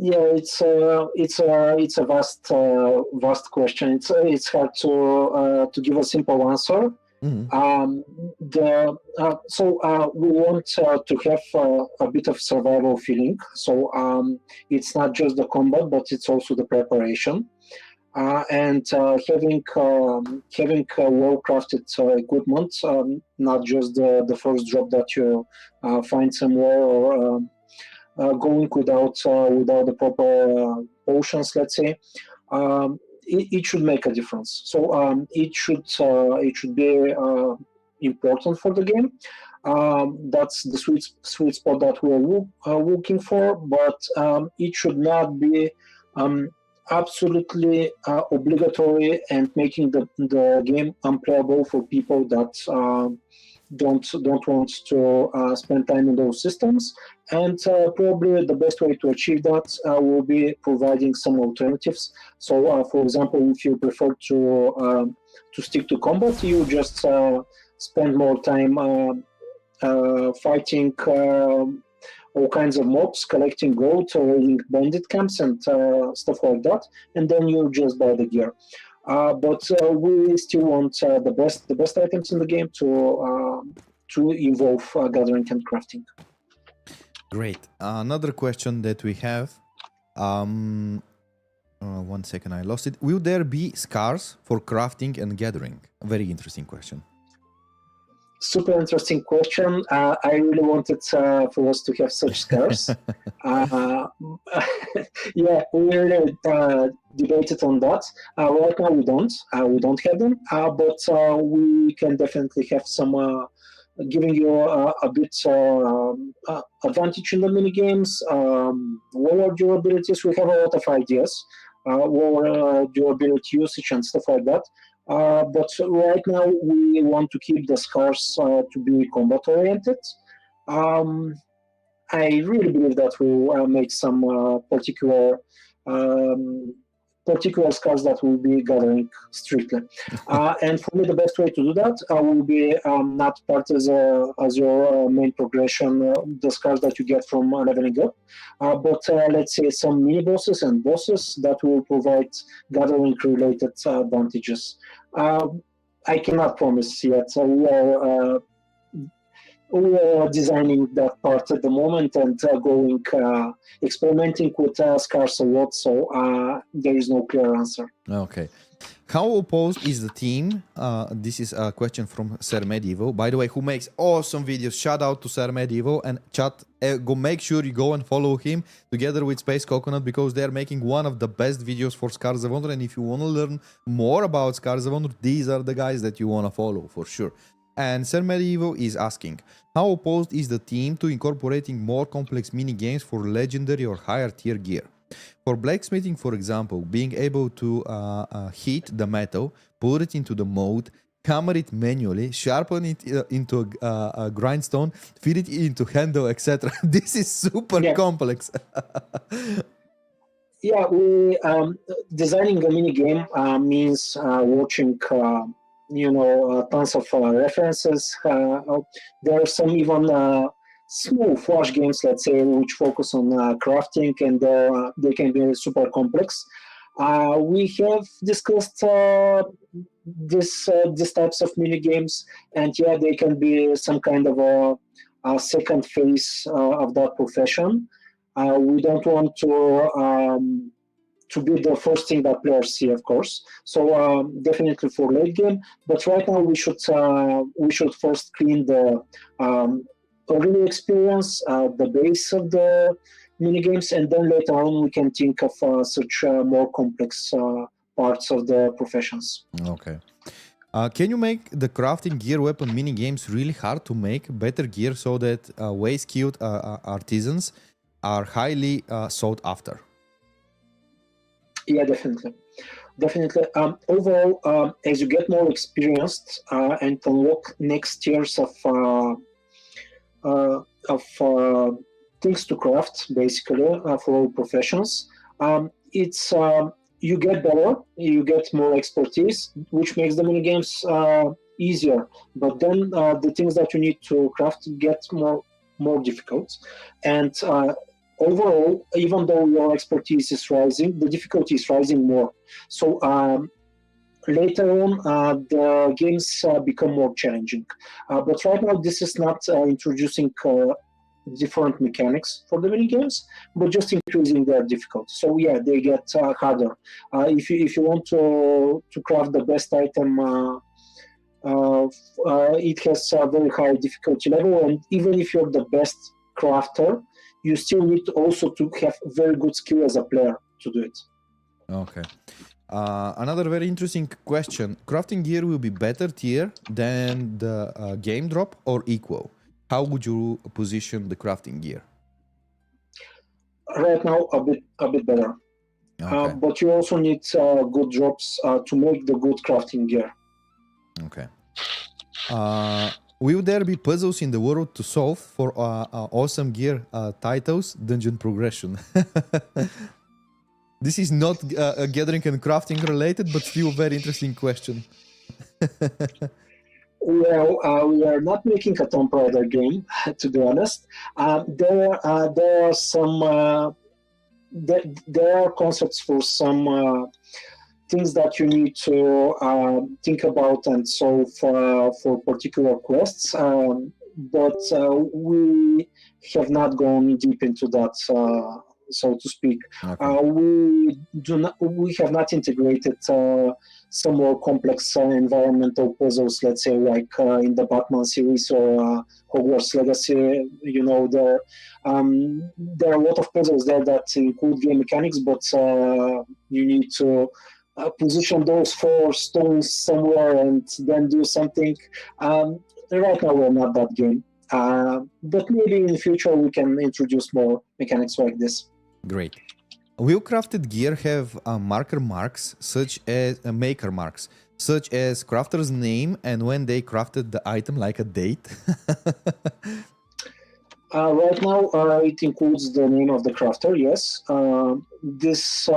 [SPEAKER 3] Yeah, it's a vast question. It's hard to give a simple answer.
[SPEAKER 2] Mhm.
[SPEAKER 3] We want to have a bit of survival feeling. So it's not just the combat, but it's also the preparation. And having well crafted equipment, not just the first drop that you find somewhere, or going without the proper potions, let's say. It should make a difference. So it should be important for the game. That's the sweet spot that we're looking for, but it should not be absolutely obligatory and making the game unplayable for people that don't want to spend time in those systems. And probably the best way to achieve that will be providing some alternatives. So, for example, if you prefer to stick to combat, you just spend more time fighting all kinds of mobs, collecting gold, raiding bandit camps, and stuff like that, and then you just buy the gear. But we still want the best items in the game to involve gathering and crafting.
[SPEAKER 2] Great. Another question that we have. 1 second, I lost it. Will there be scars for crafting and gathering? Very interesting question.
[SPEAKER 3] Super interesting question. I really wanted for us to have such scars. Yeah, we really debated on that. Right now we don't have them, but we can definitely have some giving you a bit advantage in the mini games, lower durabilities. We have a lot of ideas, lower durability usage and stuff like that. But right now we want to keep the scars to be combat oriented. I really believe that we'll make some particular scars that will be gathering strictly. And for me, the best way to do that will be not part as your main progression, the scars that you get from leveling up, but let's say some mini bosses and bosses that will provide gathering related advantages. I cannot promise yet. We are designing that part at the moment and experimenting with scars a lot, so there is no clear answer.
[SPEAKER 2] Okay. How opposed is the team? This is a question from Sir Medievo, by the way, who makes awesome videos. Shout out to Sir Medievo, and chat, go make sure you go and follow him together with Space Coconut, because they're making one of the best videos for Scars of Honor. And if you want to learn more about Scars of Honor, these are the guys that you want to follow for sure. And Sir Medievo is asking, how opposed is the team to incorporating more complex mini games for legendary or higher tier gear? For blacksmithing, for example, being able to heat the metal, put it into the mold, hammer it manually, sharpen it into a grindstone, feed it into handle, etc. This is super complex.
[SPEAKER 3] Yeah, designing a mini game means watching tons of references. There are some even small flash games, let's say, which focus on crafting, and they can be super complex. We have discussed these types of mini games, and yeah, they can be some kind of a second phase of that profession. We don't want to be the first thing that players see, of course. So definitely for late game, but right now we should first clean the early experience, the base of the mini games, and then later on we can think of such more complex parts of the professions.
[SPEAKER 2] Okay. Can you make the crafting gear weapon mini games really hard to make better gear so that way skilled artisans are highly sought after?
[SPEAKER 3] Yeah, definitely. Overall, as you get more experienced and unlock next tiers of things to craft, basically, for all professions, it's you get better, you get more expertise, which makes the mini games easier. But then the things that you need to craft get more difficult, and overall, even though your expertise is rising, the difficulty is rising more. So later on, the games become more challenging. But right now, this is not introducing different mechanics for the mini games, but just increasing their difficulty. So yeah, they get harder. If you want to craft the best item, it has a very high difficulty level, and even if you're the best crafter, you still need also to have very good skill as a player to do it.
[SPEAKER 2] Okay. Another very interesting question. Crafting gear will be better tier than the game drop or equal? How would you position the crafting gear?
[SPEAKER 3] Right now, a bit better.
[SPEAKER 2] Okay.
[SPEAKER 3] But you also need good drops to make the good crafting gear.
[SPEAKER 2] Okay. Will there be puzzles in the world to solve for awesome gear titles, dungeon progression? This is not gathering and crafting related, but still a very interesting question.
[SPEAKER 3] Well, we are not making a Tomb Raider game, to be honest. There are some there are concepts for some things that you need to think about and solve for particular quests. But we have not gone deep into that, so to speak.
[SPEAKER 2] Okay.
[SPEAKER 3] We have not integrated some more complex environmental puzzles, let's say like in the Batman series or Hogwarts Legacy. You know, there are a lot of puzzles there that include game mechanics, but you need to position those 4 stones somewhere and then do something. Right now we're not that game, but maybe in the future we can introduce more mechanics like this.
[SPEAKER 2] Great. Will crafted gear have marker marks, such as maker marks, such as crafter's name and when they crafted the item, like a date?
[SPEAKER 3] Right now, it includes the name of the crafter. Yes, this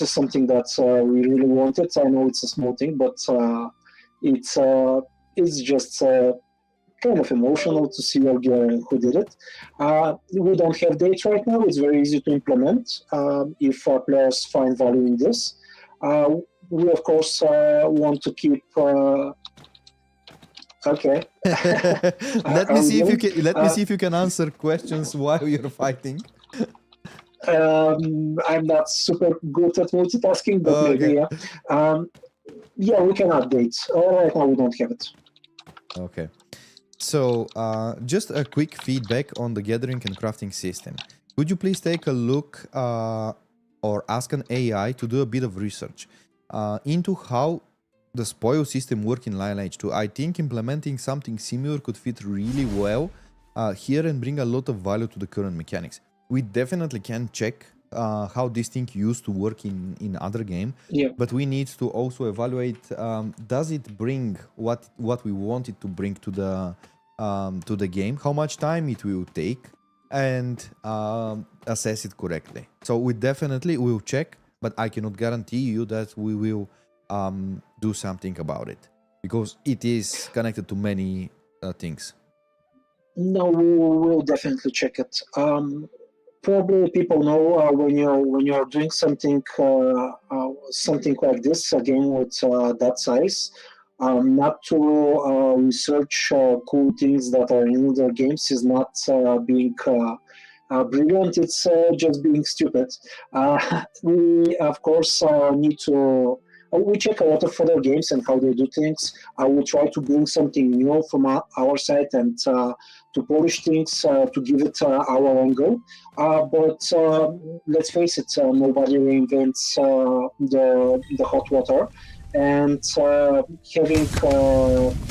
[SPEAKER 3] is something that we really wanted. I know it's a small thing, but it's just kind of emotional to see your gear and who did it. We don't have dates right now. It's very easy to implement if players find value in this. We of course want to keep. Okay.
[SPEAKER 2] Let me see if you can answer questions while you're fighting.
[SPEAKER 3] I'm not super good at multitasking, but maybe yeah. Yeah, we can update. Right now we don't have it.
[SPEAKER 2] Okay. So, just a quick feedback on the gathering and crafting system. Could you please take a look or ask an AI to do a bit of research into how the spoil system works in Lineage 2? I think implementing something similar could fit really well here and bring a lot of value to the current mechanics. We definitely can check how this thing used to work in other game, but we need to also evaluate, does it bring what we want it to bring to the game, how much time it will take, and assess it correctly. So we definitely will check, but I cannot guarantee you that we will do something about it, because it is connected to many things.
[SPEAKER 3] No, we will definitely check it. Probably people know when you're doing something like this, a game with that size, not to research cool things that are in other games is not being brilliant. It's just being stupid. We of course need to. We check a lot of other games and how they do things. We try to bring something new from our side and to polish things, to give it our angle. But let's face it, nobody reinvents the hot water. And having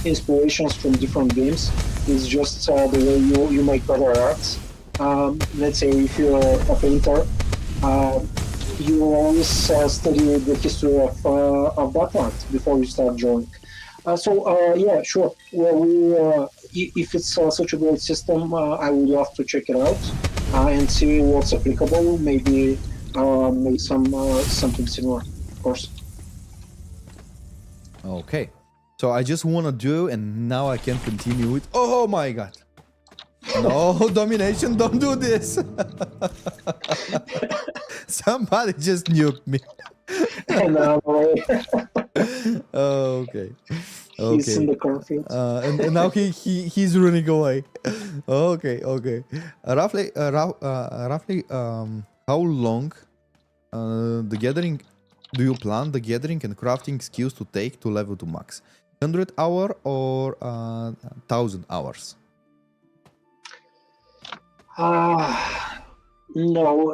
[SPEAKER 3] inspirations from different games is just the way you make better art. Let's say if you're a painter, you always study the history of that art before you start drawing. Yeah, sure. Well, if it's such a great system, I would love to check it out and see what's applicable. Maybe make something similar, of course.
[SPEAKER 2] Okay. So I just want to do, and now I can continue with. Oh my god! No, domination, don't do this. Somebody just nuked me.
[SPEAKER 3] And
[SPEAKER 2] Oh, okay.
[SPEAKER 3] he's in
[SPEAKER 2] Okay.
[SPEAKER 3] the cornfield.
[SPEAKER 2] And now he's running away. Okay, okay. Roughly, how long the gathering do you plan the gathering and crafting skills to take to level to max? 100 hour or 1000 hours?
[SPEAKER 3] No,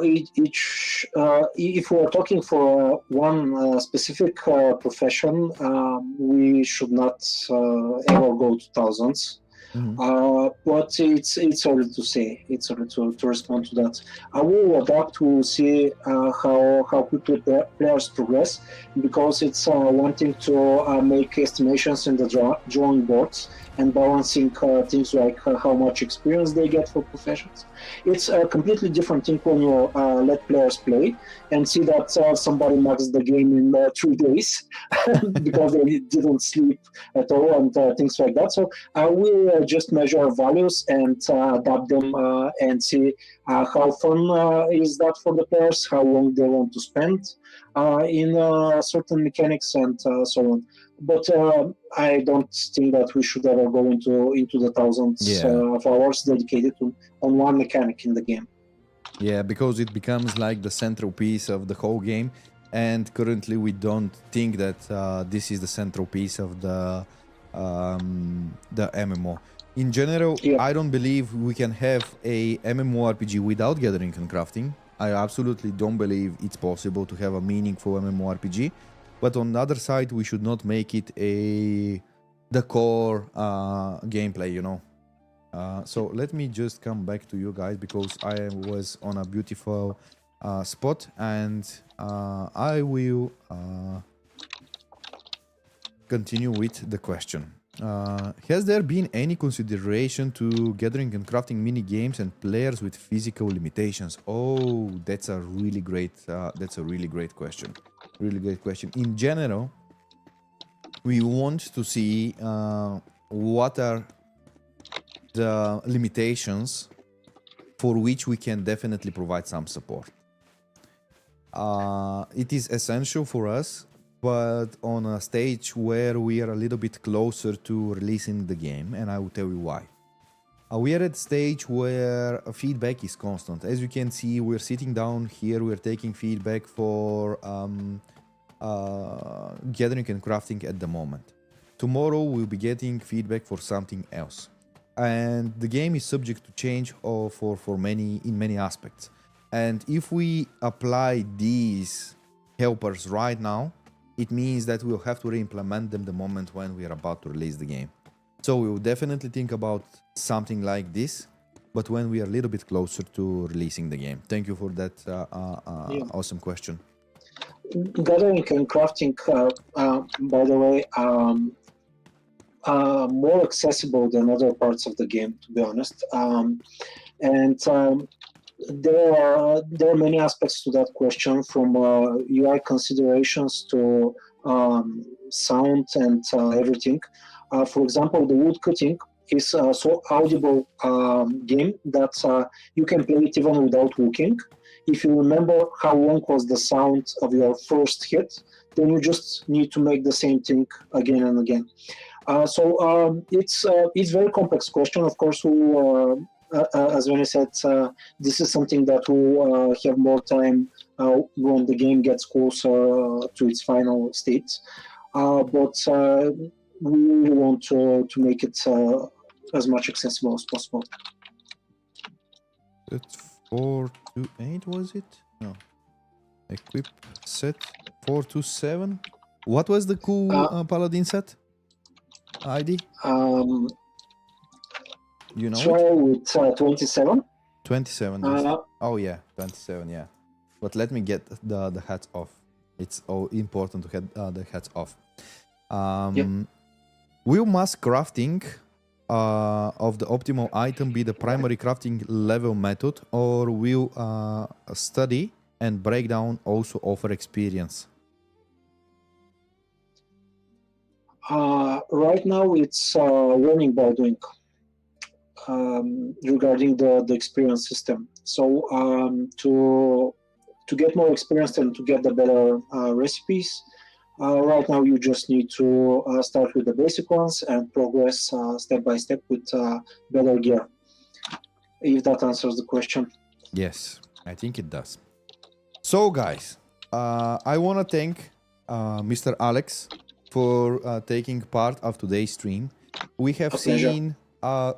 [SPEAKER 3] if we're talking for one specific profession, we should not ever go to thousands. But it's early to say. It's early to respond to that. I will adapt to see how quickly players progress, because it's one thing to make estimations in the drawing boards and balancing things like how much experience they get for professions. It's a completely different thing when you let players play and see that somebody maxed the game in 3 days because they didn't sleep at all and things like that. So I will just measure values and adapt them and see how fun is that for the players, how long they want to spend in certain mechanics and so on. But I don't think that we should ever go into the thousands of hours dedicated to on one mechanic in the game.
[SPEAKER 2] Yeah, because it becomes like the central piece of the whole game, and currently we don't think that this is the central piece of the MMO. In general, I don't believe we can have a MMORPG without gathering and crafting. I absolutely don't believe it's possible to have a meaningful MMORPG. But on the other side, we should not make it the core gameplay, you know. So let me just come back to you guys, because I was on a beautiful spot, and I will continue with the question. Has there been any consideration to gathering and crafting mini games and players with physical limitations? Oh, that's a really great question. Really great question. In general, we want to see what are the limitations for which we can definitely provide some support. It is essential for us, but on a stage where we are a little bit closer to releasing the game, and I will tell you why. We are at a stage where feedback is constant. As you can see, we're sitting down here, we're taking feedback for gathering and crafting at the moment. Tomorrow we'll be getting feedback for something else. And the game is subject to change in many aspects. And if we apply these helpers right now, it means that we'll have to re-implement them the moment when we are about to release the game. So we'll definitely think about something like this, but when we are a little bit closer to releasing the game. Thank you for that awesome question.
[SPEAKER 3] Gathering and crafting, by the way, more accessible than other parts of the game, to be honest. There are many aspects to that question, from UI considerations to sound and everything. For example, the woodcutting is so audible game that you can play it even without looking. If you remember how long was the sound of your first hit, then you just need to make the same thing again and again. It's very complex question. Of course, as Vinny said, this is something that will have more time when the game gets closer to its final state. But we really want to make it as much accessible as possible.
[SPEAKER 2] Set 428, was it? No. Equip set 427. What was the cool Paladin set ID? You know
[SPEAKER 3] try
[SPEAKER 2] it?
[SPEAKER 3] with 27.
[SPEAKER 2] 27. Oh yeah, 27. Yeah. But let me get the hats off. It's all important to get the hats off. Will mass crafting of the optimal item be the primary crafting level method, or will study and breakdown also offer experience?
[SPEAKER 3] Right now it's learning by doing. regarding the experience system. So to get more experience and to get the better recipes, right now you just need to start with the basic ones and progress step by step with better gear. If that answers the question.
[SPEAKER 2] Yes, I think it does. So, guys, I want to thank Mr. Alex for taking part of today's stream. We have seen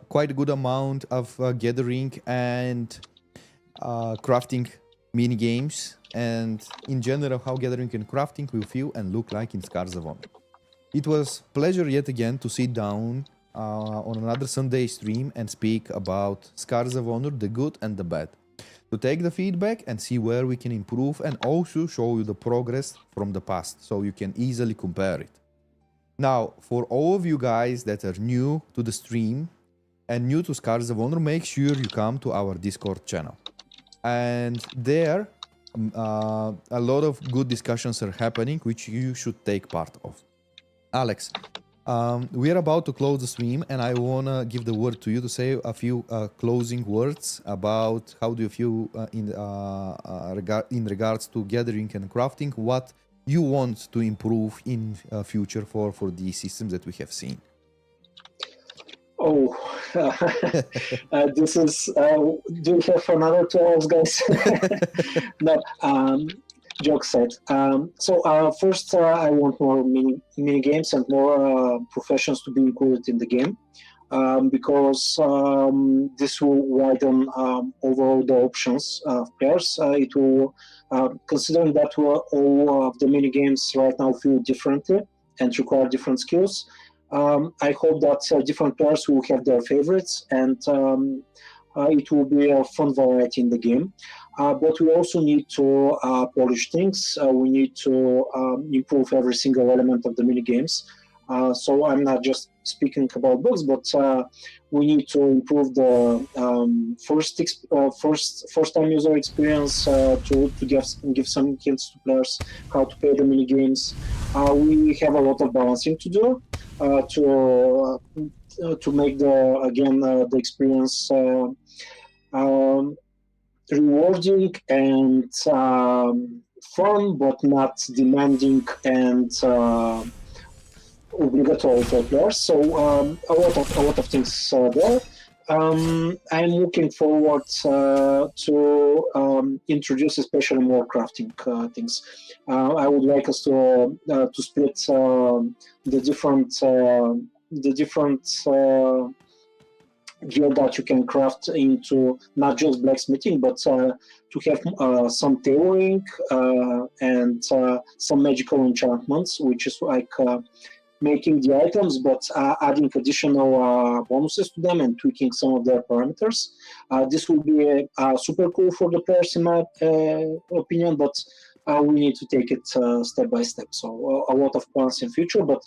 [SPEAKER 2] quite a good amount of gathering and crafting mini games, and in general how gathering and crafting will feel and look like in Scars of Honor. It was pleasure yet again to sit down on another Sunday stream and speak about Scars of Honor, the good and the bad, to take the feedback and see where we can improve, and also show you the progress from the past so you can easily compare it. Now, for all of you guys that are new to the stream and new to Scars of Honor, make sure you come to our Discord channel. And there, a lot of good discussions are happening, which you should take part of. Alex, we are about to close the stream, and I want to give the word to you to say a few closing words about how do you feel in regards to gathering and crafting, what you want to improve in future for these systems that we have seen.
[SPEAKER 3] Oh, this is. Do we have another 2 hours, guys? No, joke aside. So first, I want more mini games and more professions to be included in the game, because this will widen overall the options of players. It will, considering that all of the mini games right now feel differently and require different skills. I hope that different players will have their favorites, and it will be a fun variety in the game. But we also need to polish things. We need to improve every single element of the mini games. So I'm not just speaking about bugs, but we need to improve the first time user experience to give some hints to players how to play the mini games. We have a lot of balancing to do to make the experience rewarding and fun, but not demanding and obligatory for players. So a lot of things there. I'm looking forward to introduce especially more crafting things. I would like us to split the different gear that you can craft into not just blacksmithing, but to have some tailoring and some magical enchantments, which is like making the items, but adding additional bonuses to them and tweaking some of their parameters. This will be super cool for the players, in my opinion, but we need to take it step by step. So a lot of plans in future, but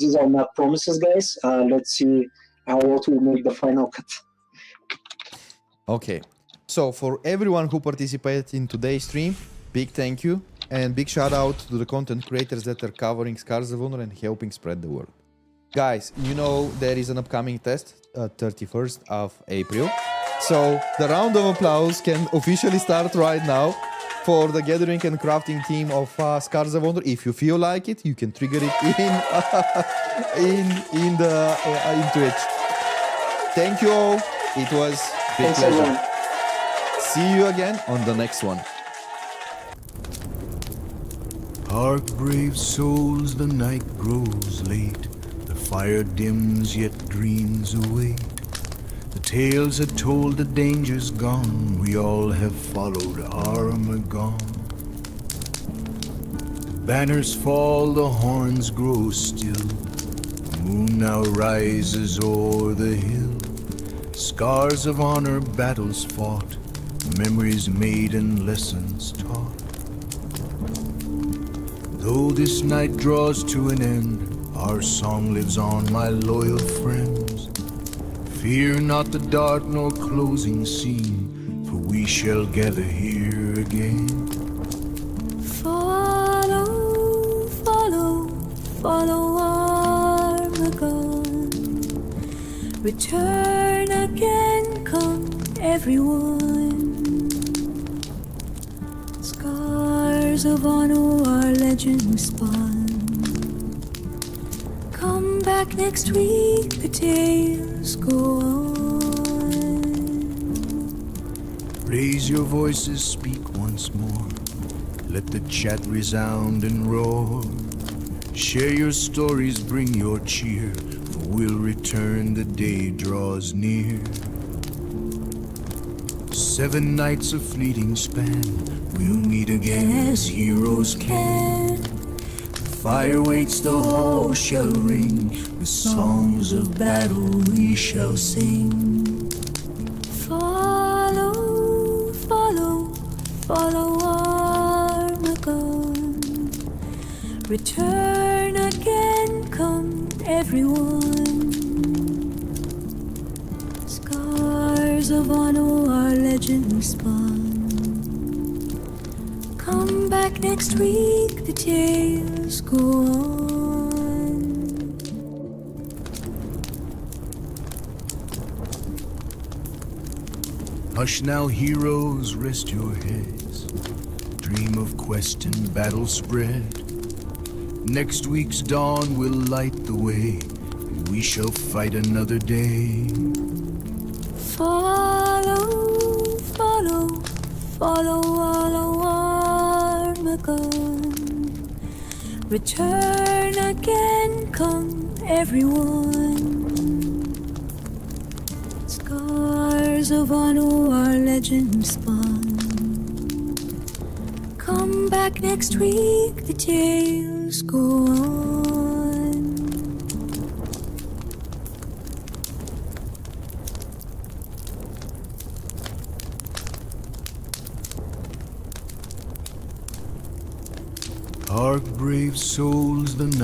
[SPEAKER 3] these are not promises, guys. Let's see what will make the final cut.
[SPEAKER 2] Okay, so for everyone who participated in today's stream, big thank you. And big shout out to the content creators that are covering Scars of Honor and helping spread the word. Guys, you know there is an upcoming test, 31st of April. So the round of applause can officially start right now for the gathering and crafting team of Scars of Honor. If you feel like it, you can trigger it in Twitch. Thank you all. It was a big pleasure.
[SPEAKER 3] Everyone.
[SPEAKER 2] See you again on the next one.
[SPEAKER 4] Hark, brave souls, the night grows late. The fire dims, yet dreams await. The tales that told the danger's gone. We all have followed Armegon. The banners fall, the horns grow still. The moon now rises o'er the hill. Scars of honor, battles fought. Memories made and lessons taught. Though this night draws to an end, our song lives on, my loyal friends. Fear not the dark nor closing scene, for we shall gather here again.
[SPEAKER 5] Follow, follow, follow Armegon. Return again, come everyone. Scars of honor are legend spun. Come back next week, the tales go on.
[SPEAKER 4] Raise your voices, speak once more. Let the chat resound and roar. Share your stories, bring your cheer, for we'll return the day draws near. 7 nights of fleeting span, we'll meet again as heroes can. The fire waits, the hall shall ring, with songs of battle we shall sing.
[SPEAKER 5] Follow, follow, follow Armegon. Return again, come everyone. Scars of honor are legend spun. Come back next week, the tales go on.
[SPEAKER 4] Hush now, heroes, rest your heads. Dream of quest and battle spread. Next week's dawn will light the way, and we shall fight another day.
[SPEAKER 5] Follow, follow, follow Armegon. Return again, come everyone. Scars of honor are legend spun. Come back next week, the tales go on.
[SPEAKER 4] Hark, brave souls, the night